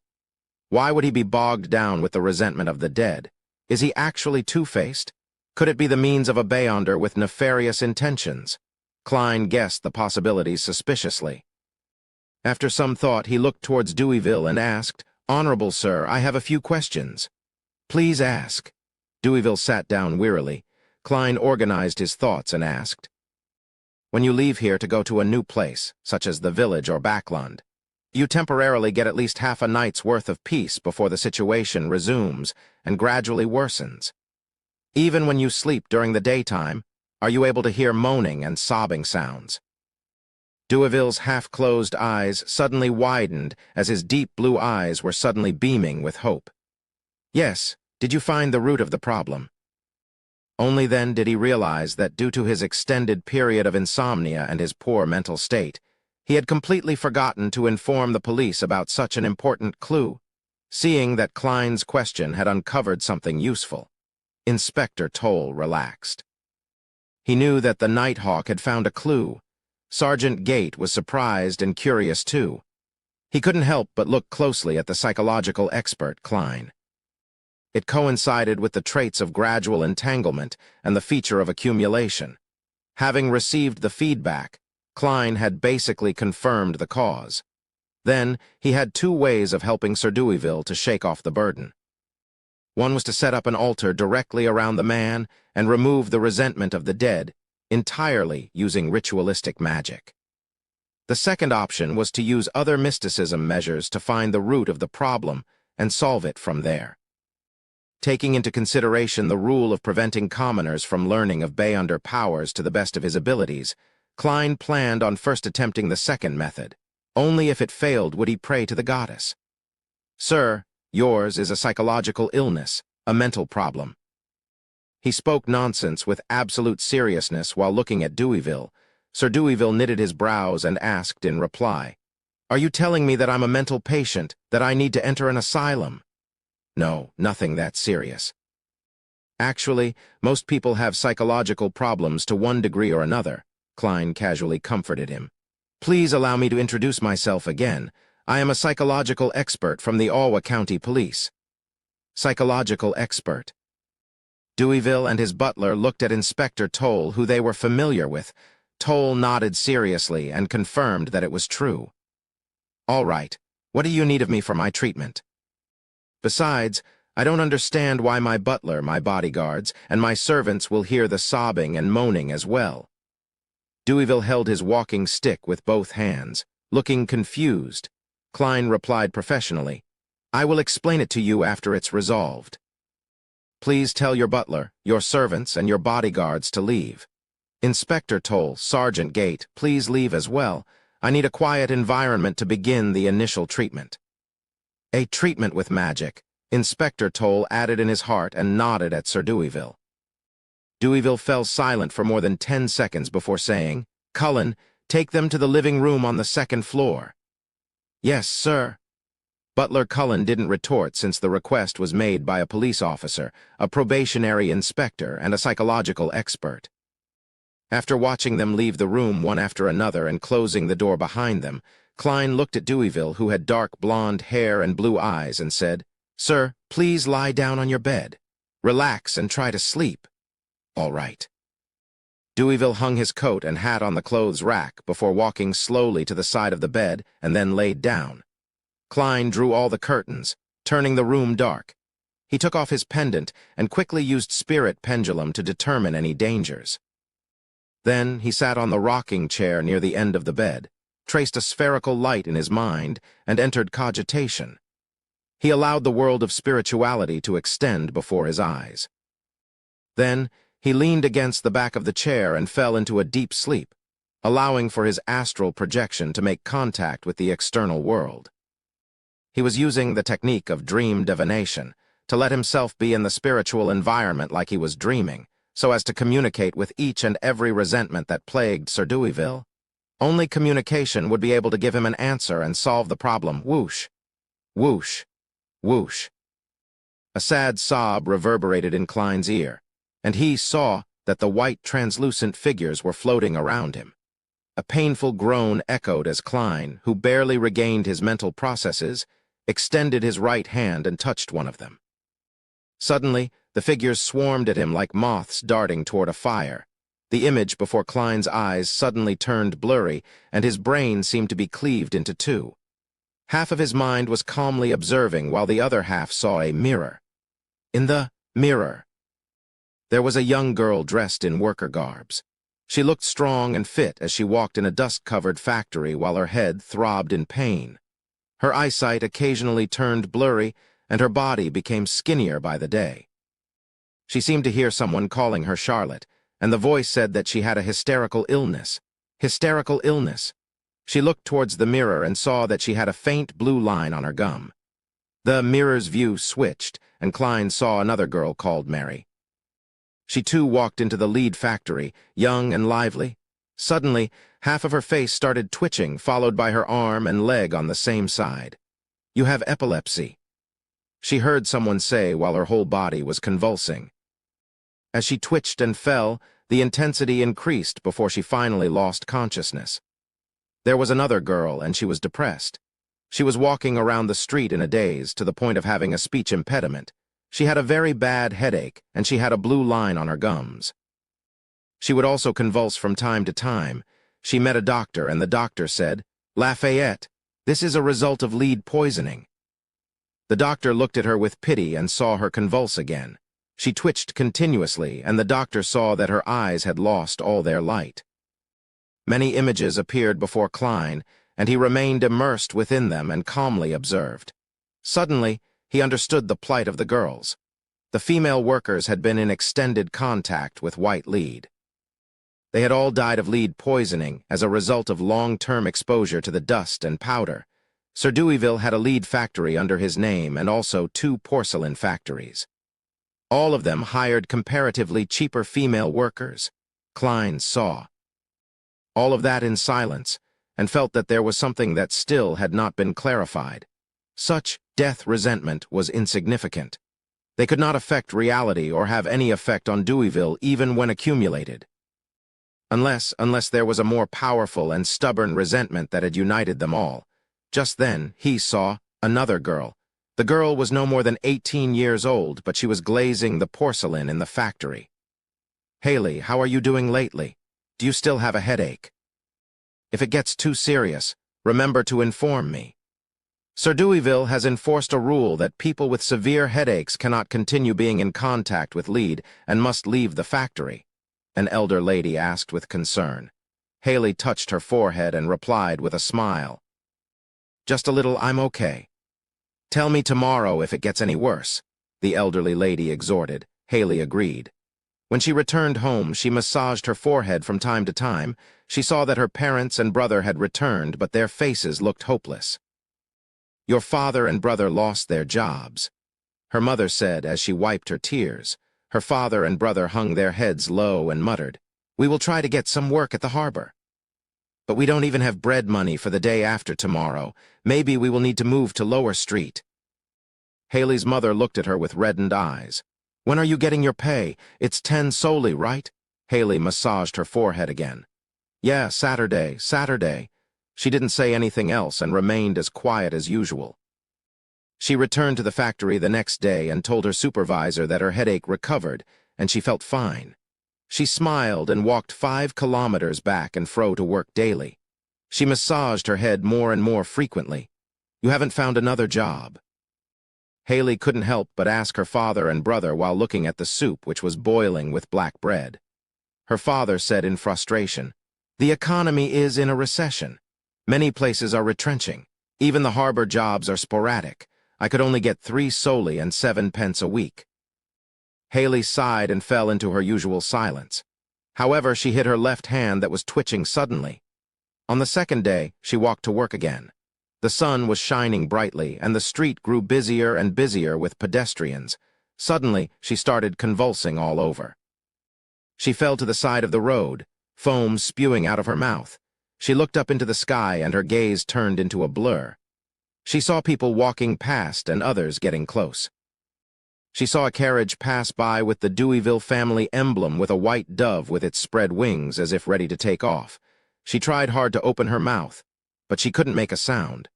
Why would he be bogged down with the resentment of the dead? Is he actually two-faced? Could it be the means of a Beyonder with nefarious intentions? Klein guessed the possibilities suspiciously. After some thought, he looked towards Deweyville and asked, "Honorable sir, I have a few questions." "Please ask." Deweyville sat down wearily. Klein organized his thoughts and asked, "When you leave here to go to a new place, such as the village or Backland, you temporarily get at least half a night's worth of peace before the situation resumes and gradually worsens. Even when you sleep during the daytime, are you able to hear moaning and sobbing sounds?" Deweyville's half-closed eyes suddenly widened as his deep blue eyes were suddenly beaming with hope. "Yes, did you find the root of the problem?" Only then did he realize that due to his extended period of insomnia and his poor mental state, he had completely forgotten to inform the police about such an important clue. Seeing that Klein's question had uncovered something useful, Inspector Toll relaxed. He knew that the Nighthawk had found a clue. Sergeant Gate was surprised and curious too. He couldn't help but look closely at the psychological expert, Klein. It coincided with the traits of gradual entanglement and the feature of accumulation. Having received the feedback, Klein had basically confirmed the cause. Then, he had two ways of helping Sir Deweyville to shake off the burden. One was to set up an altar directly around the man and remove the resentment of the dead, entirely using ritualistic magic. The second option was to use other mysticism measures to find the root of the problem and solve it from there. Taking into consideration the rule of preventing commoners from learning of Beyonder powers to the best of his abilities, Klein planned on first attempting the second method. Only if it failed would he pray to the goddess. "Sir, yours is a psychological illness, a mental problem." He spoke nonsense with absolute seriousness while looking at Deweyville. Sir Deweyville knitted his brows and asked in reply, "Are you telling me that I'm a mental patient, that I need to enter an asylum?" "No, nothing that serious." "Actually, most people have psychological problems to one degree or another," Klein casually comforted him. "Please allow me to introduce myself again. I am a psychological expert from the Alwa County Police." Psychological expert. Deweyville and his butler looked at Inspector Toll, who they were familiar with. Toll nodded seriously and confirmed that it was true. "All right. What do you need of me for my treatment? Besides, I don't understand why my butler, my bodyguards, and my servants will hear the sobbing and moaning as well." Deweyville held his walking stick with both hands, looking confused. Klein replied professionally, "I will explain it to you after it's resolved. Please tell your butler, your servants, and your bodyguards to leave. Inspector Toll, Sergeant Gate, please leave as well. I need a quiet environment to begin the initial treatment." "A treatment with magic. Inspector Toll added in his heart and nodded at Sir Deweyville. Deweyville fell silent for more than 10 seconds before saying, "Cullen, take them to the living room on the second floor." "Yes, sir." Butler Cullen didn't retort since the request was made by a police officer, a probationary inspector, and a psychological expert. After watching them leave the room one after another and closing the door behind them, Klein looked at Deweyville, who had dark blonde hair and blue eyes, and said, "Sir, please lie down on your bed. Relax and try to sleep." "All right." Deweyville hung his coat and hat on the clothes rack before walking slowly to the side of the bed and then laid down. Klein drew all the curtains, turning the room dark. He took off his pendant and quickly used spirit pendulum to determine any dangers. Then he sat on the rocking chair near the end of the bed, traced a spherical light in his mind, and entered cogitation. He allowed the world of spirituality to extend before his eyes. Then he leaned against the back of the chair and fell into a deep sleep, allowing for his astral projection to make contact with the external world. He was using the technique of dream divination to let himself be in the spiritual environment like he was dreaming, so as to communicate with each and every resentment that plagued Sir Deweyville. Only communication would be able to give him an answer and solve the problem. Whoosh, whoosh, whoosh. A sad sob reverberated in Klein's ear, and he saw that the white translucent figures were floating around him. A painful groan echoed as Klein, who barely regained his mental processes, extended his right hand and touched one of them. Suddenly, the figures swarmed at him like moths darting toward a fire. The image before Klein's eyes suddenly turned blurry, and his brain seemed to be cleaved into two. Half of his mind was calmly observing, while the other half saw a mirror. In the mirror, there was a young girl dressed in worker garbs. She looked strong and fit as she walked in a dust-covered factory while her head throbbed in pain. Her eyesight occasionally turned blurry, and her body became skinnier by the day. She seemed to hear someone calling her Charlotte, and the voice said that she had a hysterical illness. Hysterical illness. She looked towards the mirror and saw that she had a faint blue line on her gum. The mirror's view switched, and Klein saw another girl called Mary. She too walked into the lead factory, young and lively. Suddenly, half of her face started twitching, followed by her arm and leg on the same side. "You have epilepsy," she heard someone say while her whole body was convulsing. As she twitched and fell, the intensity increased before she finally lost consciousness. There was another girl, and she was depressed. She was walking around the street in a daze, to the point of having a speech impediment. She had a very bad headache, and she had a blue line on her gums. She would also convulse from time to time. She met a doctor, and the doctor said, "Lafayette, this is a result of lead poisoning." The doctor looked at her with pity and saw her convulse again. She twitched continuously, and the doctor saw that her eyes had lost all their light. Many images appeared before Klein, and he remained immersed within them and calmly observed. Suddenly, he understood the plight of the girls. The female workers had been in extended contact with white lead. They had all died of lead poisoning as a result of long-term exposure to the dust and powder. Sir Deweyville had a lead factory under his name and also 2 porcelain factories. All of them hired comparatively cheaper female workers. Klein saw all of that in silence and felt that there was something that still had not been clarified. Such death resentment was insignificant. They could not affect reality or have any effect on Deweyville even when accumulated. Unless there was a more powerful and stubborn resentment that had united them all. Just then, he saw another girl. The girl was no more than 18 years old, but she was glazing the porcelain in the factory. "Haley, how are you doing lately? Do you still have a headache? If it gets too serious, remember to inform me. Sir Deweyville has enforced a rule that people with severe headaches cannot continue being in contact with lead and must leave the factory," an elder lady asked with concern. Haley touched her forehead and replied with a smile, "Just a little, I'm okay." "Tell me tomorrow if it gets any worse," the elderly lady exhorted. Haley agreed. When she returned home, she massaged her forehead from time to time. She saw that her parents and brother had returned, but their faces looked hopeless. "Your father and brother lost their jobs." her mother said as she wiped her tears. Her father and brother hung their heads low and muttered, "We will try to get some work at the harbor. But we don't even have bread money for the day after tomorrow. Maybe we will need to move to Lower Street." Haley's mother looked at her with reddened eyes. "When are you getting your pay? It's 10 solely, right?" Haley massaged her forehead again. "Yeah, Saturday, Saturday." She didn't say anything else and remained as quiet as usual. She returned to the factory the next day and told her supervisor that her headache recovered and she felt fine. She smiled and walked 5 kilometers back and fro to work daily. She massaged her head more and more frequently. "You haven't found another job?" Haley couldn't help but ask her father and brother while looking at the soup which was boiling with black bread. Her father said in frustration, "The economy is in a recession. Many places are retrenching. Even the harbor jobs are sporadic. I could only get 3 solely and 7 pence a week." Haley sighed and fell into her usual silence. However, she hit her left hand that was twitching suddenly. On the second day, she walked to work again. The sun was shining brightly, and the street grew busier and busier with pedestrians. Suddenly, she started convulsing all over. She fell to the side of the road, foam spewing out of her mouth. She looked up into the sky and her gaze turned into a blur. She saw people walking past and others getting close. She saw a carriage pass by with the Deweyville family emblem with a white dove with its spread wings as if ready to take off. She tried hard to open her mouth, but she couldn't make a sound.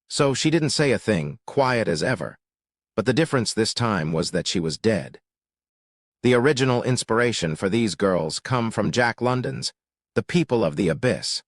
So she didn't say a thing, quiet as ever. But the difference this time was that she was dead. The original inspiration for these girls come from Jack London's The People of the Abyss.